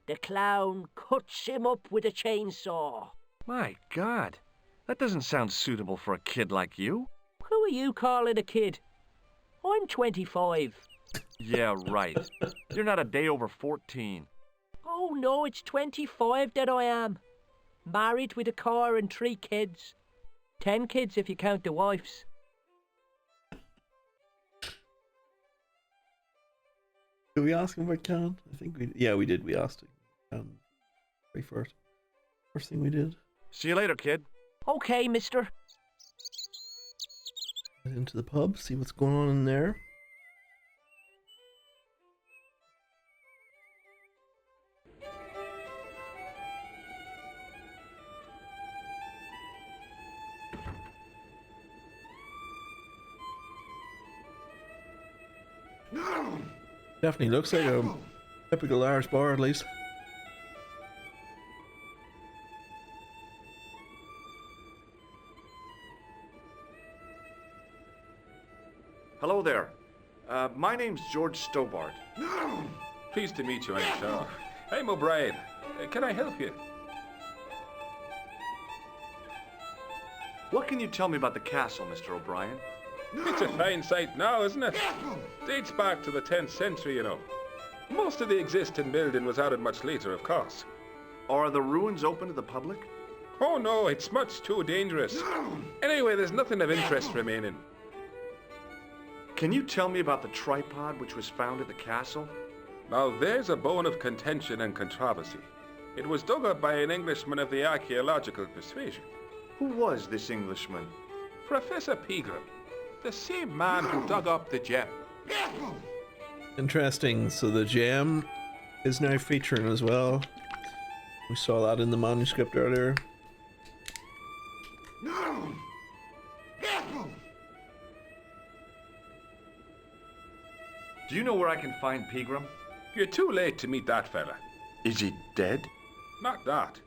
the clown cuts him up with a chainsaw. My God, that doesn't sound suitable for a kid like you. Who are you calling a kid? I'm 25. Yeah, right. You're not a day over 14. Oh no, it's 25 that I am. Married with a car and 3 kids. 10 kids if you count the wives. Did we ask him about Can? I think we... Yeah, we did. We asked him. Very first thing we did. See you later, kid. Okay, mister. Head into the pub, see what's going on in there. Definitely looks like a typical Irish bar, at least. Hello there. My name's George Stobart. Pleased to meet you, I'm sure. I'm O'Brien. Can I help you? What can you tell me about the castle, Mr. O'Brien? It's a fine site now, isn't it? Dates back to the 10th century, you know. Most of the existing building was added much later, of course. Are the ruins open to the public? Oh no, it's much too dangerous. Anyway, there's nothing of interest remaining. Can you tell me about the tripod which was found at the castle? Now there's a bone of contention and controversy. It was dug up by an Englishman of the archaeological persuasion. Who was this Englishman? Professor Pegram, the same man who dug up the gem. Interesting. So the gem is now featuring as well. We saw that in the manuscript earlier. Do you know where I can find Pegram? You're too late to meet that fella. Is he dead? Not that,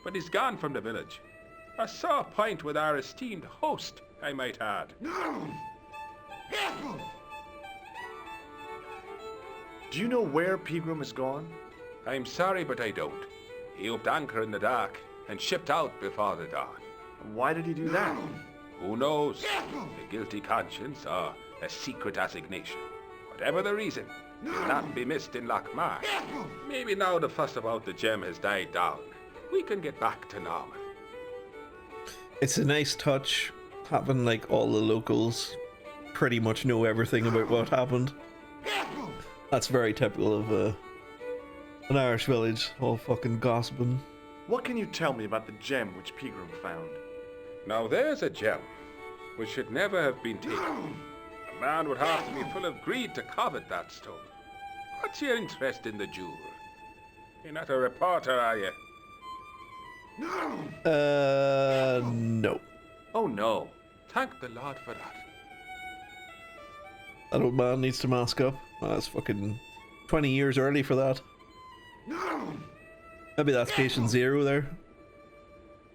but he's gone from the village. A sore point with our esteemed host, I might add. Do you know where Pegram has gone? I'm sorry, but I don't. He upped anchor in the dark and shipped out before the dawn. Why did he do that? Who knows? A guilty conscience or a secret assignation. Whatever the reason, he'll not be missed in Lochmarn. Maybe now the fuss about the gem has died down, we can get back to normal. It's a nice touch having like all the locals pretty much know everything about what happened. That's very typical of an Irish village, all fucking gossiping. What can you tell me about the gem which Pegram found? Now there's a gem which should never have been taken. A man would have to be full of greed to covet that stone. What's your interest in the jewel? You're not a reporter, are you? No. Oh no. Thank the Lord for that. That old man needs to mask up. Well, that's fucking 20 years early for that. Maybe that's patient zero there.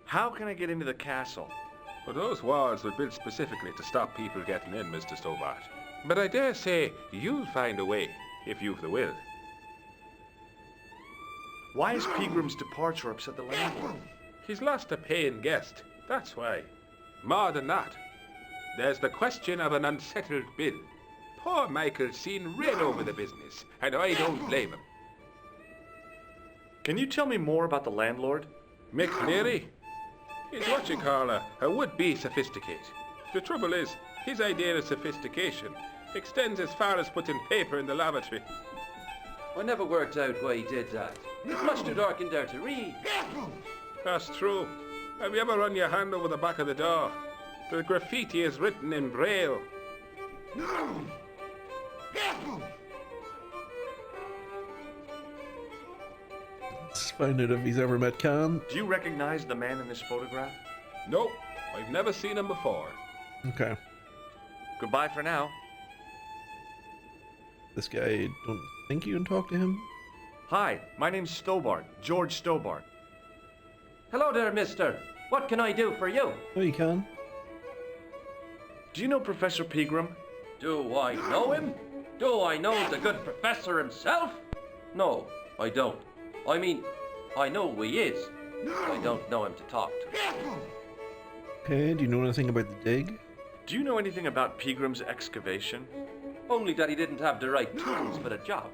How can I get into the castle? Well, those walls were built specifically to stop people getting in, Mr. Stobart. But I dare say you'll find a way, if you've the will. Why has Pegram's departure upset the landlord? He's lost a paying guest, that's why. More than that, there's the question of an unsettled bill. Poor Michael's seen red over the business, and I don't blame him. Can you tell me more about the landlord? Mick Cleary? He's what you call a would-be sophisticate. The trouble is, his idea of sophistication extends as far as putting paper in the lavatory. I never worked out why he did that. It's much too dark in there to read. That's true. Have you ever run your hand over the back of the door? The graffiti is written in Braille. Let's find out if he's ever met Khan. Do you recognize the man in this photograph? Nope, I've never seen him before. Okay. Goodbye for now. This guy, don't think you can talk to him? Hi, my name's Stobart, George Stobart. Hello there, mister. What can I do for you? Oh, you can. Do you know Professor Pegram? Do I know him? Do I know the good professor himself? No, I don't. I mean, I know who he is. I don't know him to talk to. Okay, do you know anything about the dig? Do you know anything about Pegram's excavation? Only that he didn't have the right tools for the job.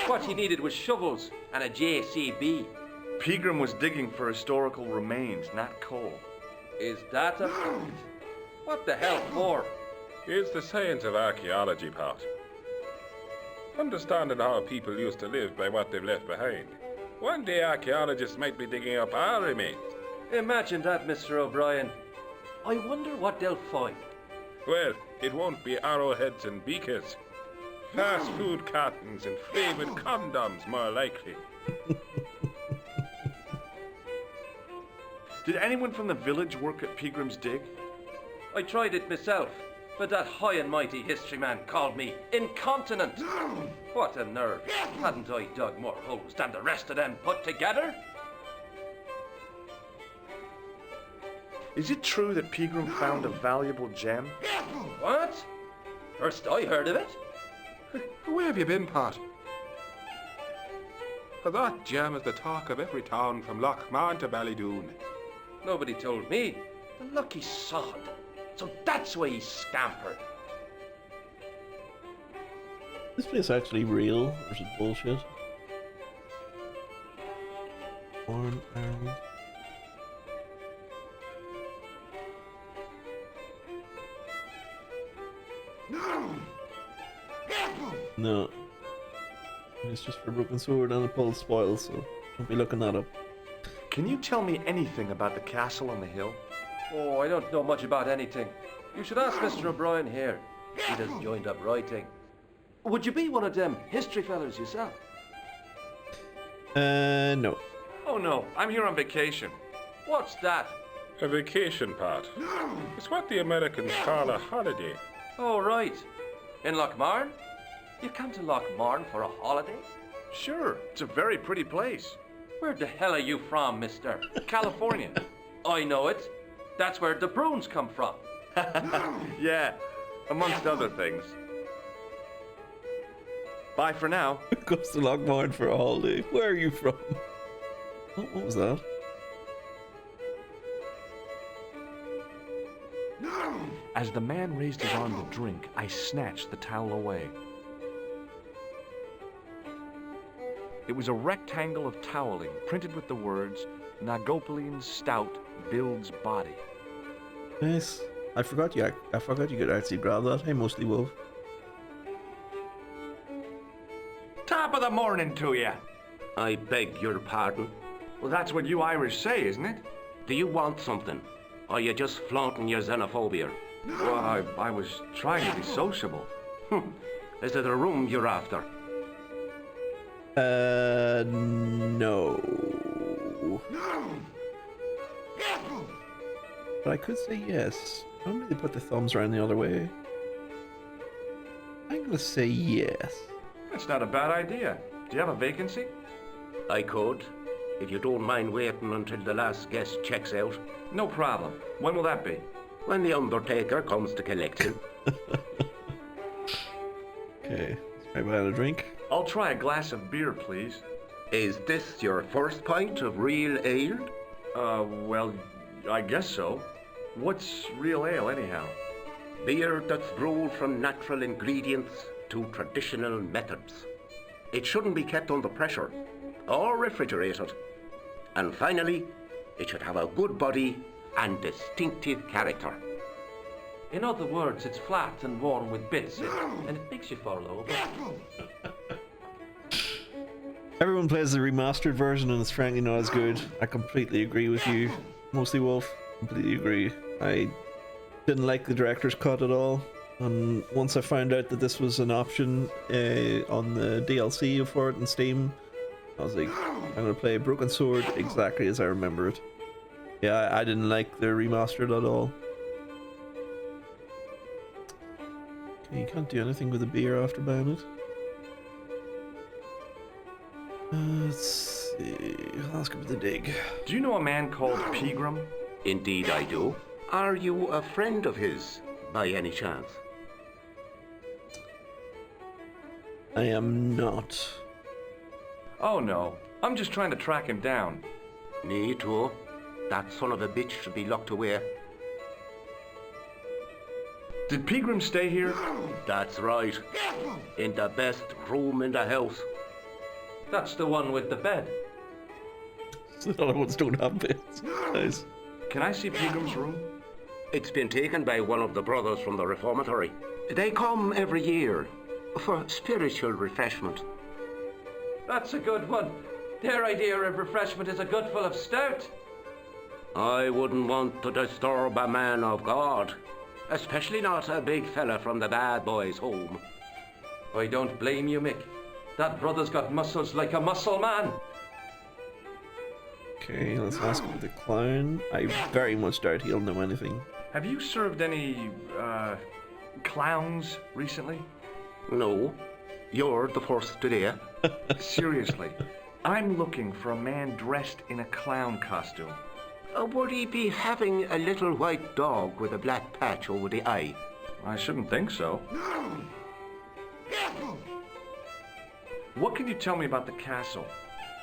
What he needed was shovels and a JCB. Pegram was digging for historical remains, not coal. Is that a fact? What the hell for? It's the science of archaeology part. Understanding how people used to live by what they've left behind. One day archaeologists might be digging up our remains. Imagine that, Mr. O'Brien. I wonder what they'll find. Well, it won't be arrowheads and beakers. Fast food cartons and flavoured condoms, more likely. Did anyone from the village work at Pegram's dig? I tried it myself, but that high and mighty history man called me incontinent. What a nerve. Hadn't I dug more holes than the rest of them put together? Is it true that Pegram found a valuable gem? What? First I heard of it. Where have you been, Pat? For that gem is the talk of every town from Lochmarn to Ballydoon. Nobody told me. The lucky sod. So that's why he scampered. Is this place actually real, or is it bullshit? Born Ireland. No. It's just for broken sword and a pulled spoil, so don't be looking that up. Can you tell me anything about the castle on the hill? Oh, I don't know much about anything. You should ask Mr. O'Brien here. He doesn't joined up writing. Would you be one of them history fellas yourself? No. Oh no, I'm here on vacation. What's that? A vacation, Pat. It's what the Americans call a holiday. Oh, right. In Lochmarn? You come to Lochmarn for a holiday? Sure, it's a very pretty place. Where the hell are you from, mister? California. I know it. That's where the prunes come from. Yeah, amongst other things. Bye for now. Goes to Lochmarn for a holiday. Where are you from? What was that? As the man raised his arm to drink, I snatched the towel away. It was a rectangle of toweling printed with the words, Nagopolian stout builds body. Nice. I forgot you could actually grab that. Hey, Mostly Wolf. Top of the morning to you. I beg your pardon. Well, that's what you Irish say, isn't it? Do you want something? Or are you just flaunting your xenophobia? Well, I was trying to be sociable. Is it a room you're after? No. But I could say yes. Normally they put the thumbs around the other way. I'm gonna say yes. That's not a bad idea. Do you have a vacancy? I could, if you don't mind waiting until the last guest checks out. No problem. When will that be? When the undertaker comes to collect him. Okay, let's maybe have a drink. I'll try a glass of beer, please. Is this your first pint of real ale? Well, I guess so. What's real ale, anyhow? Beer that's brewed from natural ingredients to traditional methods. It shouldn't be kept under pressure or refrigerated. And finally, it should have a good body and distinctive character. In other words, it's flat and warm with bits, and it makes you fall over. Everyone plays the remastered version and it's frankly not as good. I completely agree with you. Mostly Wolf, completely agree. I didn't like the director's cut at all. And once I found out that this was an option on the DLC for it in Steam, I was like, I'm gonna play Broken Sword exactly as I remember it. Yeah, I didn't like the remastered at all. Okay, you can't do anything with a beer after buying it. Let's see. Let's go with the dig. Do you know a man called Pegram? Indeed I do. Are you a friend of his, by any chance? I am not. Oh no, I'm just trying to track him down. Me too. That son of a bitch should be locked away. Did Pegram stay here? That's right. In the best room in the house. That's the one with the bed. The other ones don't have beds. Nice. Can I see Pegram's room? It's been taken by one of the brothers from the reformatory. They come every year for spiritual refreshment. That's a good one. Their idea of refreshment is a good full of stout. I wouldn't want to disturb a man of God, especially not a big fella from the bad boys' home. I don't blame you, Mick. That brother's got muscles like a muscle man. Okay, let's ask him the clown. I very much doubt he'll know anything. Have you served any, clowns recently? No. You're the first today. Seriously, I'm looking for a man dressed in a clown costume. Would he be having a little white dog with a black patch over the eye? I shouldn't think so. What can you tell me about the castle?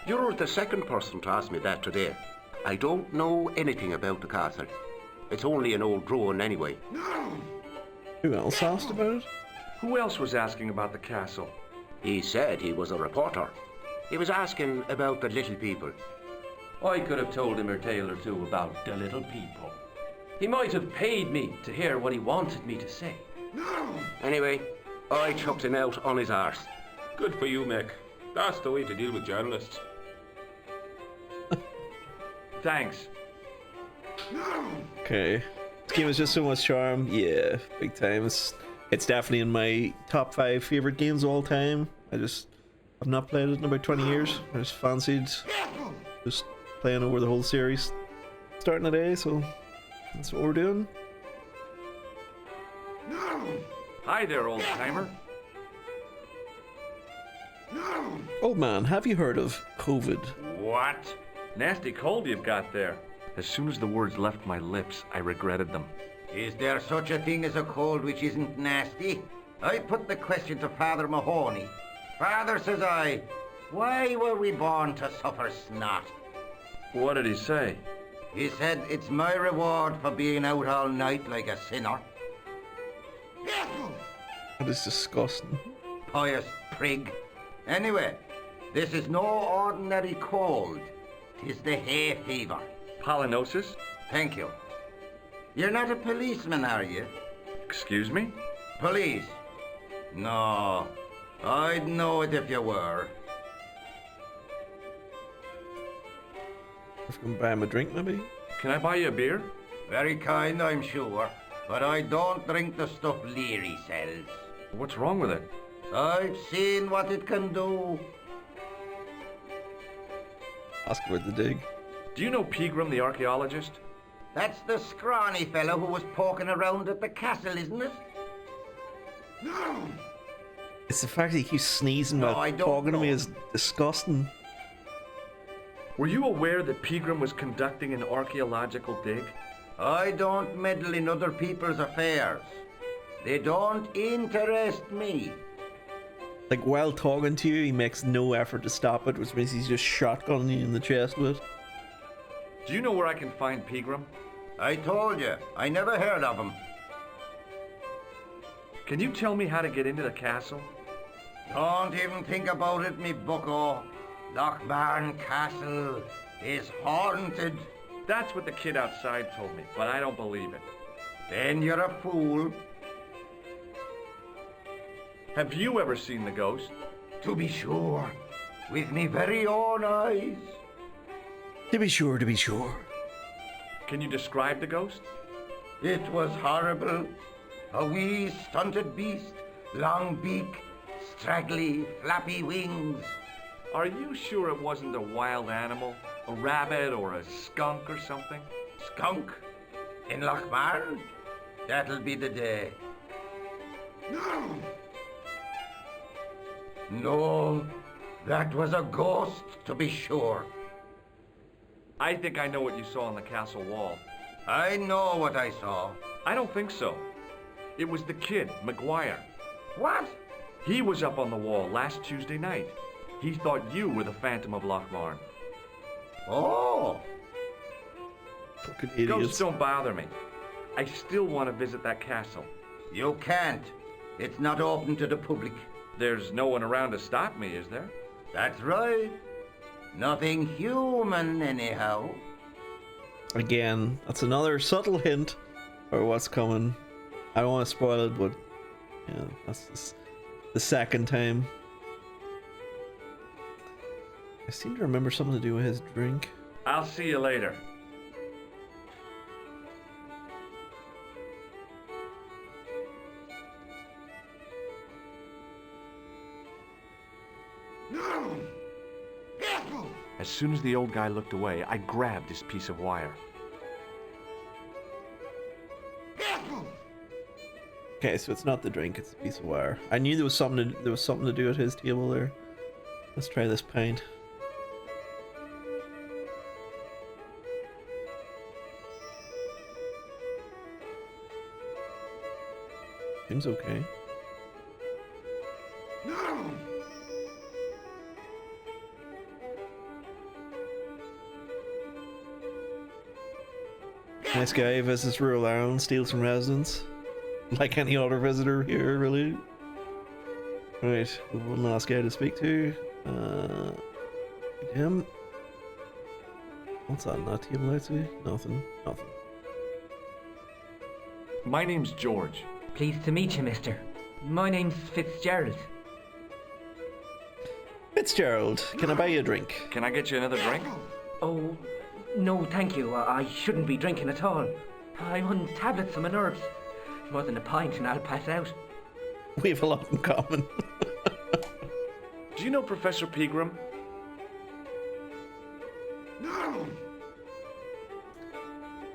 You're the second person to ask me that today. I don't know anything about the castle. It's only an old ruin anyway. Who else asked about it? Who else was asking about the castle? He said he was a reporter. He was asking about the little people. I could have told him a tale or two about the little people. He might have paid me to hear what he wanted me to say. Anyway, I chucked him out on his arse. Good for you, Mick. That's the way to deal with journalists. Thanks. Okay. This game has just so much charm. Yeah, big time. It's definitely in my top 5 favorite games of all time. I've not played it in about 20 years. I just fancied just playing over the whole series starting today, so that's what we're doing. Hi there, old timer. Old man, have you heard of COVID? What? Nasty cold you've got there. As soon as the words left my lips, I regretted them. Is there such a thing as a cold which isn't nasty? I put the question to Father Mahoney. Father, says I, why were we born to suffer snot? What did he say? He said it's my reward for being out all night like a sinner. That is disgusting. Pious prig. Anyway, this is no ordinary cold. 'Tis the hay fever. Pollinosis? Thank you. You're not a policeman, are you? Excuse me? Police? No, I'd know it if you were. If I can buy him a drink, maybe? Can I buy you a beer? Very kind, I'm sure. But I don't drink the stuff Leary sells. What's wrong with it? I've seen what it can do. Ask about the dig. Do you know Pegram the archaeologist? That's the scrawny fellow who was poking around at the castle, isn't it? It's the fact that he keeps sneezing while talking to me is disgusting. Were you aware that Pegram was conducting an archaeological dig? I don't meddle in other people's affairs. They don't interest me. Like, while talking to you, he makes no effort to stop it, which means he's just shotgunning you in the chest with it. Do you know where I can find Pegram? I told you, I never heard of him. Can you tell me how to get into the castle? Don't even think about it, me bucko. Lochbarn Castle is haunted. That's what the kid outside told me, but I don't believe it. Then you're a fool. Have you ever seen the ghost? To be sure. With me very own eyes. To be sure, to be sure. Can you describe the ghost? It was horrible. A wee stunted beast, long beak, straggly, flappy wings. Are you sure it wasn't a wild animal? A rabbit or a skunk or something? Skunk? In Lochbarn? That'll be the day. No, that was a ghost, to be sure. I think I know what you saw on the castle wall. I know what I saw. I don't think so. It was the kid, McGuire. What? He was up on the wall last Tuesday night. He thought you were the Phantom of Lochbarn. Oh! Fucking idiots. Ghosts don't bother me. I still want to visit that castle. You can't. It's not open to the public. There's no one around to stop me, is there? That's right. Nothing human, anyhow. Again, that's another subtle hint for what's coming. I don't want to spoil it, but yeah, that's the second time. I seem to remember something to do with his drink. I'll see you later. As soon as the old guy looked away, I grabbed his piece of wire. Okay, so it's not the drink; it's a piece of wire. I knew there was something to do at his table there. Let's try this pint. Seems okay. Nice guy visits rural Ireland, steals from residents. Like any other visitor here, really. Right, one last guy to speak to. Him. What's that on that table outside? Nothing. My name's George. Pleased to meet you, mister. My name's Fitzgerald. Fitzgerald, can I buy you a drink? Can I get you another drink? Oh, no, thank you. I shouldn't be drinking at all. I'm on tablets for my nerves. More than a pint and I'll pass out. We have a lot in common. Do you know Professor Pegram?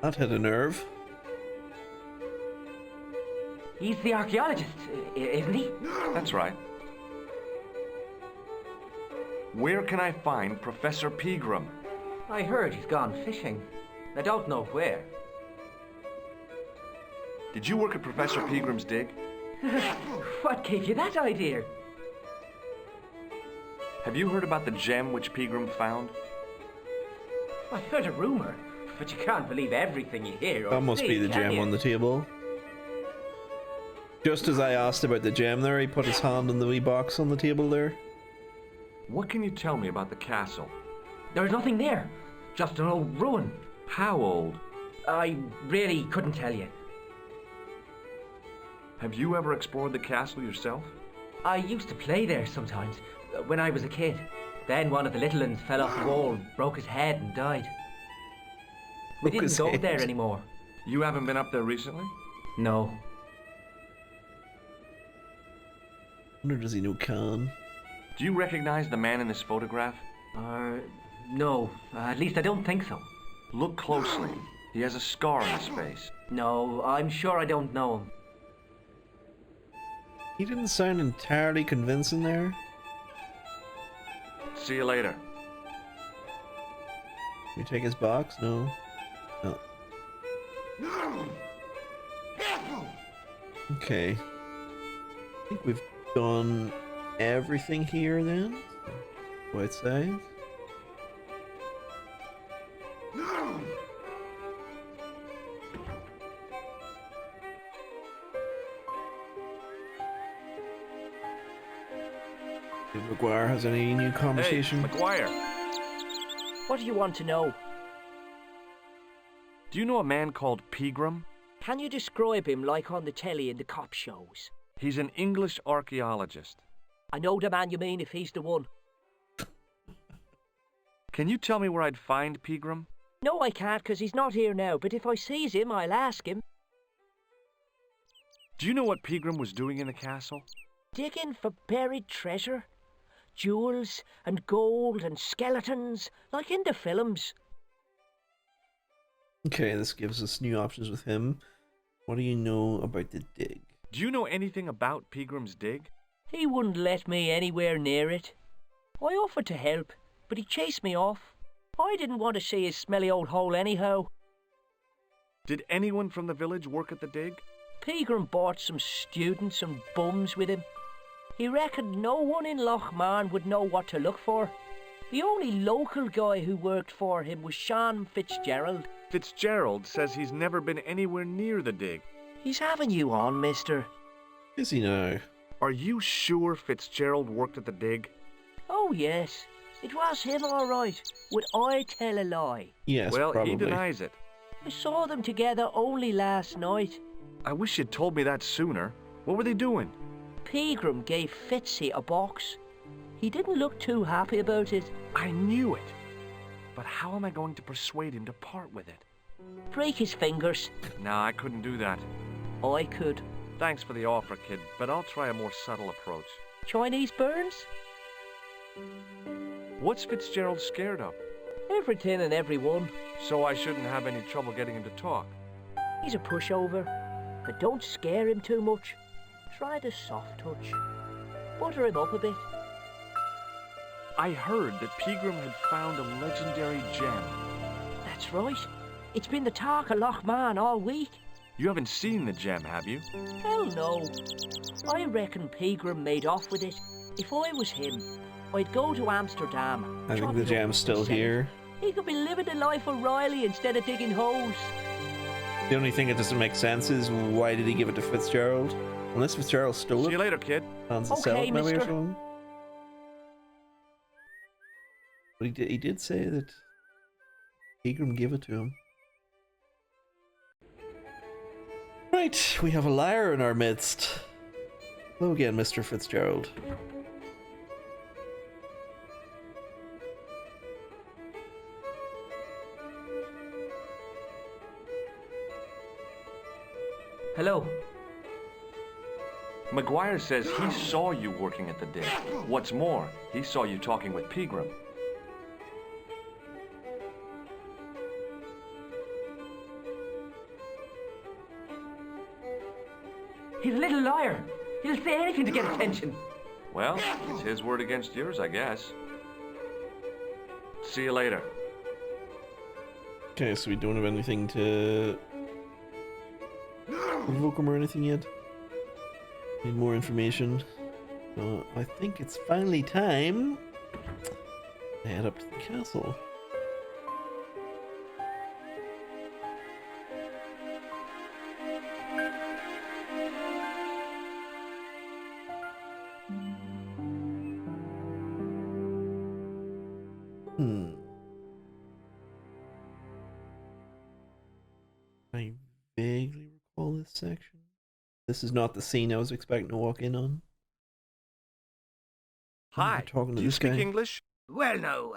That hit a nerve. He's the archaeologist, isn't he? That's right. Where can I find Professor Pegram? I heard he's gone fishing. I don't know where. Did you work at Professor Pegram's dig? What gave you that idea? Have you heard about the gem which Pegram found? I heard a rumor, but you can't believe everything you hear or That must see, be the can gem you? on the table. Just as I asked about the gem there, he put his hand in the wee box on the table there. What can you tell me about the castle? There's nothing there, just an old ruin. How old? I really couldn't tell you. Have you ever explored the castle yourself? I used to play there sometimes, when I was a kid. Then one of the little ones fell off the wall, broke his head and died. We Broke his didn't go head. there anymore. You haven't been up there recently? No. Wonder does he know Khan? Do you recognize the man in this photograph? No. At least I don't think so. Look closely. He has a scar on his face. No, I'm sure I don't know him. He didn't sound entirely convincing there. See you later. Can you take his box? No. No. Okay. I think we've done everything here then. What it says. If McGuire has any new conversation. Hey, McGuire. What do you want to know? Do you know a man called Pegram? Can you describe him like on the telly in the cop shows? He's an English archaeologist. I know the man you mean if he's the one. Can you tell me where I'd find Pegram? No, I can't, 'cause he's not here now, but if I sees him, I'll ask him. Do you know what Pegram was doing in the castle? Digging for buried treasure. Jewels and gold and skeletons, like in the films. Okay, this gives us new options with him. What do you know about the dig? Do you know anything about Pegram's dig? He wouldn't let me anywhere near it. I offered to help, but he chased me off. I didn't want to see his smelly old hole anyhow. Did anyone from the village work at the dig? Pegram brought some students and bums with him. He reckoned no one in Lochmarn would know what to look for. The only local guy who worked for him was Sean Fitzgerald. Fitzgerald says he's never been anywhere near the dig. He's having you on, mister. Is he now? Are you sure Fitzgerald worked at the dig? Oh, yes. It was him, all right. Would I tell a lie? Yes, well, probably. he denies it. I saw them together only last night. I wish you'd told me that sooner. What were they doing? Pegram gave Fitzy a box. He didn't look too happy about it. I knew it. But how am I going to persuade him to part with it? Break his fingers. Nah, I couldn't do that. I could. Thanks for the offer, kid, but I'll try a more subtle approach. Chinese burns? What's Fitzgerald scared of? Everything and everyone. So I shouldn't have any trouble getting him to talk. He's a pushover, but don't scare him too much. Try the soft touch. Butter him up a bit. I heard that Pegram had found a legendary gem. That's right. It's been the talk of Lochmarn all week. You haven't seen the gem, have you? Hell no. I reckon Pegram made off with it. If I was him, I'd go to Amsterdam. I think the gem's still here. He could be living the life of Riley instead of digging holes. The only thing that doesn't make sense is why did he give it to Fitzgerald? Unless Fitzgerald stole it. See you later, kid. Plans to sell it maybe or mister. something. But he did say that Pegram gave it to him. Right, we have a liar in our midst. Hello again, Mr. Fitzgerald. Hello. McGuire says he saw you working at the dig. What's more, he saw you talking with Pegram. He's a little liar. He'll say anything to get attention. Well, it's his word against yours, I guess. See you later. Okay, so we don't have anything to provoke him or anything yet. Need more information. I think it's finally time to head up to the castle. I vaguely recall this section. This is not the scene I was expecting to walk in on. Hi, talking to do you this speak guy. English? Well, no.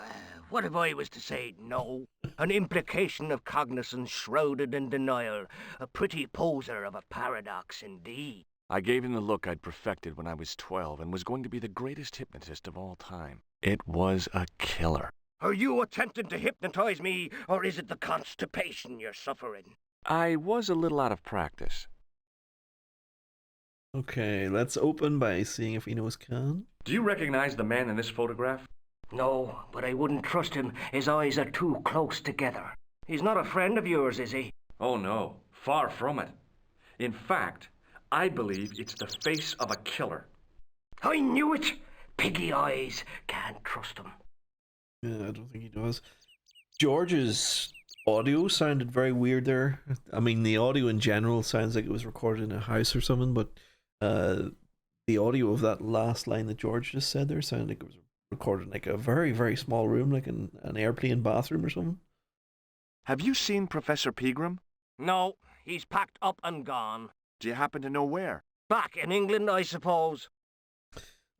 What if I was to say no? An implication of cognizance shrouded in denial. A pretty poser of a paradox indeed. I gave him the look I'd perfected when I was 12 and was going to be the greatest hypnotist of all time. It was a killer. Are you attempting to hypnotize me, or is it the constipation you're suffering? I was a little out of practice. Okay, let's open by seeing if he knows Khan. Do you recognize the man in this photograph? No, but I wouldn't trust him. His eyes are too close together. He's not a friend of yours, is he? Oh no, far from it. In fact, I believe it's the face of a killer. I knew it! piggy eyes. Can't trust him. Yeah, I don't think he does. George's audio sounded very weird there. I mean, the audio in general sounds like it was recorded in a house or something, but the audio of that last line that George just said there sounded like it was recorded in like a very, very small room, like in an airplane bathroom or something. Have you seen Professor Pegram? No, he's packed up and gone. Do you happen to know where? Back in England, I suppose.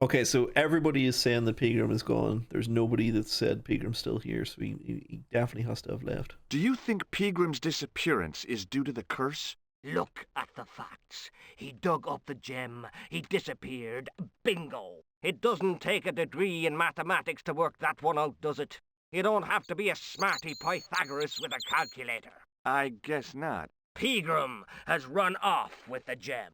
Okay, so everybody is saying that Pegram is gone. There's nobody that said Pegram's still here, so he definitely has to have left. Do you think Pegram's disappearance is due to the curse? Look at the facts. He dug up the gem. He disappeared. Bingo. It doesn't take a degree in mathematics to work that one out, does it? You don't have to be a smarty Pythagoras with a calculator. I guess not. Pegram has run off with the gem.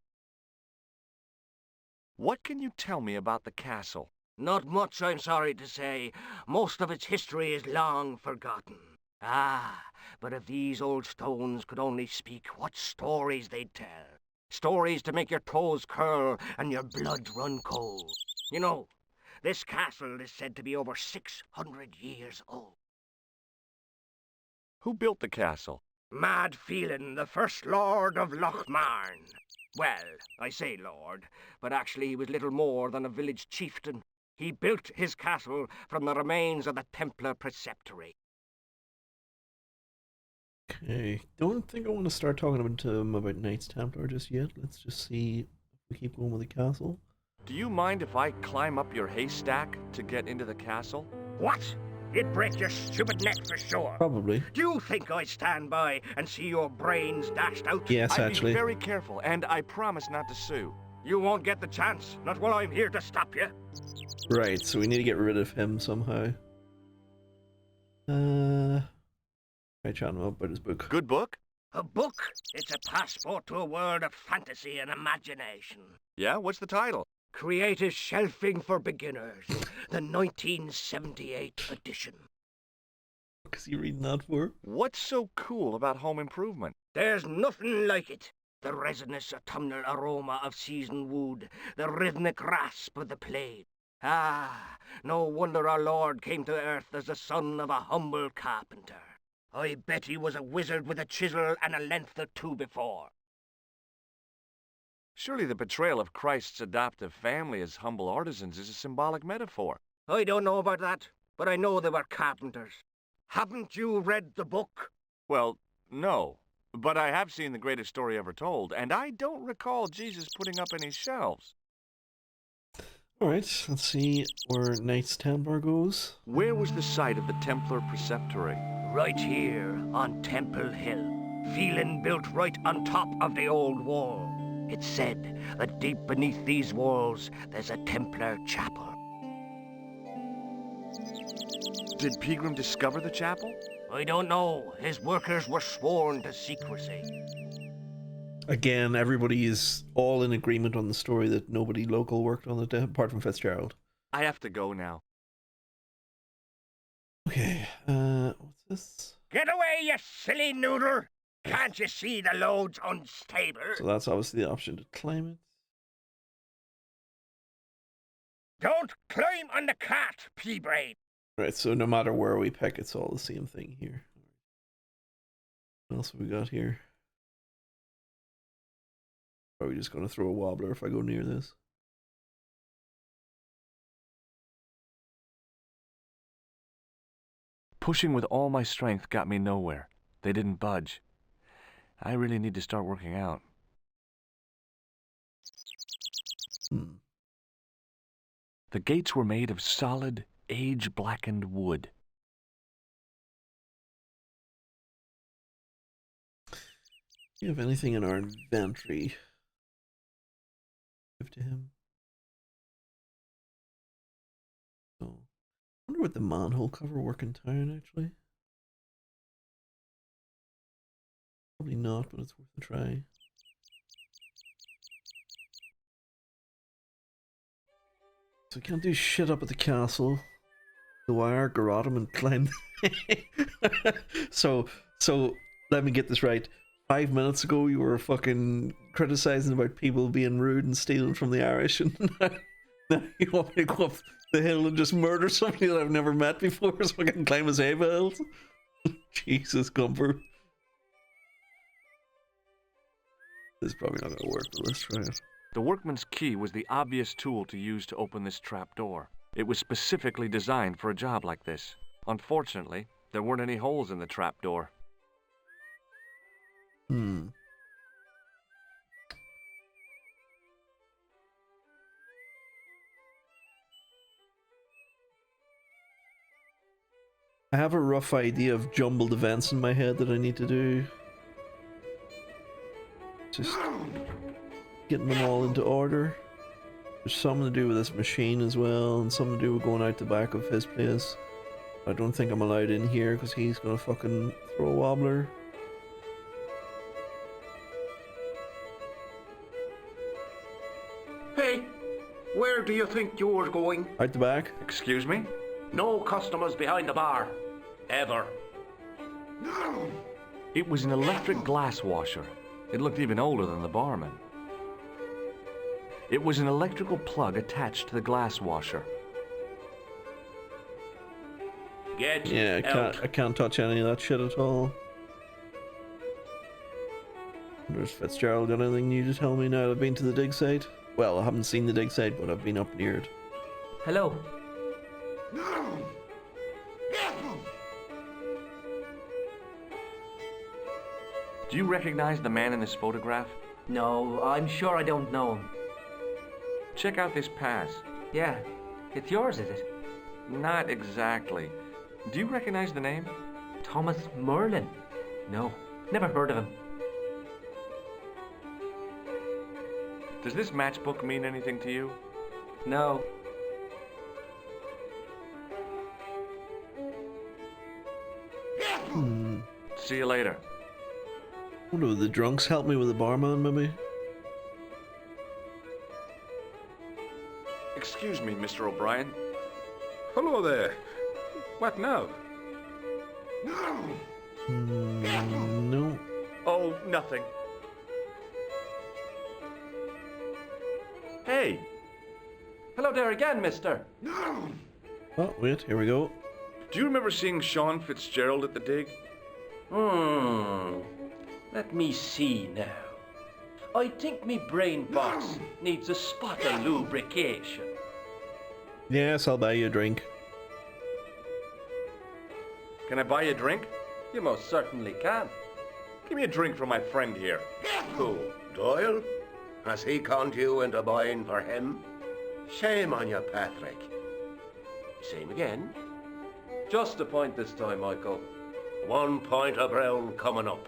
What can you tell me about the castle? Not much, I'm sorry to say. Most of its history is long forgotten. Ah, but if these old stones could only speak, what stories they'd tell. Stories to make your toes curl and your blood run cold. You know, this castle is said to be over 600 years old. Who built the castle? Mad Phelan, the first lord of Lochmarn. Well, I say lord, but actually he was little more than a village chieftain. He built his castle from the remains of the Templar preceptory. Okay, don't think I want to start talking to him about Knights Templar just yet. Let's just see if we keep going with the castle. Do you mind if I climb up your haystack to get into the castle? What? You'd break your stupid neck for sure. Probably. Do you think I'd stand by and see your brains dashed out? Yes, I'd actually. be very careful, and I promise not to sue. You won't get the chance, not while I'm here to stop you. Right, so we need to get rid of him somehow. Try chatting him up about his book. Good book? A book? It's a passport to a world of fantasy and imagination. Yeah, what's the title? Creative Shelving for Beginners, the 1978 edition. What is he reading that for? What's so cool about home improvement? There's nothing like it. The resinous autumnal aroma of seasoned wood, the rhythmic rasp of the blade. Ah, no wonder our Lord came to earth as the son of a humble carpenter. I bet he was a wizard with a chisel and a length or two before. Surely the portrayal of Christ's adoptive family as humble artisans is a symbolic metaphor. I don't know about that, but I know they were carpenters. Haven't you read the book? Well, no. But I have seen The Greatest Story Ever Told, and I don't recall Jesus putting up any shelves. Alright, let's see where Knights Templar goes. Where was the site of the Templar preceptory? Right here, on Temple Hill. Phelan built right on top of the old wall. It's said that deep beneath these walls, there's a Templar chapel. Did Pegram discover the chapel? I don't know. His workers were sworn to secrecy. Again, everybody is all in agreement on the story that nobody local worked on it, apart from Fitzgerald. I have to go now. Okay, what's this? Get away, you silly noodle! Can't you see the load's unstable? So that's obviously the option to climb it. Don't climb on the cart, pea-brain! Right, so no matter where we pick, it's all the same thing here. What else have we got here? Probably just going to throw a wobbler if I go near this. Pushing with all my strength got me nowhere. They didn't budge. I really need to start working out. The gates were made of solid, age-blackened wood. Do you have anything in our inventory? Give to him. Oh, I wonder what the manhole cover work in town actually. Probably not, but it's worth a try. So we can't do shit up at the castle. So I are Garotum and climb. So let me get this right. 5 minutes ago you were fucking criticizing about people being rude and stealing from the Irish, and You want me to go up the hill and just murder somebody that I've never met before so I can climb his hay bales? Jesus, Gumper. This is probably not going to work, but let's try it. The workman's key was the obvious tool to use to open this trap door. It was specifically designed for a job like this. Unfortunately, there weren't any holes in the trap door. I have a rough idea of jumbled events in my head that I need to do. Just getting them all into order. There's something to do with this machine as well, and something to do with going out the back of his place. I don't think I'm allowed in here because he's gonna fucking throw a wobbler. Hey, where do you think you're going? Out the back? Excuse me? No customers behind the bar. Ever. It was an electric glass washer. It looked even older than the barman. It was an electrical plug attached to the glass washer. Get out. I can't touch any of that shit at all. Where's Fitzgerald got anything new to tell me now that I've been to the dig site? Well, I haven't seen the dig site, but I've been up near it. Hello. Do you recognize the man in this photograph? No, I'm sure I don't know him. Check out this pass. Yeah, it's yours, is it? Not exactly. Do you recognize the name? Thomas Merlin? No, never heard of him. Does this matchbook mean anything to you? No. See you later. Wonder if the drunks help me with the barman, maybe? Excuse me, Mr. O'Brien. Hello there. What now? No. Oh, nothing. Hey! Hello there again, mister. Oh, wait, here we go. Do you remember seeing Sean Fitzgerald at the dig? Let me see now. I think me brain box needs a spot of lubrication. Yes, I'll buy you a drink. Can I buy you a drink? You most certainly can. Give me a drink for my friend here. Who, Doyle? Has he conned you into buying for him? Shame on you, Patrick. Same again? Just a point this time, Michael. 1 point of brown coming up.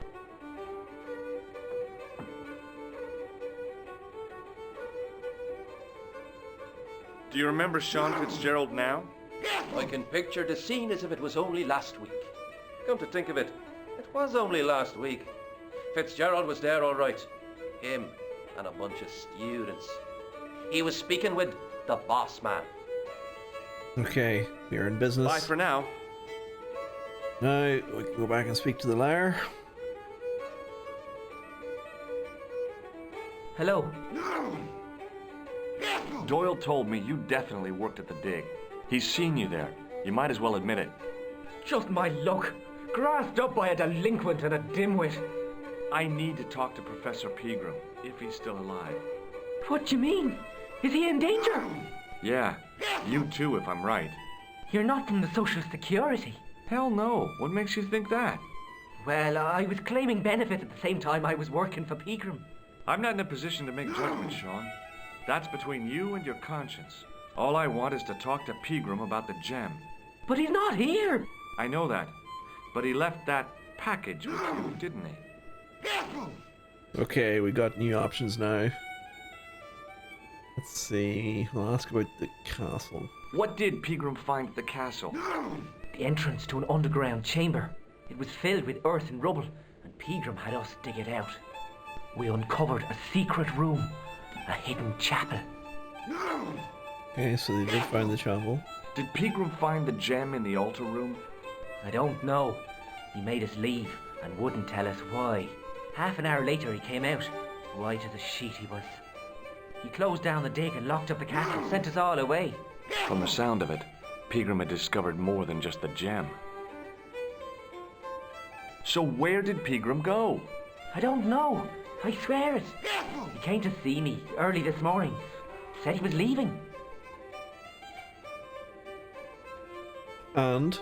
Do you remember Sean Fitzgerald now? I can picture the scene as if it was only last week. Come to think of it, it was only last week. Fitzgerald was there all right. Him and a bunch of students. He was speaking with the boss man. Okay, we're in business. Bye for now. Now, we can go back and speak to the liar. Hello. Doyle told me you definitely worked at the dig. He's seen you there. You might as well admit it. Just my luck. Grasped up by a delinquent and a dimwit. I need to talk to Professor Pegram, if he's still alive. What do you mean? Is he in danger? Yeah, you too, if I'm right. You're not from the Social Security. Hell no. What makes you think that? Well, I was claiming benefit at the same time I was working for Pegram. I'm not in a position to make judgments, Sean. That's between you and your conscience. All I want is to talk to Pegram about the gem. But he's not here. I know that. But he left that package with you, didn't he? Okay, we got new options now. Let's see. I'll ask about the castle. What did Pegram find at the castle? The entrance to an underground chamber. It was filled with earth and rubble, and Pegram had us dig it out. We uncovered a secret room, a hidden chapel. Okay, so they did find the chapel. Did Pegram find the gem in the altar room? I don't know. He made us leave and wouldn't tell us why. Half an hour later he came out. White as a sheet he was. He closed down the dig and locked up the castle, sent us all away. From the sound of it, Pegram had discovered more than just the gem. So where did Pegram go? I don't know. I swear it. He came to see me early this morning. Said he was leaving. And?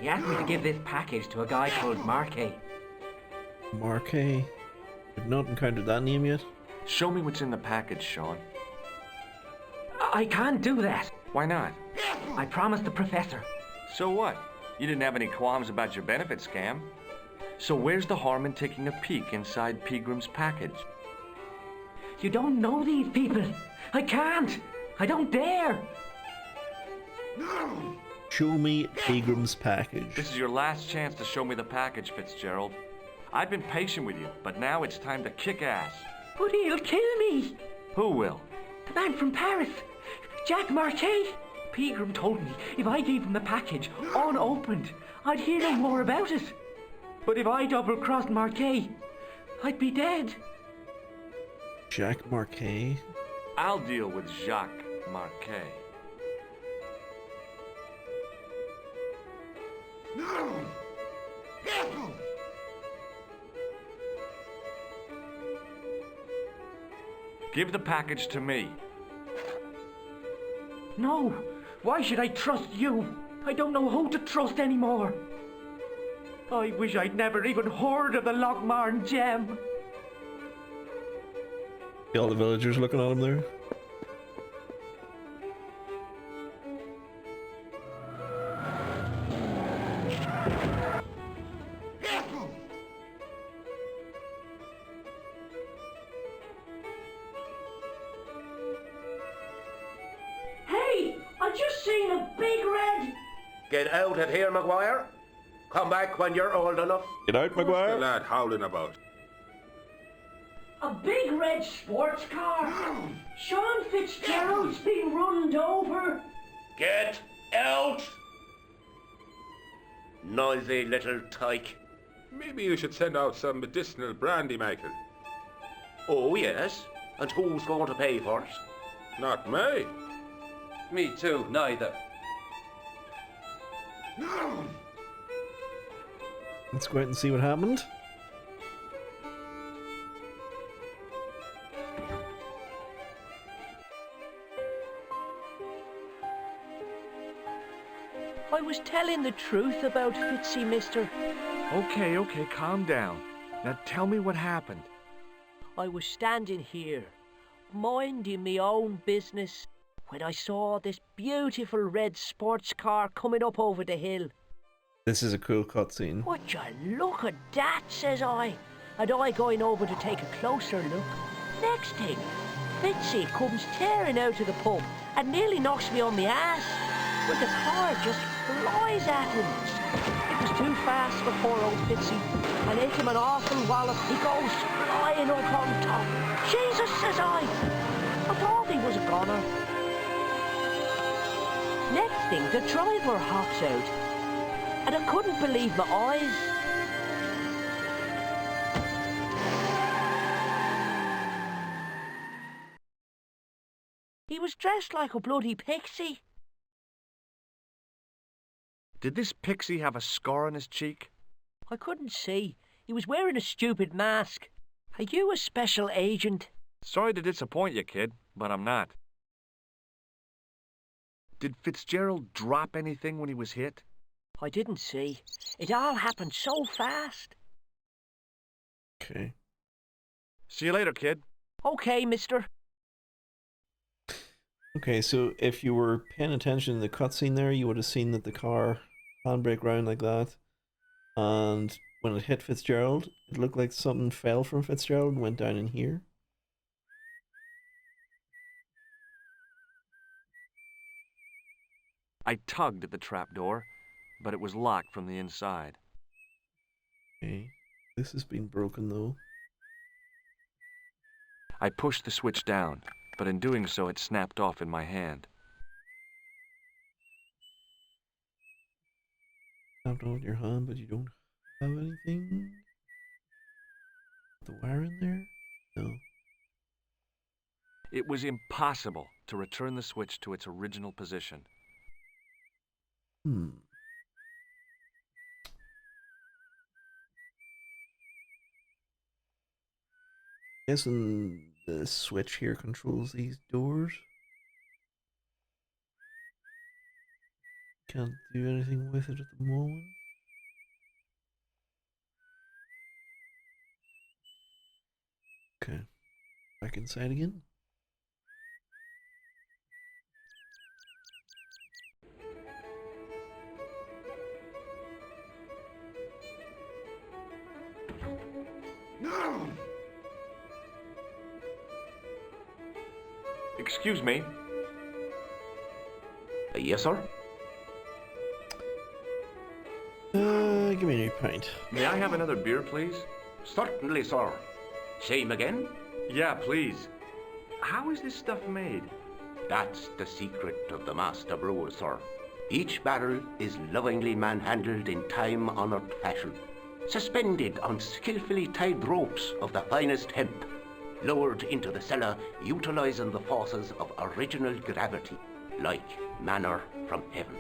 He asked me to give this package to a guy called Marquet. Marquet? I've not encountered that name yet. Show me what's in the package, Sean. I can't do that. Why not? I promised the professor. So what? You didn't have any qualms about your benefit scam. So where's the harm in taking a peek inside Pegram's package? You don't know these people. I can't. I don't dare. Show me Pegram's package. This is your last chance to show me the package, Fitzgerald. I've been patient with you, but now it's time to kick ass. But he'll kill me. Who will? The man from Paris. Jack Marquet. Pegram told me if I gave him the package unopened, I'd hear no more about it. But if I double-crossed Marquet, I'd be dead. Jacques Marquet? I'll deal with Jacques Marquet. Give the package to me. No. Why should I trust you? I don't know who to trust anymore. I wish I'd never even heard of the Lochmarn gem. See all the villagers looking at him there. Hey, I just seen a big red. Get out of here, Maguire. Come back when you're old enough. Get out, What's the Maguire. lad howling about? A big red sports car. Sean Fitzgerald's been runned over. Get out! Noisy little tyke. Maybe you should send out some medicinal brandy, Michael. Oh, yes. And who's going to pay for it? Not me. Me too, neither. Let's go out and see what happened. I was telling the truth about Fitzy, mister. Okay, calm down. Now tell me what happened. I was standing here, minding me own business, when I saw this beautiful red sports car coming up over the hill. This is a cool cutscene. Would you look at that, says I, and I going over to take a closer look. Next thing, Fitzy comes tearing out of the pub and nearly knocks me on the ass, but the car just flies at him. It was too fast for poor old Fitzy, and hit him an awful wallop. He goes flying up on top. Jesus, says I thought he was a goner. Next thing, the driver hops out, and I couldn't believe my eyes. He was dressed like a bloody pixie. Did this pixie have a scar on his cheek? I couldn't see. He was wearing a stupid mask. Are you a special agent? Sorry to disappoint you, kid, but I'm not. Did Fitzgerald drop anything when he was hit? I didn't see. It all happened so fast. Okay. See you later, kid. Okay, mister. Okay, so if you were paying attention to the cutscene there, you would have seen that the car handbrake round like that. And when it hit Fitzgerald, it looked like something fell from Fitzgerald and went down in here. I tugged at the trapdoor, but it was locked from the inside. Okay, this has been broken though. I pushed the switch down, but in doing so it snapped off in my hand. Snapped off your hand, but you don't have anything. The wire in there? No. It was impossible to return the switch to its original position. Guessing the switch here controls these doors. Can't do anything with it at the moment. Okay, back inside again. No! Excuse me. Yes, sir? Give me a new pint. May I have another beer, please? Certainly, sir. Same again? Yeah, please. How is this stuff made? That's the secret of the master brewer, sir. Each barrel is lovingly manhandled in time-honored fashion, suspended on skillfully tied ropes of the finest hemp, lowered into the cellar utilizing the forces of original gravity, like manna from heaven.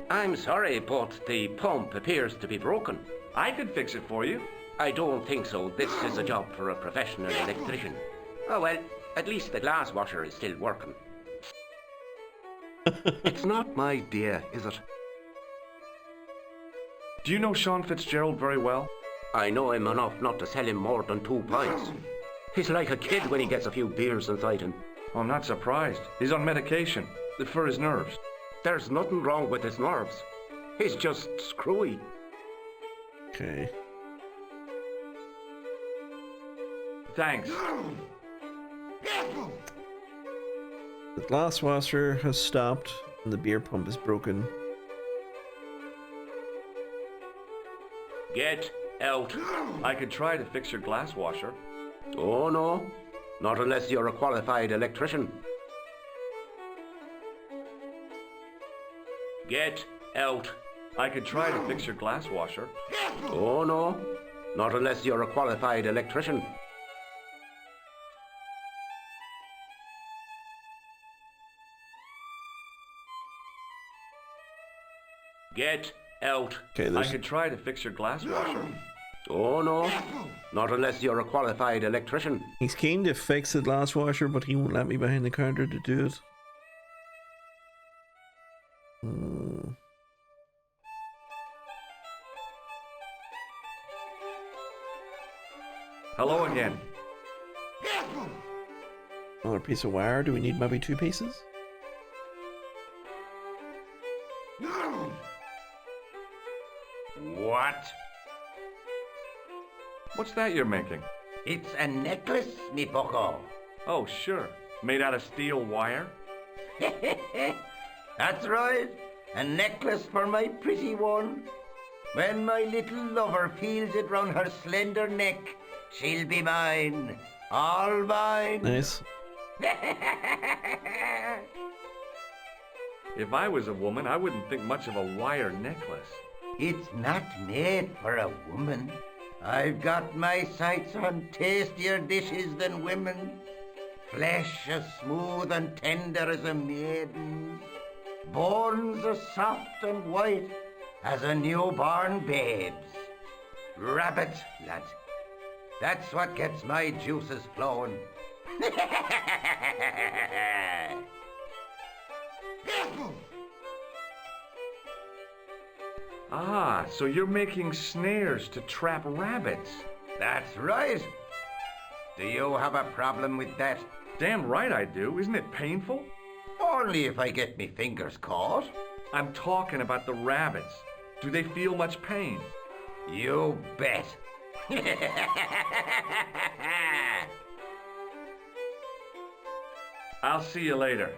I'm sorry, but the pump appears to be broken. I could fix it for you. I don't think so. This is a job for a professional electrician. Oh well, at least the glass washer is still working. It's not my idea, is it? Do you know Sean Fitzgerald very well? I know him enough not to sell him more than 2 pints. He's like a kid when he gets a few beers inside him. Oh, I'm not surprised. He's on medication for his nerves. There's nothing wrong with his nerves. He's just screwy. Okay. Thanks. The glass washer has stopped and the beer pump is broken. Get out. I could try to fix your glass washer. Oh no, not unless you're a qualified electrician. Get out. I could try to fix your glass washer. Oh no, not unless you're a qualified electrician. Get out. Okay, I could try to fix your glass washer. Oh no, not unless you're a qualified electrician. He's keen to fix the glass washer, but he won't let me behind the counter to do it. Hello again. Another piece of wire. Do we need maybe 2 pieces? What? What's that you're making? It's a necklace, mi poco. Oh, sure. Made out of steel wire? That's right. A necklace for my pretty one. When my little lover feels it round her slender neck, she'll be mine. All mine. Nice. If I was a woman, I wouldn't think much of a wire necklace. It's not made for a woman. I've got my sights on tastier dishes than women. Flesh as smooth and tender as a maiden's. Bones as soft and white as a newborn babe's. Rabbit, lad. That's what gets my juices flowing. Ah, so you're making snares to trap rabbits. That's right. Do you have a problem with that? Damn right I do. Isn't it painful? Only if I get me fingers caught. I'm talking about the rabbits. Do they feel much pain? You bet. I'll see you later.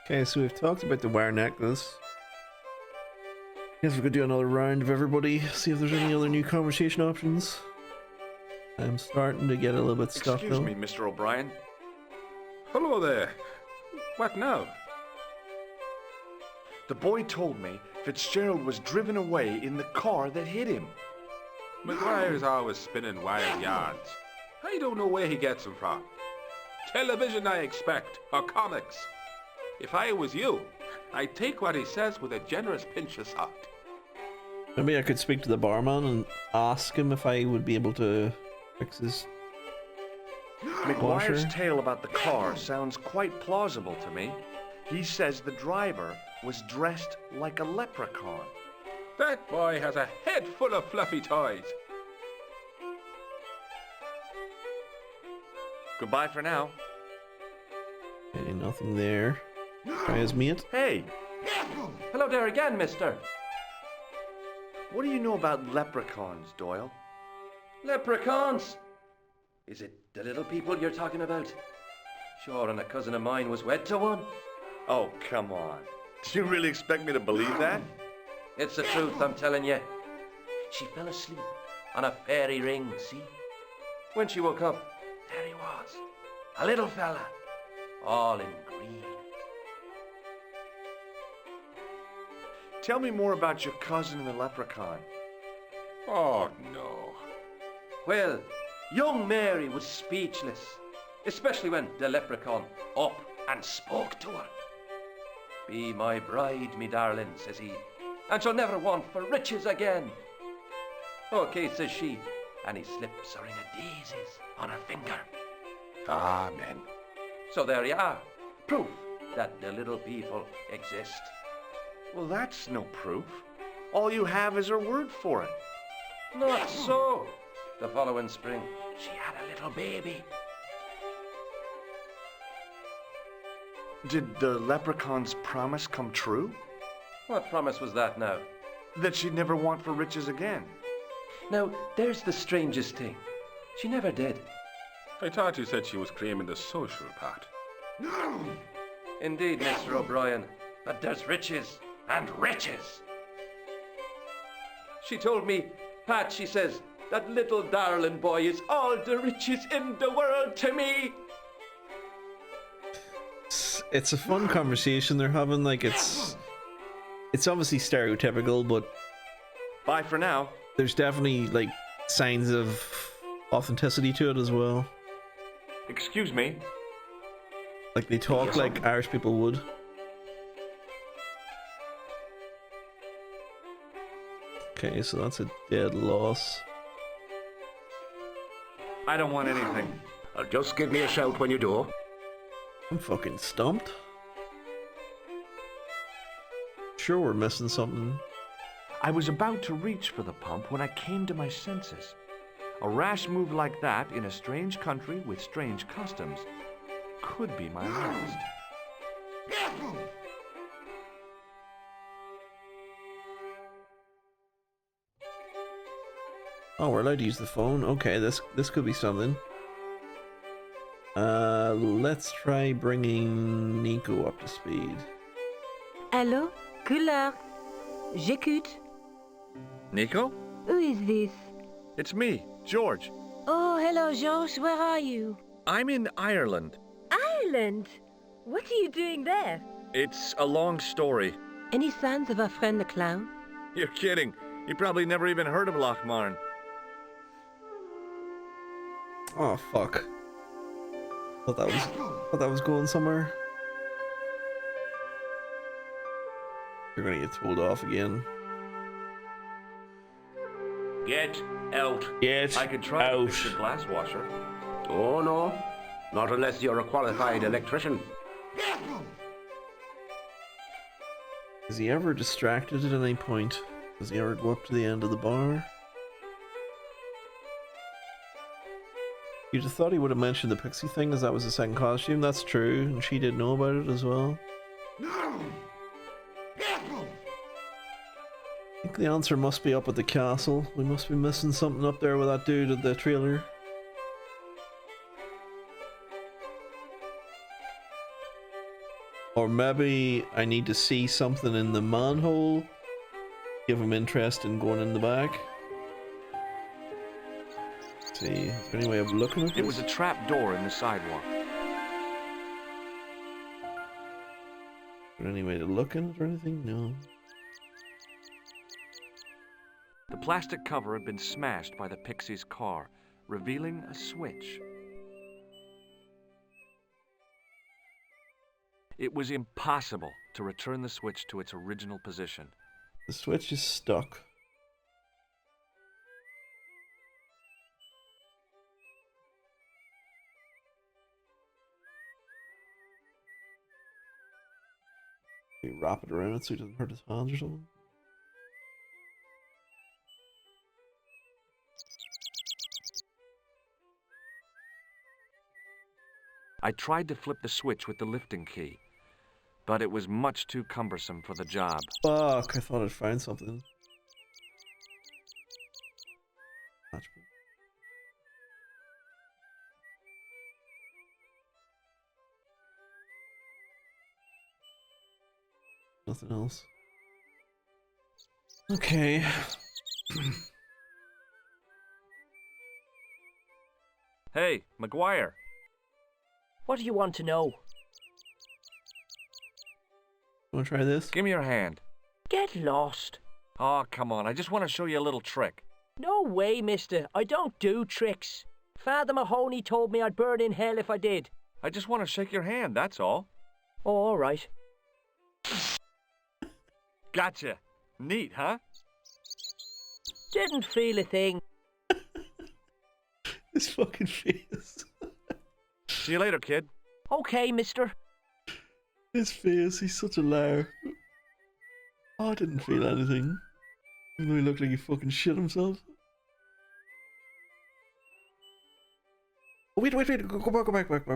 Okay, so we've talked about the wire necklace. Guess we could do another round of everybody, see if there's any other new conversation options. I'm starting to get a little bit stuck Excuse though. me, Mr. O'Brien. Hello there. What now? The boy told me Fitzgerald was driven away in the car that hit him. McGuire's always spinning wild yarns. I don't know where he gets them from. Television, I expect, or comics. If I was you, I'd take what he says with a generous pinch of salt. Maybe I could speak to the barman and ask him if I would be able to fix his McGuire's washer. tale about the car sounds quite plausible to me. He says the driver was dressed like a leprechaun. That boy has a head full of fluffy toys. Goodbye for now. Okay, nothing there. Try his mate. Hey, Hello there again, mister. what do you know about leprechauns, Doyle? Leprechauns! Is it the little people you're talking about? Sure, and a cousin of mine was wed to one. Oh, come on. Do you really expect me to believe that? It's the truth, I'm telling you. She fell asleep on a fairy ring, see? When she woke up, there he was, a little fella, all in green. Tell me more about your cousin and the leprechaun. Oh, no. Well, young Mary was speechless, especially when the leprechaun up and spoke to her. Be my bride, me darling, says he, and she'll never want for riches again. Okay, says she, and he slips a ring of daisies on her finger. Amen. So there you are, proof that the little people exist. Well, that's no proof. All you have is her word for it. Not so. The following spring, she had a little baby. Did the leprechaun's promise come true? What promise was that now? That she'd never want for riches again. Now, there's the strangest thing. She never did. I thought you said she was claiming the social part. Indeed, Mr. O'Brien, but there's riches and riches. She told me, Pat, she says, that little darling boy is all the riches in the world to me. It's a fun conversation they're having. Like, it's obviously stereotypical, but bye for now. There's definitely like signs of authenticity to it as well. Excuse me. Like they talk like Irish people would. Okay, so that's a dead loss. I don't want anything. Just give me a shout when you do. I'm fucking stumped. Sure, we're missing something. I was about to reach for the pump when I came to my senses. A rash move like that in a strange country with strange customs could be my last. Oh, we're allowed to use the phone. Okay, this could be something. Let's try bringing Nico up to speed. Allô? Couleur. J'écoute. Nico? Who is this? It's me, George. Oh, hello, George. Where are you? I'm in Ireland. Ireland? What are you doing there? It's a long story. Any signs of our friend the clown? You're kidding. You probably never even heard of Lochmarn. Oh fuck! Thought that was going somewhere. You're gonna get told off again. Get out. Get I could try out. to fix the glass washer. Oh, no. Not unless you're a qualified electrician. Is he ever distracted at any point? Does he ever go up to the end of the bar? You'd have thought he would have mentioned the pixie thing as that was the second costume. That's true, and she did know about it as well. I think the answer must be up at the castle. We must be missing something up there with that dude at the trailer. Or maybe I need to see something in the manhole, give him interest in going in the back. Let's see, is there any way of looking at this? It was a trap door in the sidewalk. Is there any way to look in it or anything? No. plastic cover had been smashed by the Pixie's car, revealing a switch. It was impossible to return the switch to its original position. The switch is stuck. We wrap it around so he doesn't hurt his hands or something. I tried to flip the switch with the lifting key, but it was much too cumbersome for the job. Fuck, I thought I'd find something. Nothing else. Okay. Hey, McGuire. What do you want to know? Wanna try this? Give me your hand. Get lost. Oh, come on. I just want to show you a little trick. No way, mister. I don't do tricks. Father Mahoney told me I'd burn in hell if I did. I just want to shake your hand, that's all. Oh, all right. Gotcha. Neat, huh? Didn't feel a thing. His fucking face. See you later, kid. Okay, mister. His face, he's such a liar. Oh, I didn't feel anything. Even though he looked like he fucking shit himself. Oh, wait, go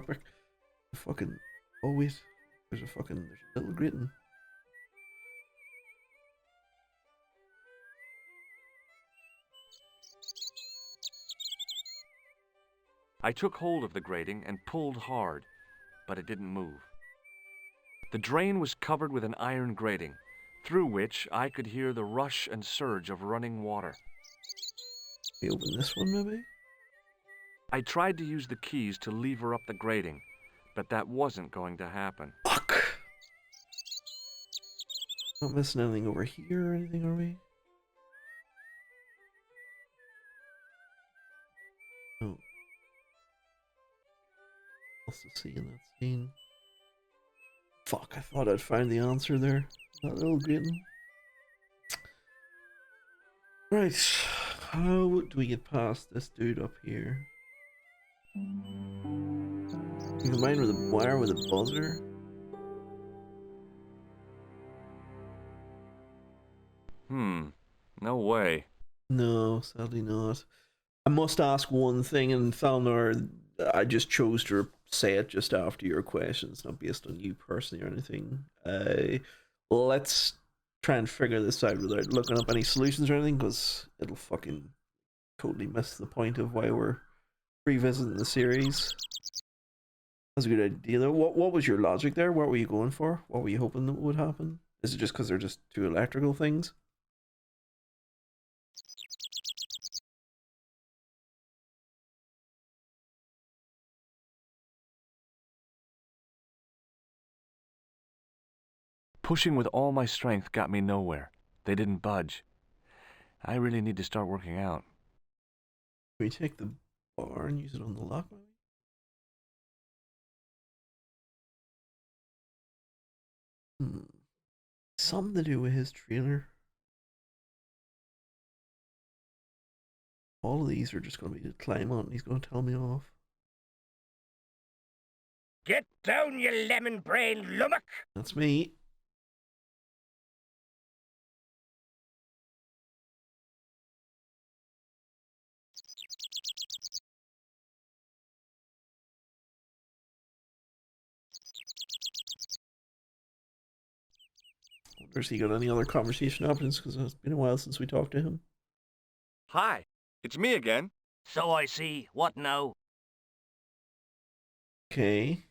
back. Fucking, oh wait, there's a little grating. I took hold of the grating and pulled hard, but it didn't move. The drain was covered with an iron grating, through which I could hear the rush and surge of running water. We open this one, maybe? I tried to use the keys to lever up the grating, but that wasn't going to happen. Fuck! Not missing anything over here or anything, are we? No. What's to see in that scene? Fuck, I thought I'd find the answer there. That little grating. Right, how do we get past this dude up here? You combine with a wire with a buzzer? No way. No, sadly not. I must ask one thing, and Thalnor, I just chose to say it just after your question. It's not based on you personally or anything. Let's try and figure this out without looking up any solutions or anything, because it'll fucking totally miss the point of why we're revisiting the series. That's a good idea though. What was your logic there? What were you going for? What were you hoping that would happen? Is it just because they're just two electrical things? Pushing with all my strength got me nowhere. They didn't budge. I really need to start working out. Can we take the bar and use it on the lock, maybe? Something to do with his trailer. All of these are just going to be to climb on and he's going to tell me off. Get down, you lemon-brained lummox! That's me. Has he got any other conversation options? Because it's been a while since we talked to him. Hi, it's me again. So I see. What now? Okay.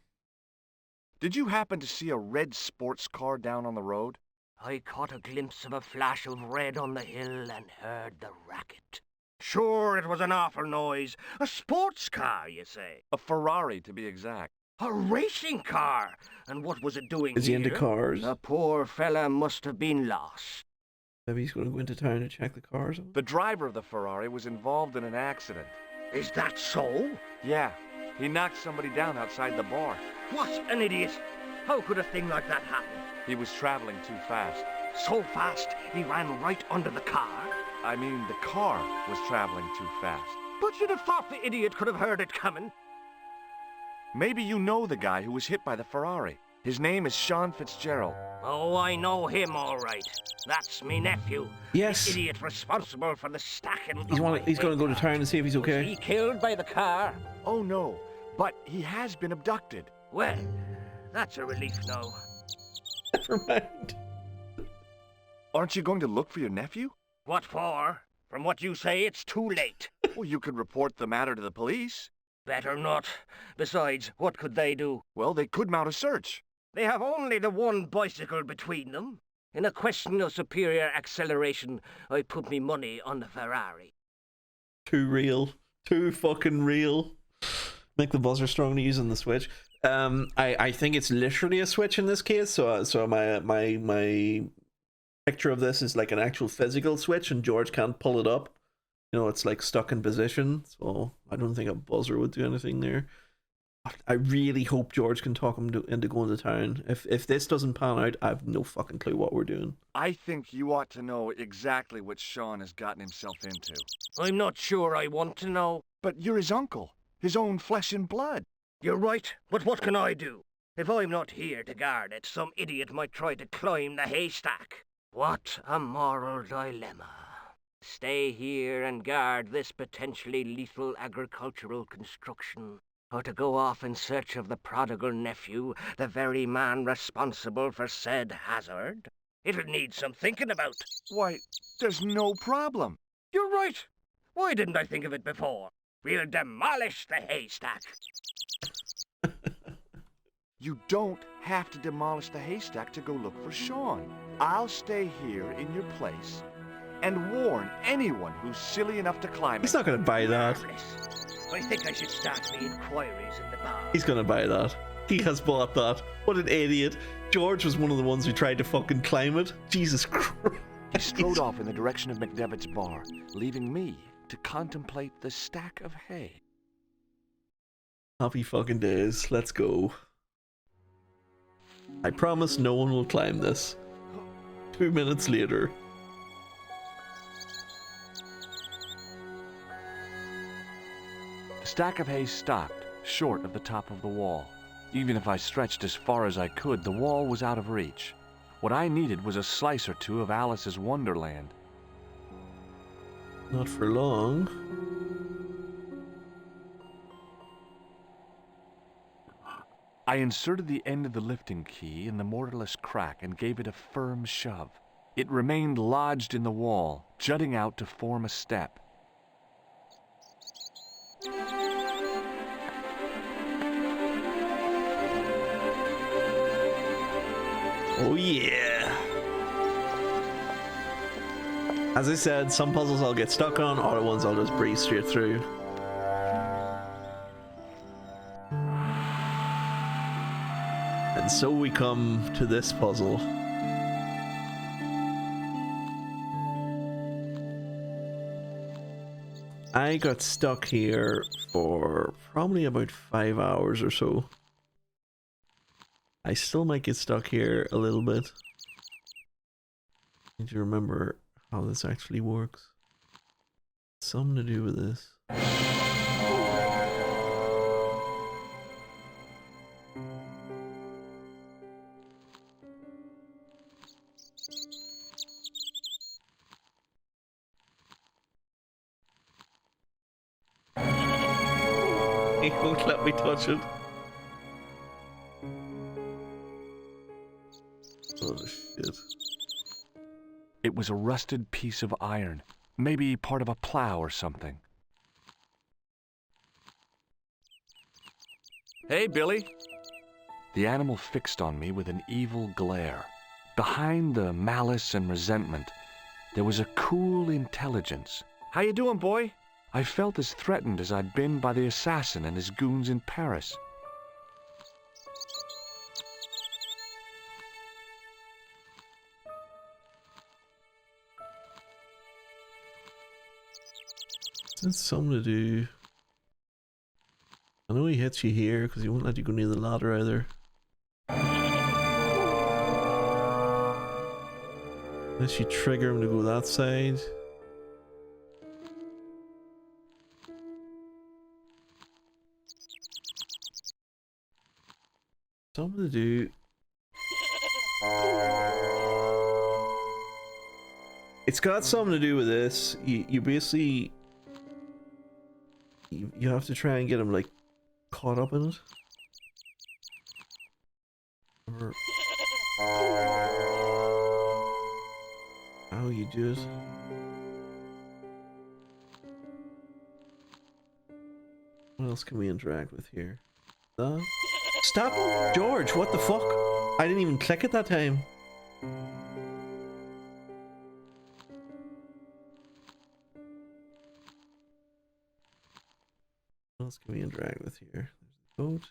Did you happen to see a red sports car down on the road? I caught a glimpse of a flash of red on the hill and heard the racket. Sure, it was an awful noise. A sports car, you say? A Ferrari, to be exact. A racing car! And what was it doing Is he here? into cars? The poor fella must have been lost. Maybe he's going to go into town to check the cars. The driver of the Ferrari was involved in an accident. Is that so? Yeah, he knocked somebody down outside the bar. What an idiot! How could a thing like that happen? He was traveling too fast. So fast, he ran right under the car? I mean, the car was traveling too fast. But you'd have thought the idiot could have heard it coming. Maybe you know the guy who was hit by the Ferrari. His name is Sean Fitzgerald. Oh, I know him all right. That's me nephew. Yes. The idiot responsible for the stacking. He's going to go to town and see if he's okay. Was he killed by the car? Oh, no. But he has been abducted. Well, that's a relief now. Never mind. Aren't you going to look for your nephew? What for? From what you say, it's too late. Well, you could report the matter to the police. Better not. Besides, what could they do? Well, they could mount a search. They have only the one bicycle between them. In a question of superior acceleration, I put me money on the Ferrari. Too real. Too fucking real. Make the buzzer strongly using the switch. I think it's literally a switch in this case. So my picture of this is like an actual physical switch, and George can't pull it up. You know, it's like stuck in position. So I don't think a buzzer would do anything there. I really hope George can talk him into going to town. If this doesn't pan out, I have no fucking clue what we're doing. I think you ought to know exactly what Sean has gotten himself into. I'm not sure I want to know. But you're his uncle, his own flesh and blood. You're right, but what can I do? If I'm not here to guard it, some idiot might try to climb the haystack. What a moral dilemma. Stay here and guard this potentially lethal agricultural construction, or to go off in search of the prodigal nephew, the very man responsible for said hazard? It'll need some thinking about. Why, there's no problem. You're right. Why didn't I think of it before? We'll demolish the haystack. You don't have to demolish the haystack to go look for Sean. I'll stay here in your place and warn anyone who's silly enough to climb it. He's not going to buy that. I think I should start the inquiries in the bar. He's going to buy that. He has bought that. What an idiot. George was one of the ones who tried to fucking climb it. Jesus Christ. He strode off in the direction of McDevitt's bar, leaving me to contemplate the stack of hay. Happy fucking days. Let's go. I promise no one will climb this. 2 minutes later. The stack of hay stopped, short of the top of the wall. Even if I stretched as far as I could, the wall was out of reach. What I needed was a slice or two of Alice's Wonderland. Not for long. I inserted the end of the lifting key in the mortarless crack and gave it a firm shove. It remained lodged in the wall, jutting out to form a step. Oh yeah! As I said, some puzzles I'll get stuck on, other ones I'll just breeze straight through. And so we come to this puzzle. I got stuck here for probably about 5 hours or so. I still might get stuck here a little bit. Need to remember how this actually works. Something to do with this. He won't let me touch it. Oh shit. It was a rusted piece of iron, maybe part of a plow or something. Hey, Billy. The animal fixed on me with an evil glare. Behind the malice and resentment, there was a cool intelligence. How you doing, boy? I felt as threatened as I'd been by the assassin and his goons in Paris. That's something to do. I know he hits you here because he won't let you go near the ladder either. Unless you trigger him to go that side. Something to do. It's got something to do with this. You basically you have to try and get him like caught up in it. Or how you do it. What else can we interact with here? Stop! George, what the fuck? I didn't even click it that time. What else can we interact with here? There's the boat.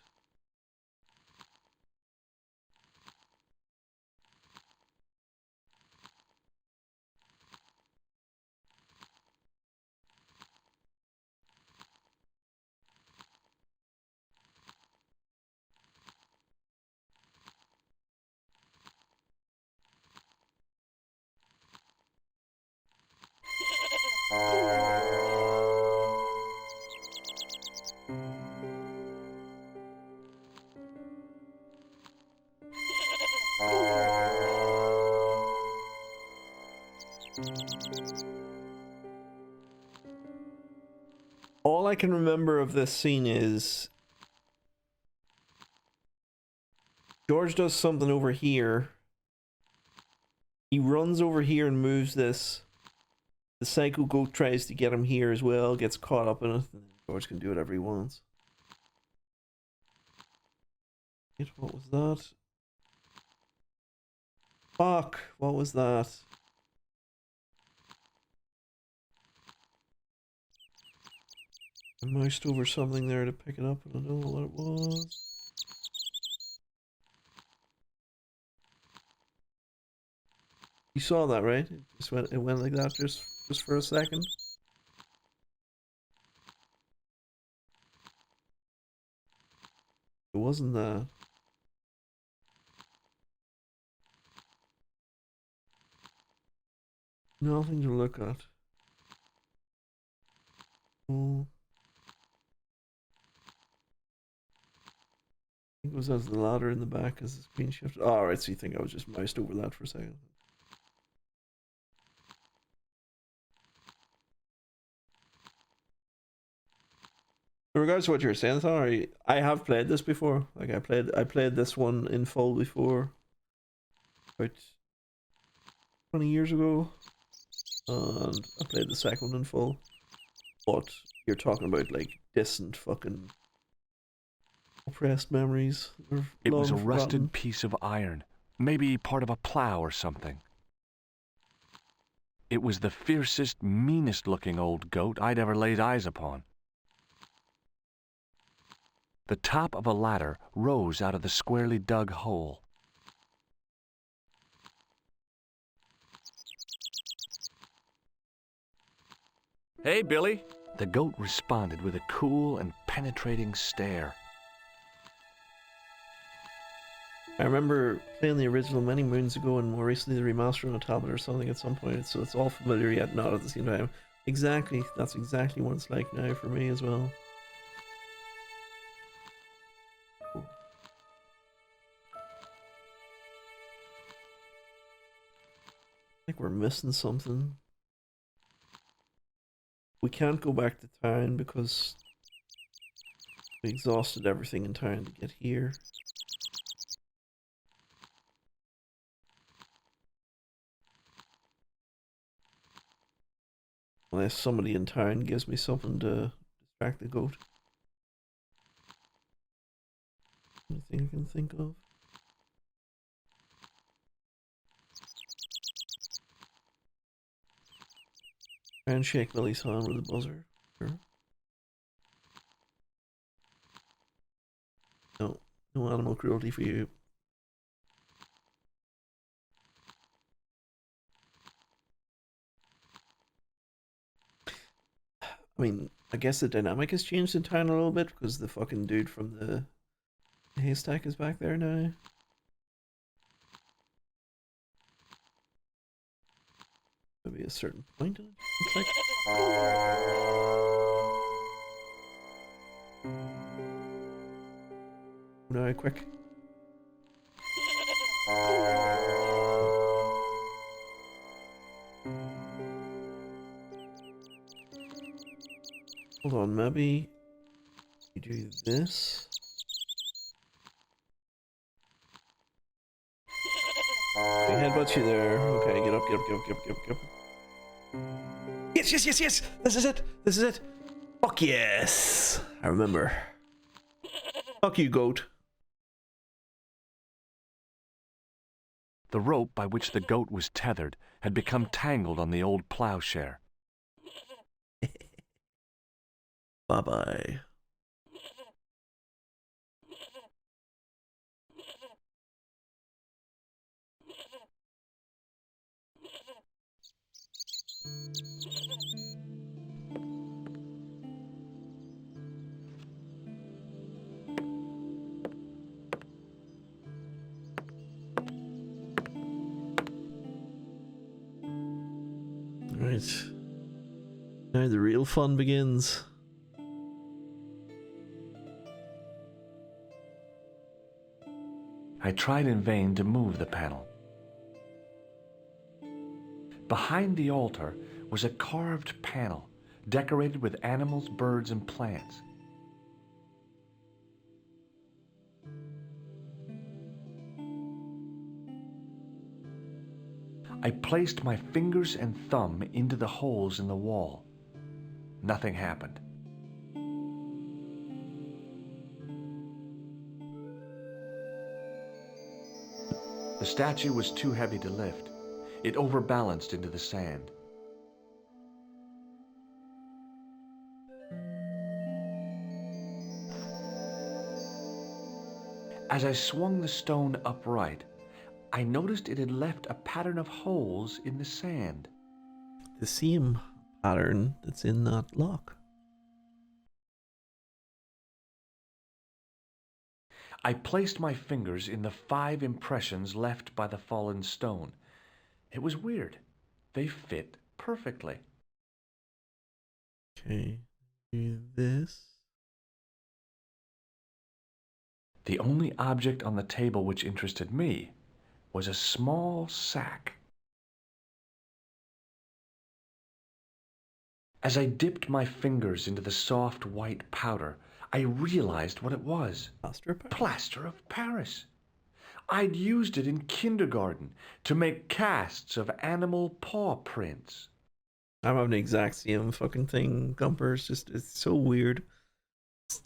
All I can remember of this scene is George does something over here. He runs over here and moves this. The psycho goat tries to get him here as well, gets caught up in it, and George can do whatever he wants. What was that? Fuck, what was that? I moused over something there to pick it up, and I don't know what it was. You saw that, right? It went like that just for a second. It wasn't that. Nothing to look at. Oh. I think it was as the ladder in the back as the screen shifted. Oh, alright, so you think I was just moused over that for a second. In regards to what you were saying, sorry, I have played this before. Like I played this one in full before. About 20 years ago. And I played the second one in full. But you're talking about like distant fucking oppressed memories. It was a rusted piece of iron. Maybe part of a plow or something. It was the fiercest, meanest looking old goat I'd ever laid eyes upon. The top of a ladder rose out of the squarely dug hole. Hey, Billy. The goat responded with a cool and penetrating stare. I remember playing the original many moons ago and more recently the remaster on a tablet or something at some point, so it's all familiar yet not at the same time. Exactly, that's exactly what it's like now for me as well. I think we're missing something. We can't go back to town because we exhausted everything in town to get here. Unless somebody in town gives me something to distract the goat. Anything I can think of? Try and shake Billy's hand with a buzzer. Sure. No, no animal cruelty for you. I mean, I guess the dynamic has changed in town a little bit because the fucking dude from the haystack is back there now. Maybe a certain point. No, quick. Hold on, maybe you do this. Okay, headbutt you there. Okay, get up, get up, get up, get up, get up, get up. Yes, yes, yes, yes! This is it! This is it! Fuck yes! I remember. Fuck you, goat. The rope by which the goat was tethered had become tangled on the old plowshare. Bye-bye. Right. Now the real fun begins. I tried in vain to move the panel. Behind the altar was a carved panel decorated with animals, birds, and plants. I placed my fingers and thumb into the holes in the wall. Nothing happened. The statue was too heavy to lift. It overbalanced into the sand. As I swung the stone upright, I noticed it had left a pattern of holes in the sand. The same pattern that's in that lock. I placed my fingers in the 5 impressions left by the fallen stone. It was weird. They fit perfectly. Okay, do this. The only object on the table which interested me was a small sack. As I dipped my fingers into the soft white powder, I realized what it was. Plaster of Paris. I'd used it in kindergarten to make casts of animal paw prints. I'm having the exact same fucking thing, Gumper. It's so weird.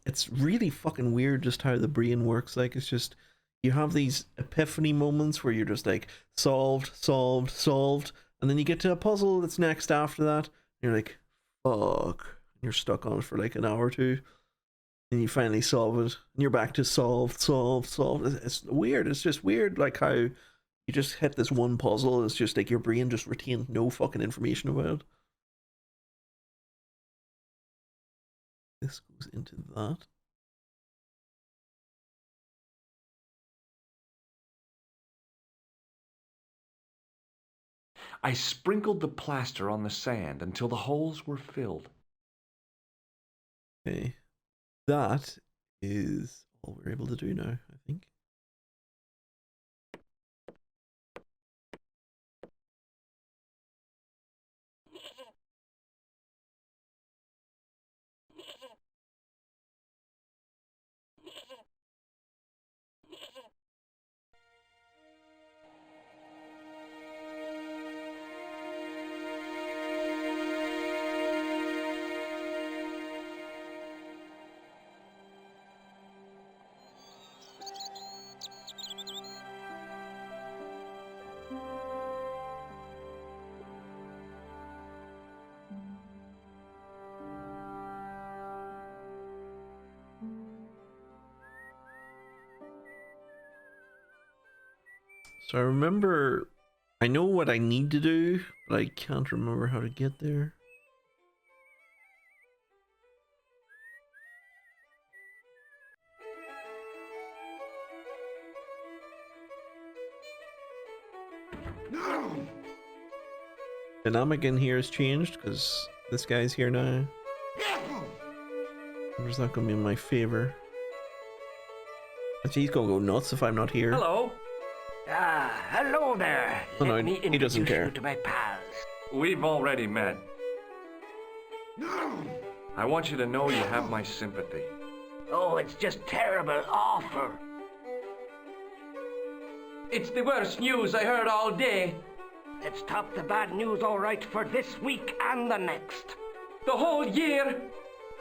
It's really fucking weird just how the brain works. Like, it's just, you have these epiphany moments where you're just like, solved, solved, solved. And then you get to a puzzle that's next after that. And you're like, fuck. And you're stuck on it for like an hour or two. And you finally solve it. And you're back to solved, solved, solved. It's weird. It's just weird, like how you just hit this one puzzle. It's just like your brain just retained no fucking information about it. This goes into that. I sprinkled the plaster on the sand until the holes were filled. Okay. That is all we're able to do now, I think. So I know what I need to do, but I can't remember how to get there. Dynamic in here has changed because this guy's here now. It's not going to be in my favor. Actually, he's going to go nuts if I'm not here. Hello. Hello there. Oh, no, Let me he doesn't introduce care. you to my pals. We've already met. I want you to know you have my sympathy. Oh, it's just terrible, awful. It's the worst news I heard all day. Let's top the bad news all right for this week and the next. The whole year.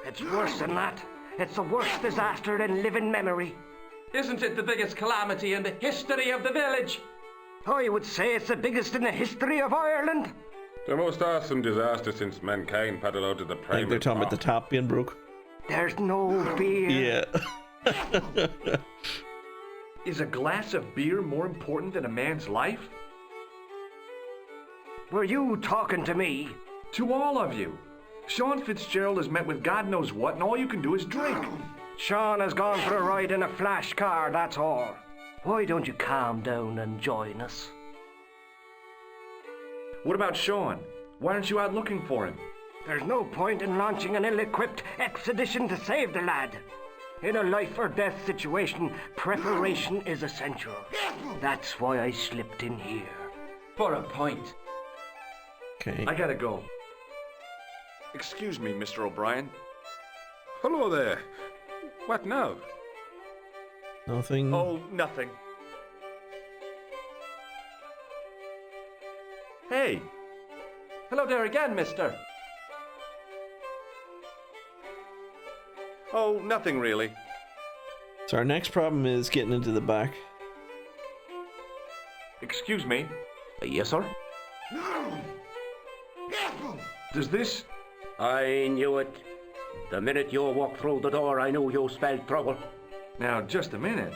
It's worse than that. It's the worst disaster in living memory. Isn't it the biggest calamity in the history of the village? I would say it's the biggest in the history of Ireland. The most awesome disaster since mankind paddled out of the I think primal they're talking about the paw. top being broke. There's no beer. Yeah. Is a glass of beer more important than a man's life? Were you talking to me? To all of you. Sean Fitzgerald has met with God knows what, and all you can do is drink. Sean has gone for a ride in a flash car, that's all. Why don't you calm down and join us? What about Sean? Why aren't you out looking for him? There's no point in launching an ill-equipped expedition to save the lad. In a life-or-death situation, preparation is essential. That's why I slipped in here. For a point. Okay. I gotta go. Excuse me, Mr. O'Brien. Hello there. What now? Nothing. Oh, nothing. Hey. Hello there again, mister. Oh, nothing really. So our next problem is getting into the back. Excuse me. Yes, sir? Does this... I knew it. The minute you walked through the door, I knew you spelled trouble. Now, just a minute.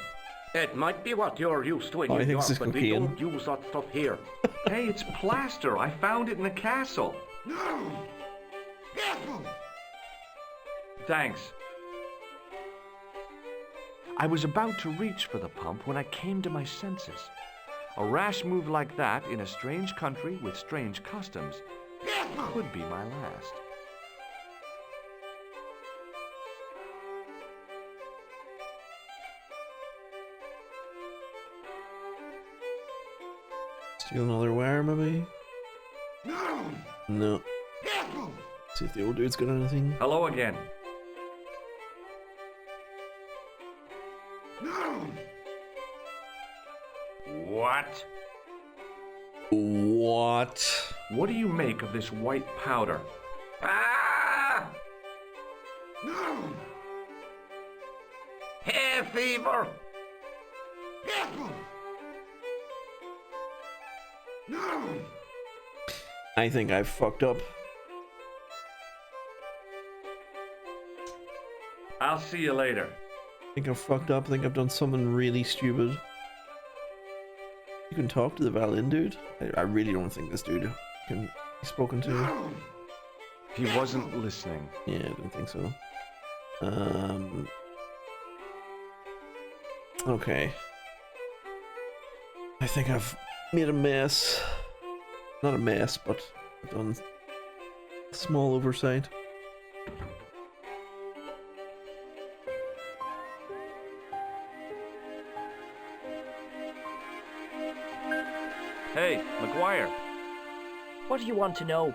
It might be what you're used to in Oh, I New think York, this is but we cocaine. don't use that stuff here. Hey, it's plaster. I found it in the castle. Thanks. I was about to reach for the pump when I came to my senses. A rash move like that in a strange country with strange customs could be my last. Steal another wire, maybe? No. See if the old dude's got anything. Hello again. What? What? What do you make of this white powder? Ah! Hair fever! I think I've fucked up. I'll see you later. I think I've fucked up. I think I've done something really stupid. You can talk to the violin dude? I really don't think this dude can be spoken to. He wasn't listening. Yeah, I didn't think so. Okay. I think I've made a mess. Not a mess, but I've done a small oversight. Hey, McGuire. What do you want to know?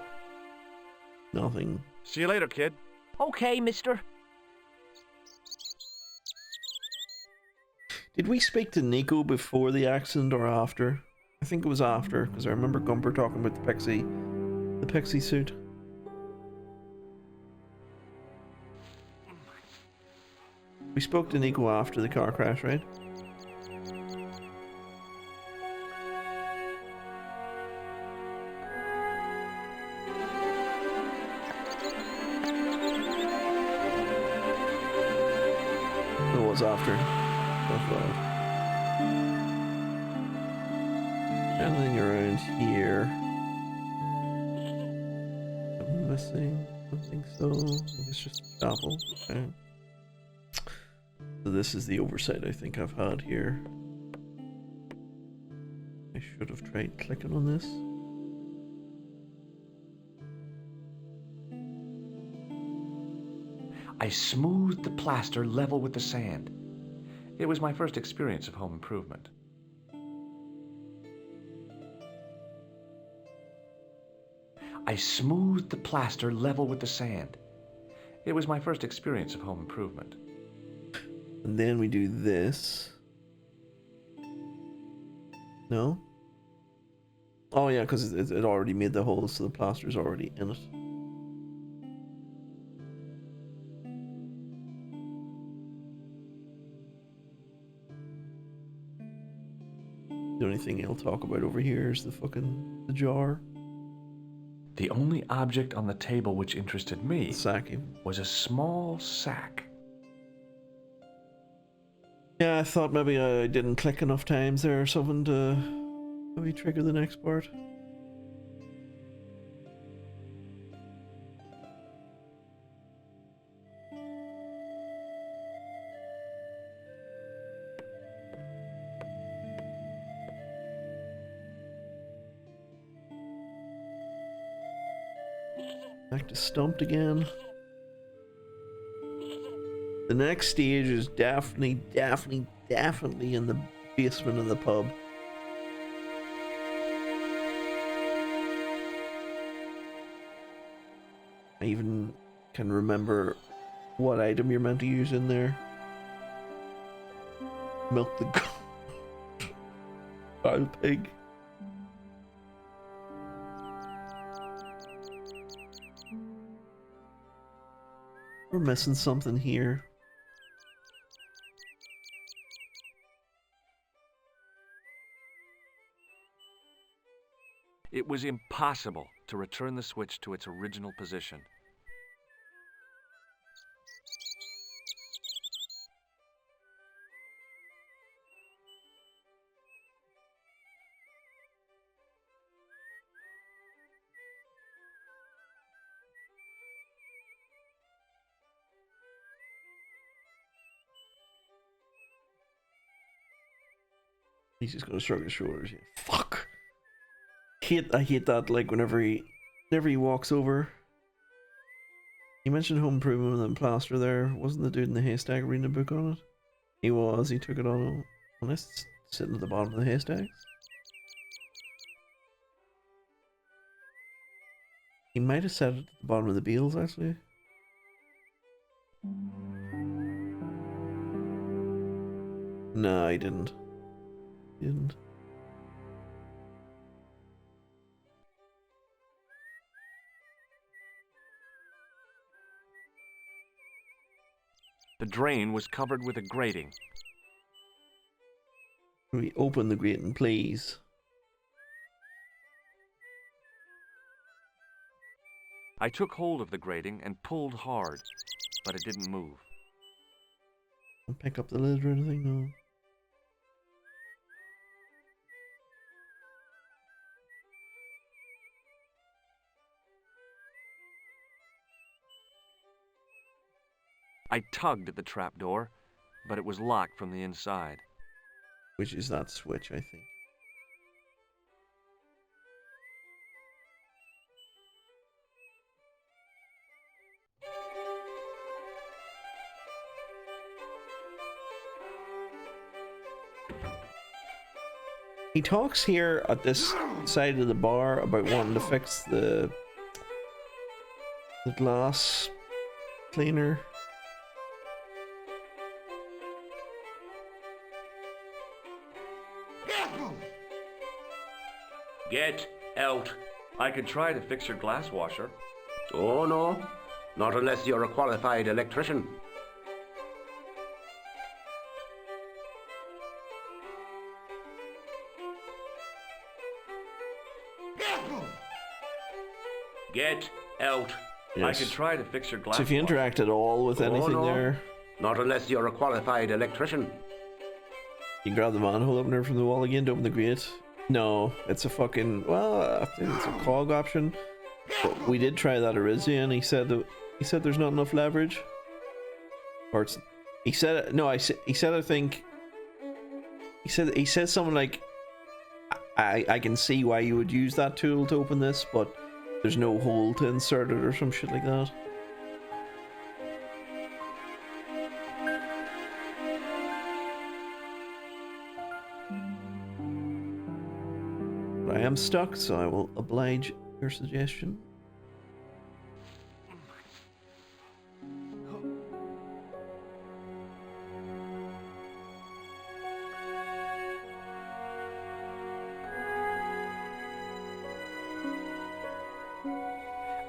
Nothing. See you later, kid. Okay, mister. Did we speak to Nico before the accident or after? I think it was after, because I remember Gumper talking about the Pixie suit. We spoke to Nico after the car crash, right? It was after. Anything around here? I'm missing. I don't think so. I think it's just chapel. Okay. So this is the oversight I think I've had here. I I should have tried clicking on this. I smoothed the plaster level with the sand. It was my first experience of home improvement. I smoothed the plaster level with the sand. It was my first experience of home improvement. And then we do this. No? Oh yeah, because it already made the holes, so the plaster's already in it. The only thing I'll talk about over here is the jar. The only object on the table which interested me was a small sack. Yeah, I thought maybe I didn't click enough times there or something to maybe trigger the next part. Back to Stumped again. The next stage is definitely in the basement of the pub. I even can remember what item you're meant to use in there. Milk the wild pig. We're missing something here. It was impossible to return the switch to its original position. He's just gonna shrug his shoulders. Yeah. Fuck. I hate that. Like whenever he walks over. You mentioned home improvement and plaster there. Wasn't the dude in the haystack reading a book on it? He was. He took it on. Unless it's sitting at the bottom of the haystacks. He might have set it at the bottom of the beels actually. No, he didn't. The drain was covered with a grating. We open the grating, please. I took hold of the grating and pulled hard, but it didn't move. Don't pick up the lid or anything, no. I tugged at the trapdoor, but it was locked from the inside. Which is that switch, I think. He talks here at this side of the bar about wanting to fix the glass cleaner. Get out. I could try to fix your glass washer. Oh no, not unless you're a qualified electrician. Get out. Yes. I could try to fix your glass So if you interact at all with anything no. there, Not unless you're a qualified electrician. you grab the manhole opener from the wall again to open the grate. No, it's a fucking, well, I think it's a cog option. But we did try that Arisia, and he said there's not enough leverage. Or it's, he said no, he said I think he said something like I can see why you would use that tool to open this, but there's no hole to insert it or some shit like that. But I am stuck, so I will oblige your suggestion.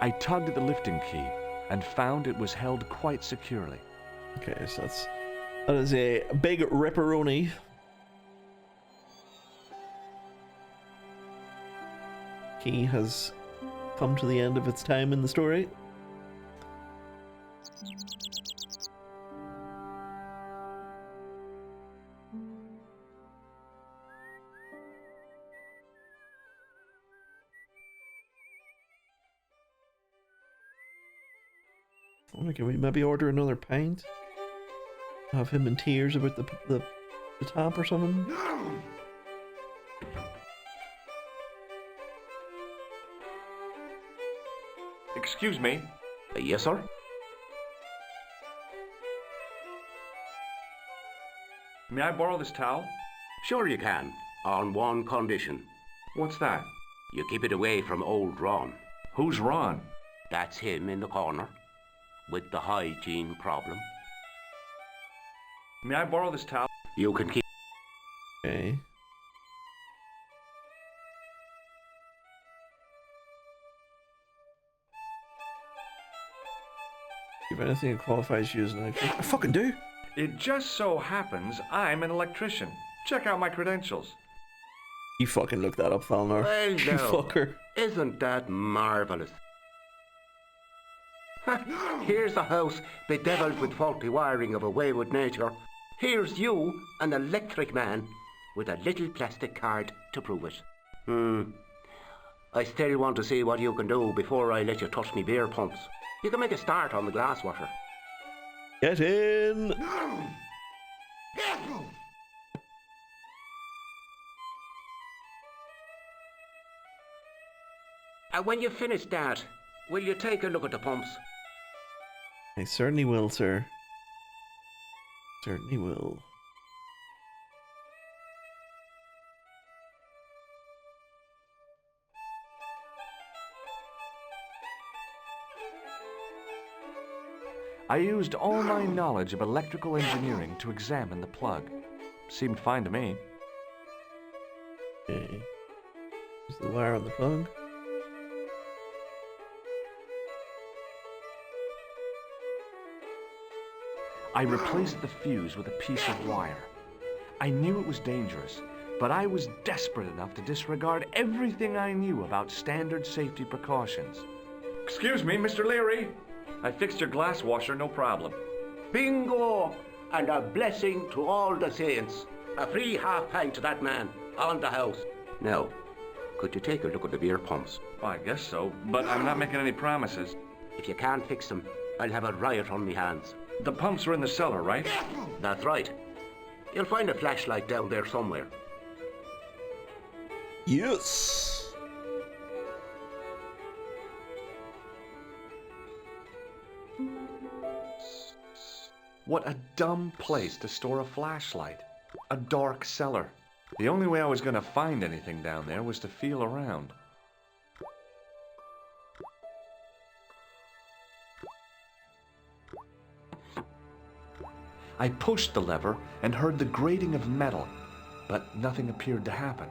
I tugged at the lifting key and found it was held quite securely. Okay, so that is a big ripperoni. Key has come to the end of its time in the story. Can we maybe order another pint? Have him in tears about the tap or something? Excuse me? Yes, sir? May I borrow this towel? Sure you can, on one condition. What's that? You keep it away from old Ron. Who's Ron? That's him in the corner, with the hygiene problem. May I borrow this towel? You can keep... Okay. If anything that qualifies you as an electrician, I fucking do. It just so happens I'm an electrician. Check out my credentials. You fucking look that up, Falnar. Well, You no. fucker. Isn't that marvellous? Here's a house bedeviled with faulty wiring of a wayward nature. Here's you, an electric man, with a little plastic card to prove it. I still want to see what you can do before I let you touch me beer pumps. You can make a start on the glass washer. Get in! And when you've finished that, will you take a look at the pumps? I certainly will, sir. Certainly will. I used all my knowledge of electrical engineering to examine the plug. Seemed fine to me. Okay. Use the wire on the plug. I replaced the fuse with a piece of wire. I knew it was dangerous, but I was desperate enough to disregard everything I knew about standard safety precautions. Excuse me, Mr. Leary. I fixed your glass washer, no problem. Bingo! And a blessing to all the saints. A free half pint to that man, on the house. Now, could you take a look at the beer pumps? Well, I guess so, but I'm not making any promises. If you can't fix them, I'll have a riot on me hands. The pumps are in the cellar, right? That's right. You'll find a flashlight down there somewhere. Yes! What a dumb place to store a flashlight. A dark cellar. The only way I was going to find anything down there was to feel around. I pushed the lever and heard the grating of metal, but nothing appeared to happen.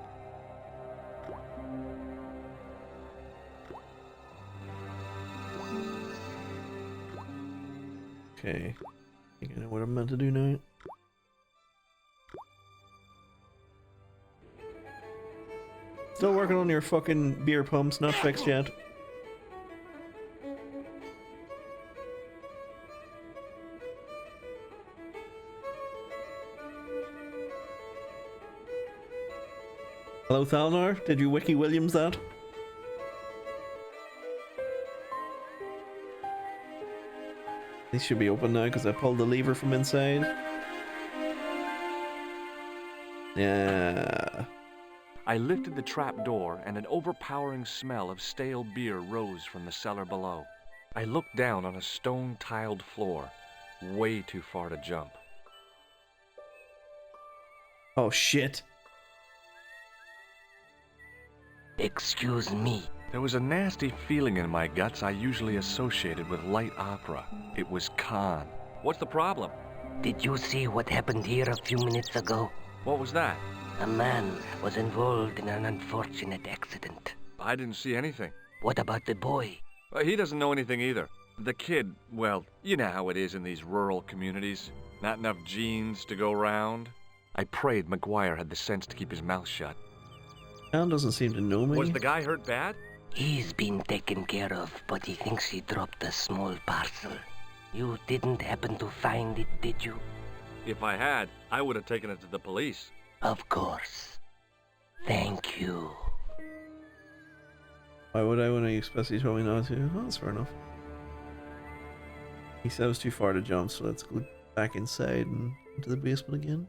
Okay. I think I know what I'm meant to do now. Still working on your fucking beer pumps, not fixed yet. Hello, Thalnar? Did you Wiki Williams that? These should be open now because I pulled the lever from inside. Yeah. I lifted the trap door, and an overpowering smell of stale beer rose from the cellar below. I looked down on a stone-tiled floor, way too far to jump. Oh shit. Excuse me. There was a nasty feeling in my guts I usually associated with light opera. It was Khan. What's the problem? Did you see what happened here a few minutes ago? What was that? A man was involved in an unfortunate accident. I didn't see anything. What about the boy? He doesn't know anything either. The kid, well, you know how it is in these rural communities. Not enough genes to go round. I prayed McGuire had the sense to keep his mouth shut. Alan doesn't seem to know me. Was the guy hurt bad? He's been taken care of, but he thinks he dropped a small parcel. You didn't happen to find it, did you? If I had, I would have taken it to the police. Of course. Thank you. Why would I when he especially told me not to? Oh, that's fair enough. He said it was too far to jump, so let's go back inside and into the basement again.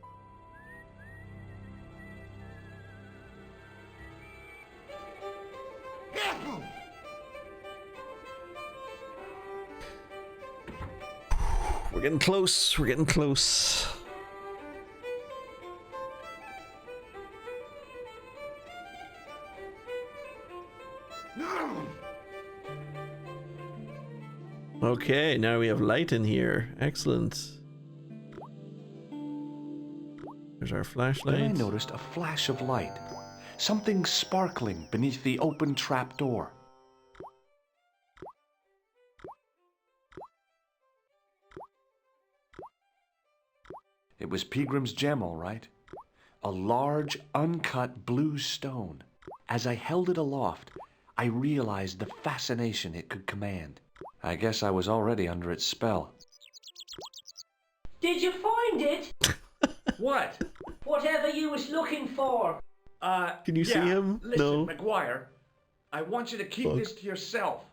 We're getting close, we're getting close. Okay, now we have light in here. Excellent. There's our flashlight. Then I noticed a flash of light. Something sparkling beneath the open trapdoor. It was Peagram's gem, all right. A large, uncut blue stone. As I held it aloft, I realized the fascination it could command. I guess I was already under its spell. Did you find it? What? Whatever you was looking for. Can you see him? Listen, No. McGuire, I want you to keep this to yourself.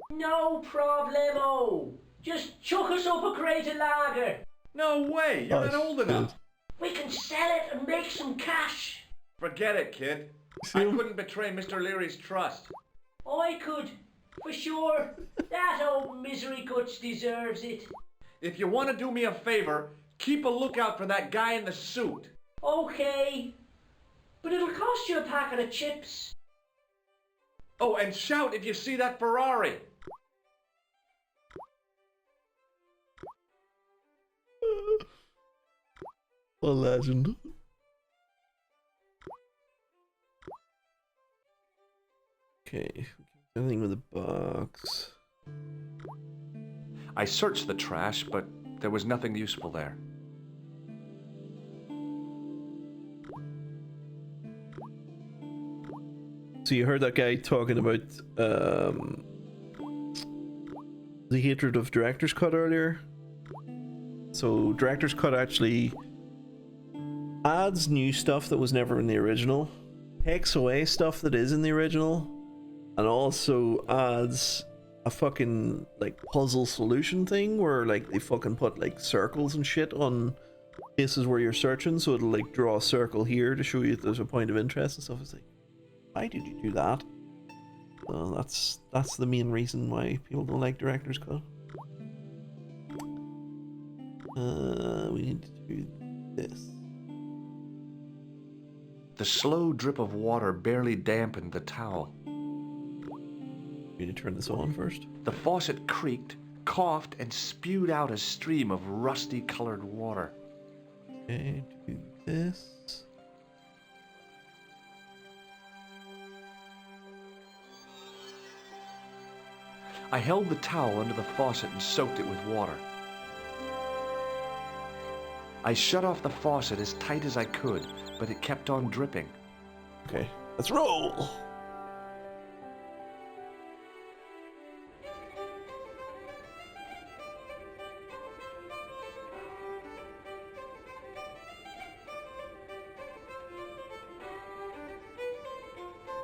No problemo. Just chuck us up a crate of lager. No way, you're not old enough. We can sell it and make some cash. Forget it, kid. I couldn't betray Mr. Leary's trust. I could, for sure. That old misery guts deserves it. If you want to do me a favor, keep a lookout for that guy in the suit. Okay. But it'll cost you a packet of chips. Oh, and shout if you see that Ferrari. A legend. Okay, anything with a box. I searched the trash, but there was nothing useful there. So you heard that guy talking about the hatred of Director's Cut earlier? So Director's Cut actually adds new stuff that was never in the original, takes away stuff that is in the original, and also adds a fucking like puzzle solution thing where like they fucking put like circles and shit on places where you're searching, so it'll like draw a circle here to show you if there's a point of interest and stuff. It's like, why did you do that? That's the main reason why people don't like Director's Cut. We need to do this. The slow drip of water barely dampened the towel. We need to turn this on first. The faucet creaked, coughed, and spewed out a stream of rusty-colored water. Okay, do this. I held the towel under the faucet and soaked it with water. I shut off the faucet as tight as I could, but it kept on dripping. Okay, let's roll!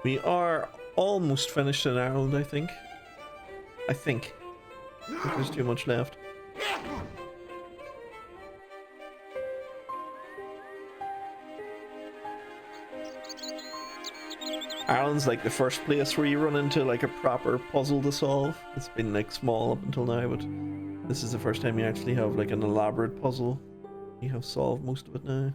We are almost finished in Ireland, I think. I think there's too much left. Ireland's like the first place where you run into like a proper puzzle to solve. It's been like small up until now, but this is the first time you actually have like an elaborate puzzle. You have solved most of it now.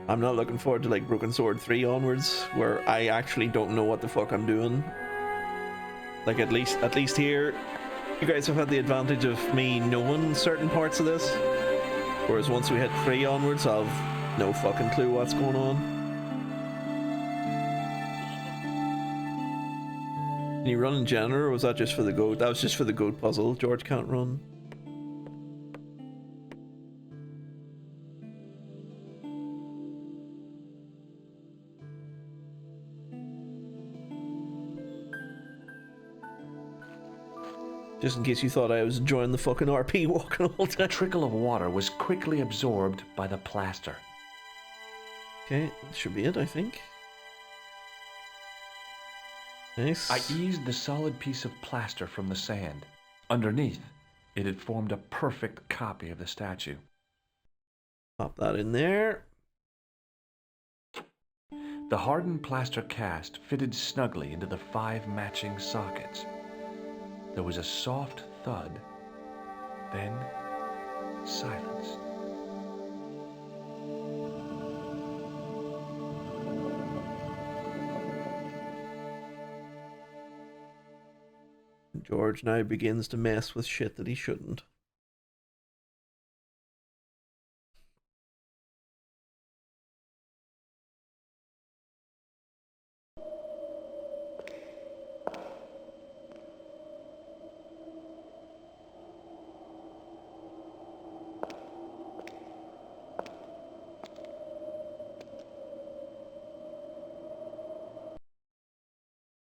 I'm not looking forward to like Broken Sword 3 onwards, where I actually don't know what the fuck I'm doing. Like at least here, you guys have had the advantage of me knowing certain parts of this. Whereas once we hit 3 onwards, I'll have no fucking clue what's going on. Can you run in general, or was that just for the goat? That was just for the goat puzzle. George can't run. Just in case you thought I was enjoying the fucking RP walking all day. A trickle of water was quickly absorbed by the plaster. Okay, that should be it, I think. Nice. I eased the solid piece of plaster from the sand. Underneath, it had formed a perfect copy of the statue. Pop that in there. The hardened plaster cast fitted snugly into the 5 matching sockets. There was a soft thud, then silence. George now begins to mess with shit that he shouldn't.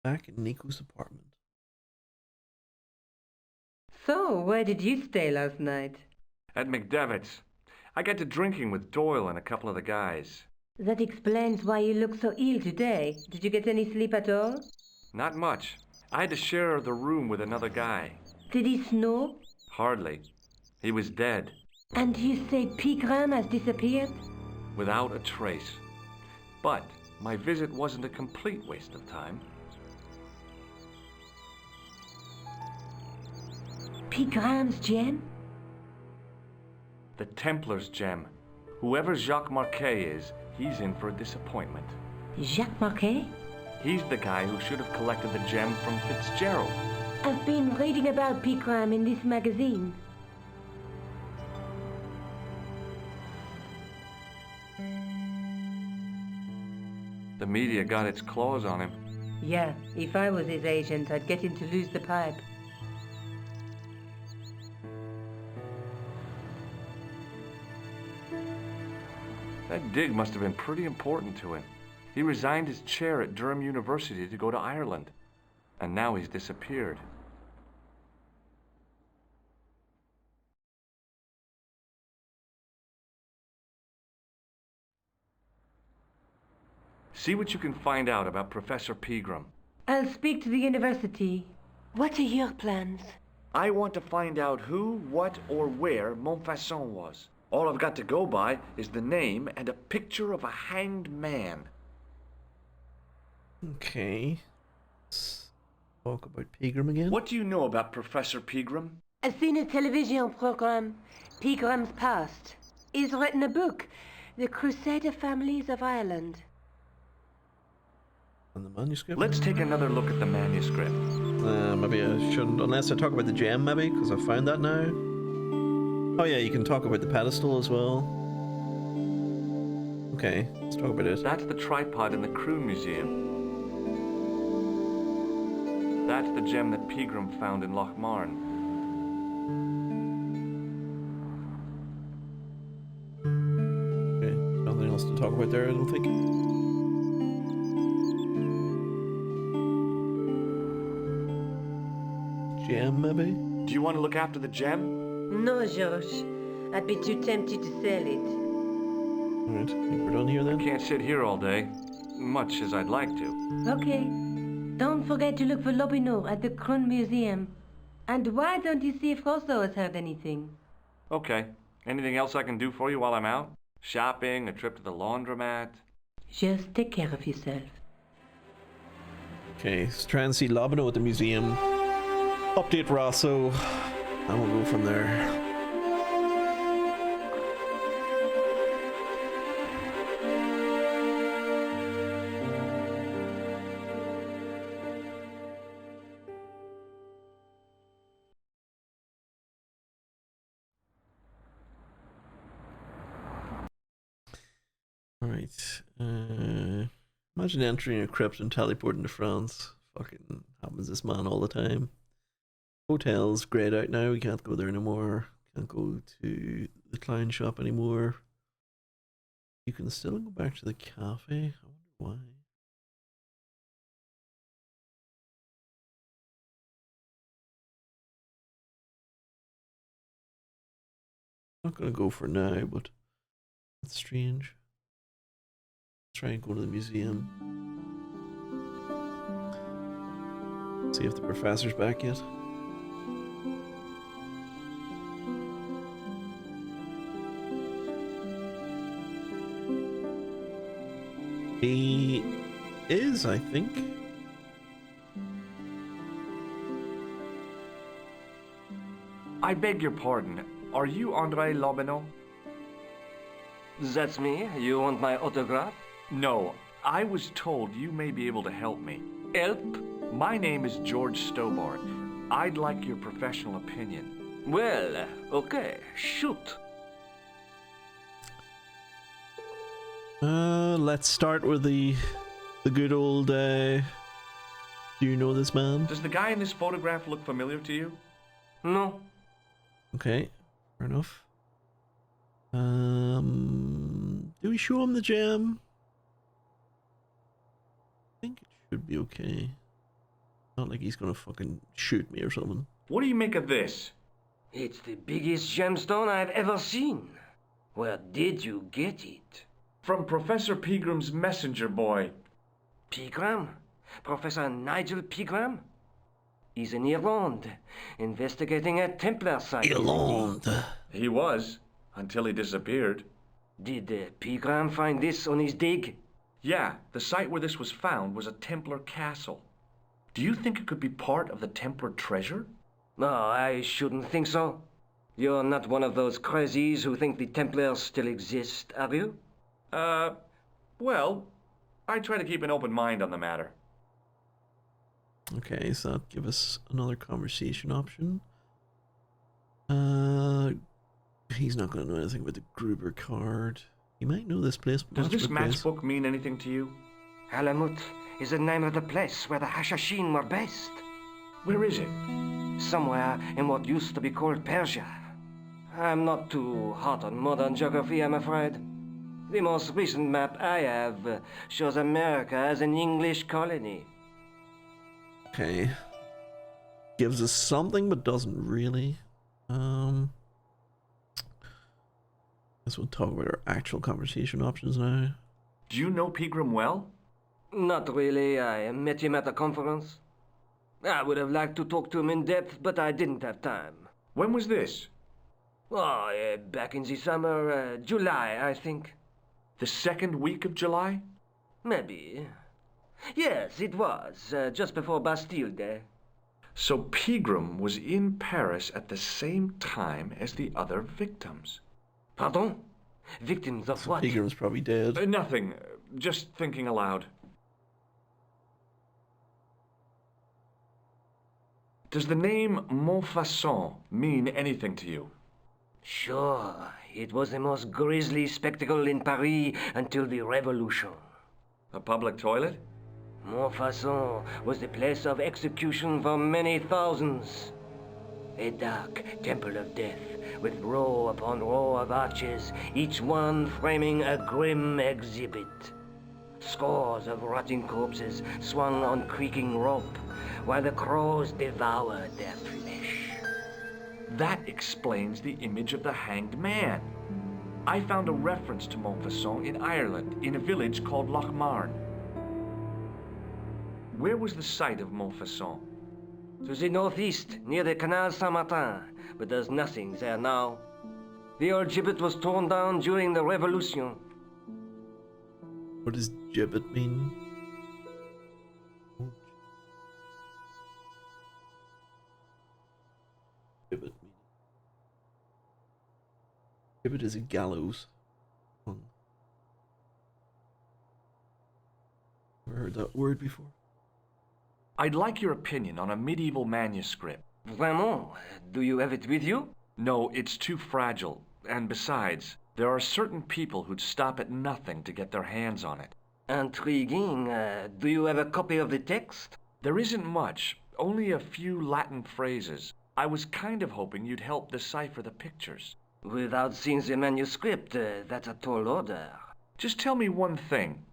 Back in Nico's apartment. So, where did you stay last night? At McDevitt's. I got to drinking with Doyle and a couple of the guys. That explains why you look so ill today. Did you get any sleep at all? Not much. I had to share the room with another guy. Did he snore? Hardly. He was dead. And you say Pigram has disappeared? Without a trace. But my visit wasn't a complete waste of time. Pigram's gem? The Templars' gem. Whoever Jacques Marquet is, he's in for a disappointment. Jacques Marquet? He's the guy who should have collected the gem from Fitzgerald. I've been reading about Pigram in this magazine. The media got its claws on him. Yeah, if I was his agent, I'd get him to lose the pipe. That dig must have been pretty important to him. He resigned his chair at Durham University to go to Ireland. And now he's disappeared. See what you can find out about Professor Pegram. I'll speak to the university. What are your plans? I want to find out who, what, or where Montfaucon was. All I've got to go by is the name and a picture of a hanged man. Okay. Let's talk about Pegram again. What do you know about Professor Pegram? I've seen a television program, Pigram's Past. He's written a book, The Crusader Families of Ireland. On the manuscript? Let's take another look at the manuscript. Maybe I shouldn't, unless I talk about the gem, maybe, because I found that now. Oh yeah, you can talk about the pedestal as well. Okay, let's talk about it. That's the tripod in the Croon Museum. That's the gem that Pegram found in Lochmarn. Okay, nothing else to talk about there, I don't think. Gem, maybe? Do you want to look after the gem? No, George. I'd be too tempted to sell it. Alright, I think we're done here then. I can't sit here all day, much as I'd like to. Okay. Don't forget to look for Lobinot at the Croon Museum. And why don't you see if Rosso has heard anything? Okay. Anything else I can do for you while I'm out? Shopping, a trip to the laundromat. Just take care of yourself. Okay, let's try and see Lobino at the museum. Update Rosso. And we'll go from there. Alright. Imagine entering a crypt and teleporting to France. Fucking happens to this man all the time. Hotel's grayed out now, we can't go there anymore. Can't go to the clown shop anymore. You can still go back to the cafe. I wonder why. I'm not gonna go for now, but that's strange. Let's try and go to the museum. See if the professor's back yet. He is, I think. I beg your pardon. Are you André Lobino? That's me. You want my autograph? No, I was told you may be able to help me. Help? My name is George Stobart. I'd like your professional opinion. Well, okay, shoot. Let's start with the good old, do you know this man? Does the guy in this photograph look familiar to you? No. Okay, fair enough. Do we show him the gem? I think it should be okay. Not like he's gonna fucking shoot me or something. What do you make of this? It's the biggest gemstone I've ever seen. Where did you get it? From Professor Pegram's messenger boy. Pegram? Professor Nigel Pegram? He's in Ireland, investigating a Templar site. Ireland. He was, until he disappeared. Did Pegram find this on his dig? Yeah, the site where this was found was a Templar castle. Do you think it could be part of the Templar treasure? No, I shouldn't think so. You're not one of those crazies who think the Templars still exist, are you? Well, I try to keep an open mind on the matter. Okay, so that'll give us another conversation option. He's not going to know anything about the Gruber card. He might know this place. Does this matchbook mean anything to you? Alamut is the name of the place where the Hashashin were based. Where is it? Somewhere in what used to be called Persia. I'm not too hot on modern geography, I'm afraid. The most recent map I have shows America as an English colony. Okay. Gives us something, but doesn't really. Guess we'll talk about our actual conversation options now. Do you know Pegram well? Not really. I met him at a conference. I would have liked to talk to him in depth, but I didn't have time. When was this? Oh, back in the summer, July, I think. The second week of July? Maybe. Yes, it was, just before Bastille Day. So Pegram was in Paris at the same time as the other victims. Pardon? Victims of what? Pegram's probably dead. Nothing. Just thinking aloud. Does the name Montfaucon mean anything to you? Sure. It was the most grisly spectacle in Paris until the Revolution. A public toilet? Montfaucon was the place of execution for many thousands. A dark temple of death, with row upon row of arches, each one framing a grim exhibit. Scores of rotting corpses swung on creaking rope, while the crows devoured their flesh. That explains the image of the hanged man. I found a reference to Montfaucon in Ireland, in a village called Lochmarn. Where was the site of Montfaucon? To the northeast, near the Canal Saint-Martin, but there's nothing there now. The old gibbet was torn down during the Revolution. What does gibbet mean? Gibbet meaning. Gibbet is a gallows. Never heard that word before. I'd like your opinion on a medieval manuscript. Vraiment? Do you have it with you? No, it's too fragile. And besides, there are certain people who'd stop at nothing to get their hands on it. Intriguing. Do you have a copy of the text? There isn't much, only a few Latin phrases. I was kind of hoping you'd help decipher the pictures. Without seeing the manuscript, that's a tall order. Just tell me one thing.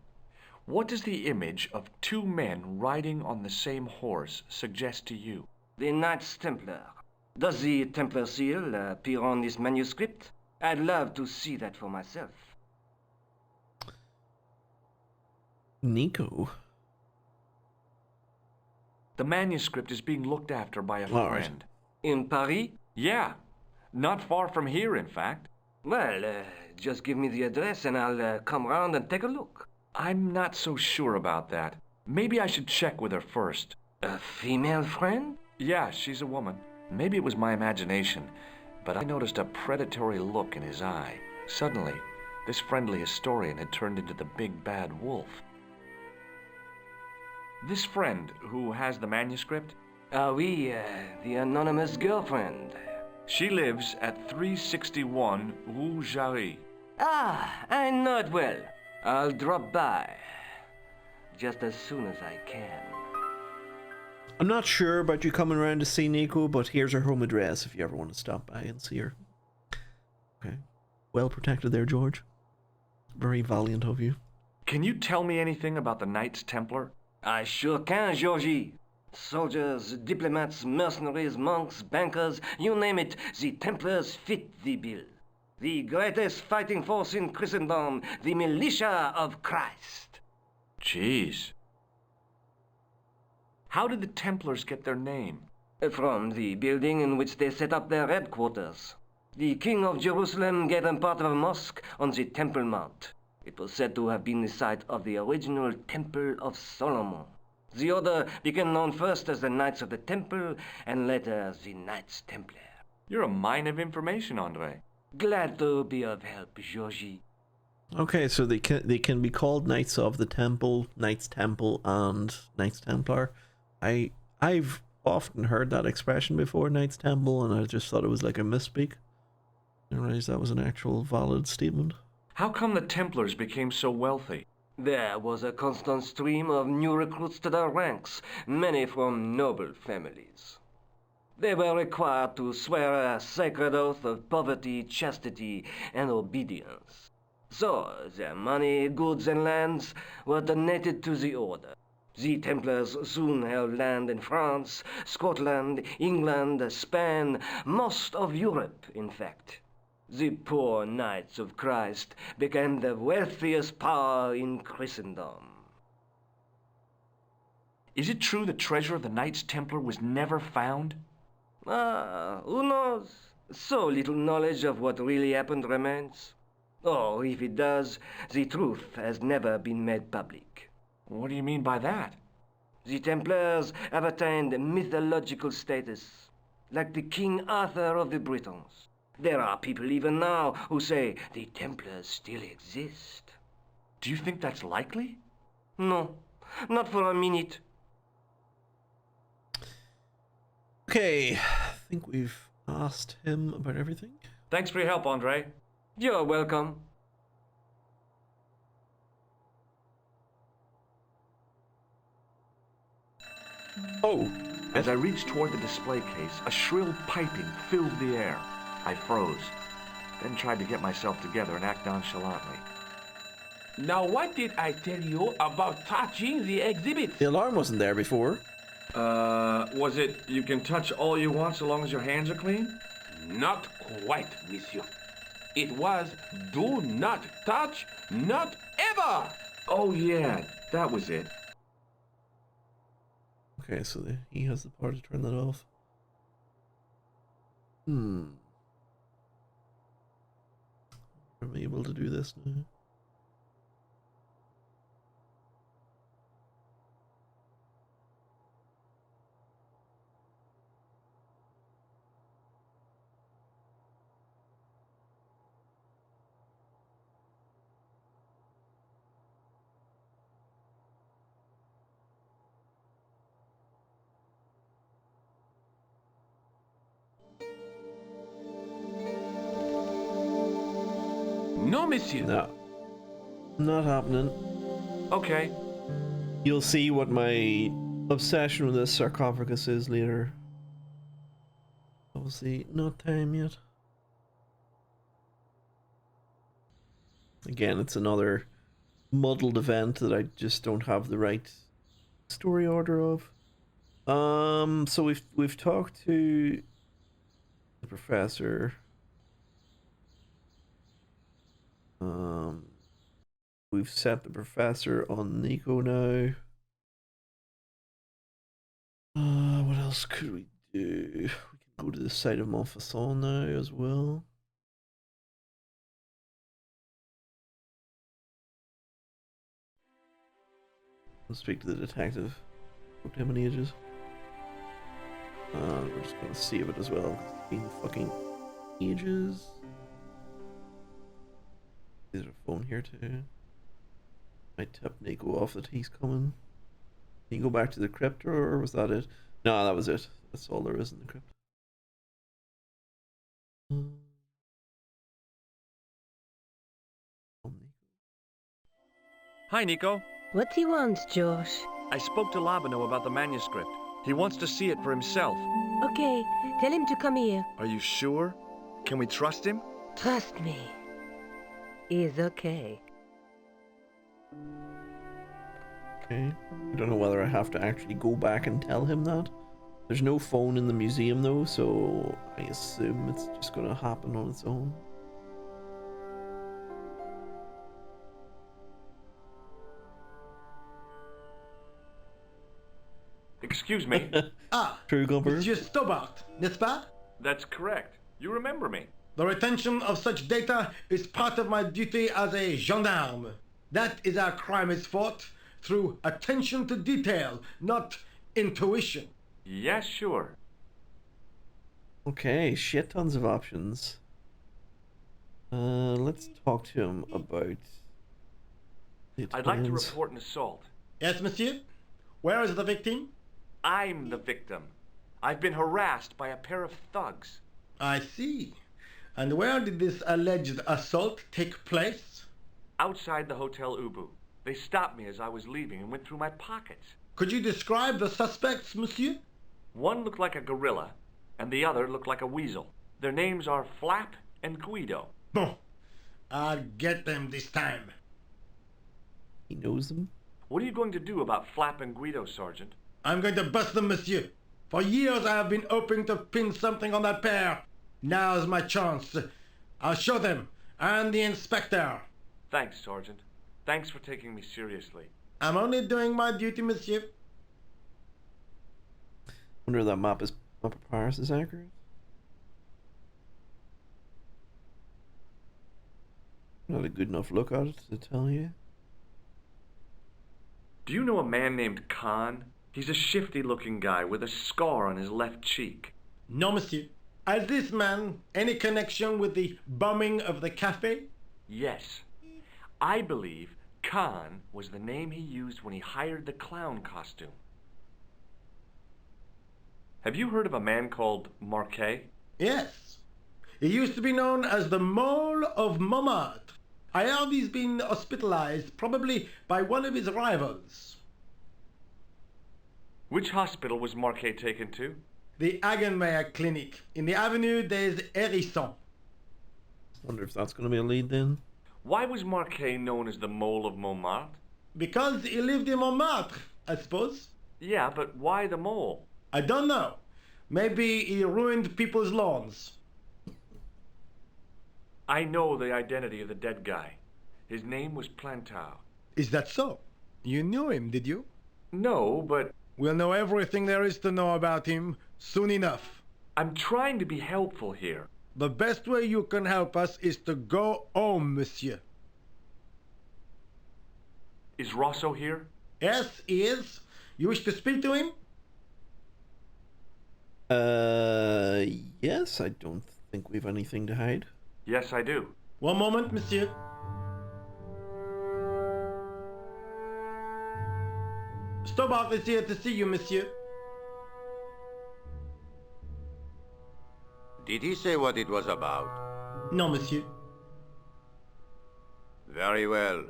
What does the image of two men riding on the same horse suggest to you? The Knights Templar. Does the Templar seal appear on this manuscript? I'd love to see that for myself. Nico? The manuscript is being looked after by a All friend. right. In Paris? Yeah. Not far from here, in fact. Well, just give me the address and I'll come round and take a look. I'm not so sure about that. Maybe I should check with her first. A female friend? Yeah, she's a woman. Maybe it was my imagination, but I noticed a predatory look in his eye. Suddenly, this friendly historian had turned into the big bad wolf. This friend who has the manuscript? Oui, the anonymous girlfriend. She lives at 361 Rue Jarry. Ah, I know it well. I'll drop by. Just as soon as I can. I'm not sure about you coming around to see Nico, but here's her home address if you ever want to stop by and see her. Okay. Well protected there, George. Very valiant of you. Can you tell me anything about the Knights Templar? I sure can, Georgie. Soldiers, diplomats, mercenaries, monks, bankers, you name it, the Templars fit the bill. The greatest fighting force in Christendom, the militia of Christ. Jeez. How did the Templars get their name? From the building in which they set up their headquarters. The King of Jerusalem gave them part of a mosque on the Temple Mount. It was said to have been the site of the original Temple of Solomon. The order became known first as the Knights of the Temple, and later as the Knights Templar. You're a mine of information, Andre. Glad to be of help, Georgie. Okay, so they can be called Knights of the Temple, Knights Temple, and Knights Templar. I've often heard that expression before, Knights Temple, and I just thought it was like a misspeak. I didn't realize that was an actual valid statement. How come the Templars became so wealthy? There was a constant stream of new recruits to their ranks, many from noble families. They were required to swear a sacred oath of poverty, chastity, and obedience. So, their money, goods, and lands were donated to the order. The Templars soon held land in France, Scotland, England, Spain, most of Europe, in fact. The poor Knights of Christ became the wealthiest power in Christendom. Is it true the treasure of the Knights Templar was never found? Who knows? So little knowledge of what really happened remains. Or if it does, the truth has never been made public. What do you mean by that? The Templars have attained mythological status, like the King Arthur of the Britons. There are people even now who say the Templars still exist. Do you think that's likely? No, not for a minute. Okay, I think we've asked him about everything. Thanks for your help, Andre. You're welcome. Oh! As I reached toward the display case, a shrill piping filled the air. I froze, then tried to get myself together and act nonchalantly. Now what did I tell you about touching the exhibit? The alarm wasn't there before. Was it you can touch all you want so long as your hands are clean? Not quite, monsieur. It was do not touch, not ever! Oh yeah, that was it. Okay, so he has the power to turn that off. I'm able to do this now. No, monsieur. No. Not happening. Okay. You'll see what my obsession with this sarcophagus is later. Obviously, not time yet. Again, it's another muddled event that I just don't have the right story order of. So we've talked to the professor. We've set the professor on Nico now. What else could we do? We can go to the site of Montfaucon now as well. Let's speak to the detective. Spoke to him in ages. We're just gonna save it as well. It's been fucking ages. There's a phone here too. I tip Nico off that he's coming. Can you go back to the crypt, or was that it? No, that was it. That's all there is in the crypt. Hi, Nico. What he wants, Josh? I spoke to Labano about the manuscript. He wants to see it for himself. Okay, tell him to come here. Are you sure? Can we trust him? Trust me. He's okay. Okay. I don't know whether I have to actually go back and tell him that. There's no phone in the museum though, so I assume it's just gonna happen on its own. Excuse me. True, Gumper. Monsieur Stobart, n'est-ce pas? That's correct. You remember me. The retention of such data is part of my duty as a gendarme. That is how crime is fought, through attention to detail, not intuition. Yes, sure. Okay, shit tons of options. Let's talk to him about the I'd like to plans. report an assault. Yes, monsieur? Where is the victim? I'm the victim. I've been harassed by a pair of thugs. I see. And where did this alleged assault take place? Outside the Hotel Ubu. They stopped me as I was leaving and went through my pockets. Could you describe the suspects, monsieur? One looked like a gorilla, and the other looked like a weasel. Their names are Flap and Guido. Bon. I'll get them this time. He knows them? What are you going to do about Flap and Guido, Sergeant? I'm going to bust them, monsieur. For years I have been hoping to pin something on that pair. Now's my chance. I'll show them, and the inspector. Thanks, Sergeant. Thanks for taking me seriously. I'm only doing my duty, monsieur. Wonder if that map of Paris is accurate. Not a good enough look at it to tell you. Do you know a man named Khan? He's a shifty-looking guy with a scar on his left cheek. No, monsieur. Has this man any connection with the bombing of the cafe? Yes. I believe Khan was the name he used when he hired the clown costume. Have you heard of a man called Marquet? Yes. He used to be known as the Mole of Montmartre. I heard he's been hospitalized, probably by one of his rivals. Which hospital was Marquet taken to? The Hagenmeyer Clinic, in the Avenue des Hérissons. Wonder if that's going to be a lead then. Why was Marquet known as the Mole of Montmartre? Because he lived in Montmartre, I suppose. Yeah, but why the mole? I don't know. Maybe he ruined people's lawns. I know the identity of the dead guy. His name was Plantar. Is that so? You knew him, did you? No, but... We'll know everything there is to know about him soon enough. I'm trying to be helpful here. The best way you can help us is to go home, monsieur. Is Rosso here? Yes, he is. You wish to speak to him? Yes, I don't think we've anything to hide. Yes, I do. One moment, monsieur. Stobart is here to see you, monsieur. Did he say what it was about? No, monsieur. Very well.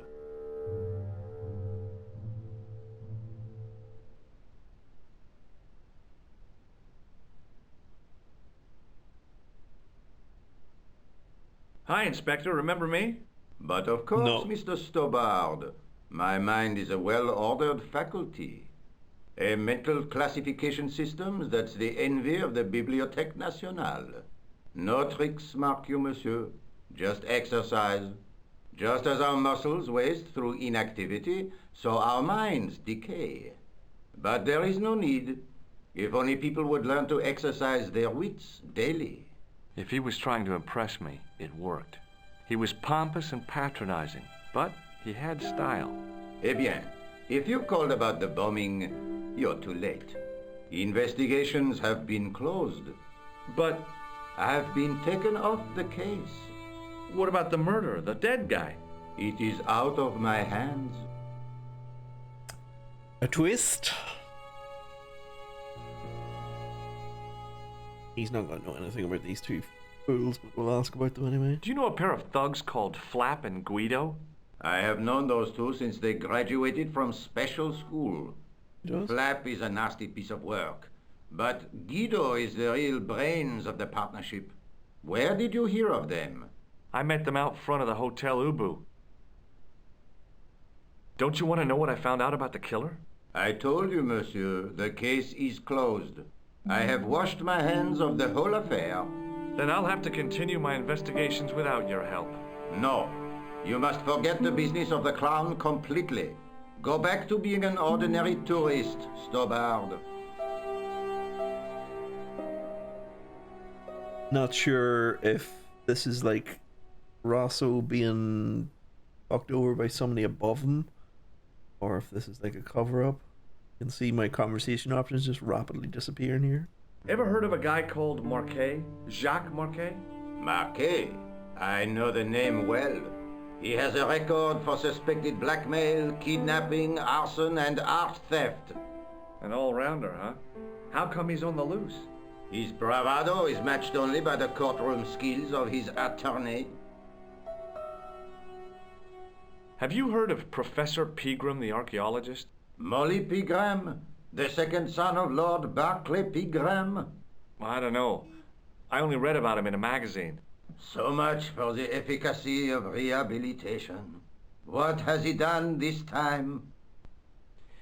Hi, Inspector. Remember me? But of course, No. Mr. Stobart. My mind is a well-ordered faculty. A mental classification system that's the envy of the Bibliothèque Nationale. No tricks, mark you, monsieur. Just exercise. Just as our muscles waste through inactivity, so our minds decay. But there is no need. If only people would learn to exercise their wits daily. If he was trying to impress me, it worked. He was pompous and patronizing, but he had style. Eh bien, if you called about the bombing, you're too late. Investigations have been closed. But have been taken off the case. what about the murderer, the dead guy? It is out of my hands. A twist. He's not going to know anything about these two fools, but we'll ask about them anyway. Do you know a pair of thugs called Flap and Guido? I have known those two since they graduated from special school. Flap is a nasty piece of work, but Guido is the real brains of the partnership. Where did you hear of them? I met them out front of the Hotel Ubu. Don't you want to know what I found out about the killer? I told you, monsieur, the case is closed. I have washed my hands of the whole affair. Then I'll have to continue my investigations without your help. No. You must forget the business of the clown completely. Go back to being an ordinary tourist, Stobart. Not sure if this is like Rosso being fucked over by somebody above him, or if this is like a cover-up. You can see my conversation options just rapidly disappearing here. Ever heard of a guy called Marquet? Jacques Marquet? Marquet? I know the name well. He has a record for suspected blackmail, kidnapping, arson, and art theft. An all-rounder, huh? How come he's on the loose? His bravado is matched only by the courtroom skills of his attorney. Have you heard of Professor Pegram, the archaeologist? Molly Pegram, the second son of Lord Barclay Pegram. I don't know. I only read about him in a magazine. So much for the efficacy of rehabilitation. What has he done this time?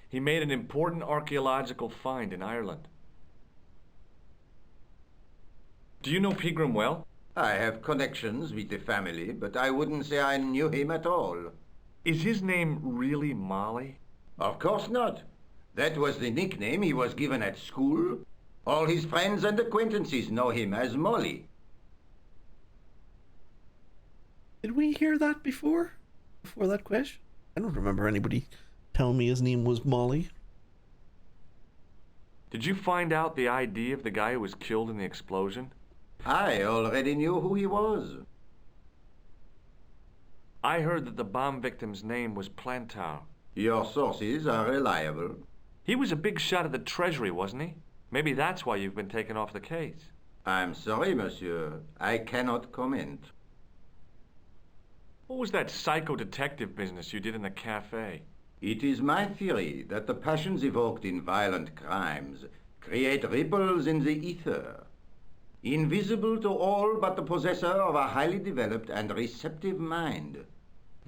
He made an important archaeological find in Ireland. Do you know Pegram well? I have connections with the family, but I wouldn't say I knew him at all. Is his name really Molly? Of course not. That was the nickname he was given at school. All his friends and acquaintances know him as Molly. Did we hear that before? Before that question? I don't remember anybody telling me his name was Molly. Did you find out the ID of the guy who was killed in the explosion? I already knew who he was. I heard that the bomb victim's name was Plantar. Your sources are reliable. He was a big shot at the Treasury, wasn't he? Maybe that's why you've been taken off the case. I'm sorry, monsieur. I cannot comment. What was that psycho-detective business you did in the cafe? It is my theory that the passions evoked in violent crimes create ripples in the ether, invisible to all but the possessor of a highly developed and receptive mind.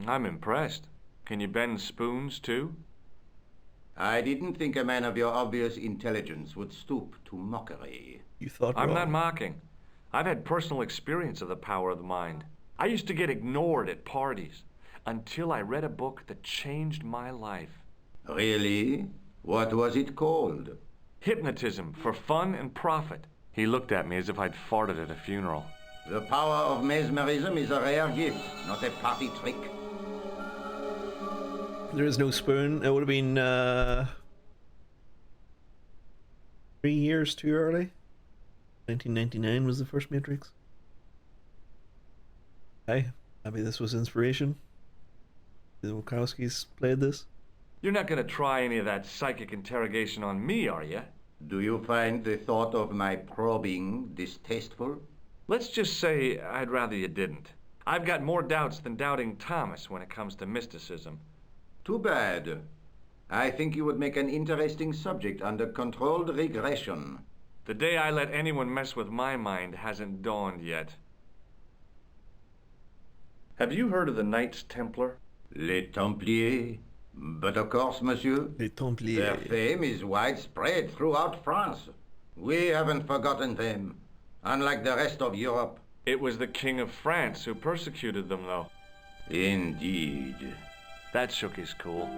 I'm impressed. Can you bend spoons, too? I didn't think a man of your obvious intelligence would stoop to mockery. You thought I'm wrong. not mocking. I've had personal experience of the power of the mind. I used to get ignored at parties until I read a book that changed my life. Really? What was it called? Hypnotism for Fun and Profit. He looked at me as if I'd farted at a funeral. The power of mesmerism is a rare gift, not a party trick. There is no spoon. It would have been 3 years too early. 1999 was the first Matrix. Hey, maybe this was inspiration. The Wachowskis played this. You're not gonna try any of that psychic interrogation on me, are you? Do you find the thought of my probing distasteful? Let's just say I'd rather you didn't. I've got more doubts than Doubting Thomas when it comes to mysticism. Too bad. I think you would make an interesting subject under controlled regression. The day I let anyone mess with my mind hasn't dawned yet. Have you heard of the Knights Templar? Les Templiers. But of course, monsieur. Les Templiers. Their fame is widespread throughout France. We haven't forgotten them, unlike the rest of Europe. It was the King of France who persecuted them, though. Indeed. That shook his cool.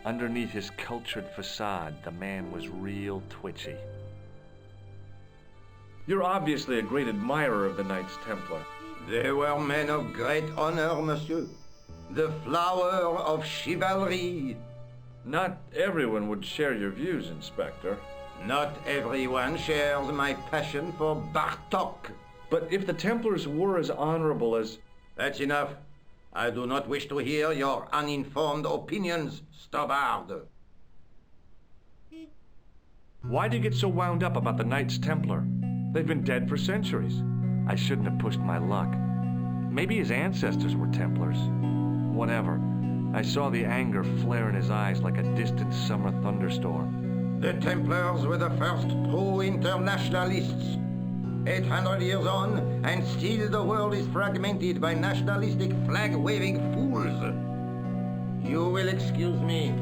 Underneath his cultured facade, the man was real twitchy. You're obviously a great admirer of the Knights Templar. They were men of great honor, monsieur. The flower of chivalry. Not everyone would share your views, Inspector. Not everyone shares my passion for Bartok. But if the Templars were as honorable as... That's enough. I do not wish to hear your uninformed opinions, Stobbard. Why do you get so wound up about the Knights Templar? They've been dead for centuries. I shouldn't have pushed my luck. Maybe his ancestors were Templars. Whatever. I saw the anger flare in his eyes like a distant summer thunderstorm. The Templars were the first true internationalists. 800 years on, and still the world is fragmented by nationalistic flag-waving fools. You will excuse me.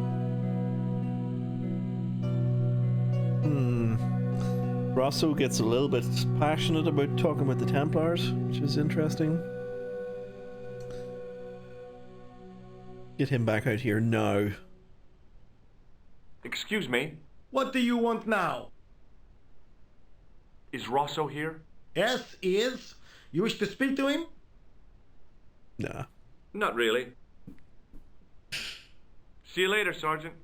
Rosso gets a little bit passionate about talking about the Templars, which is interesting. Get him back out here now. Excuse me? What do you want now? Is Rosso here? Yes, he is. You wish to speak to him? Nah. Not really. See you later, Sergeant.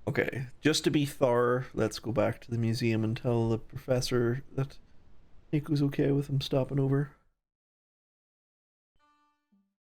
Okay, just to be thorough, let's go back to the museum and tell the professor that Nico's okay with him stopping over.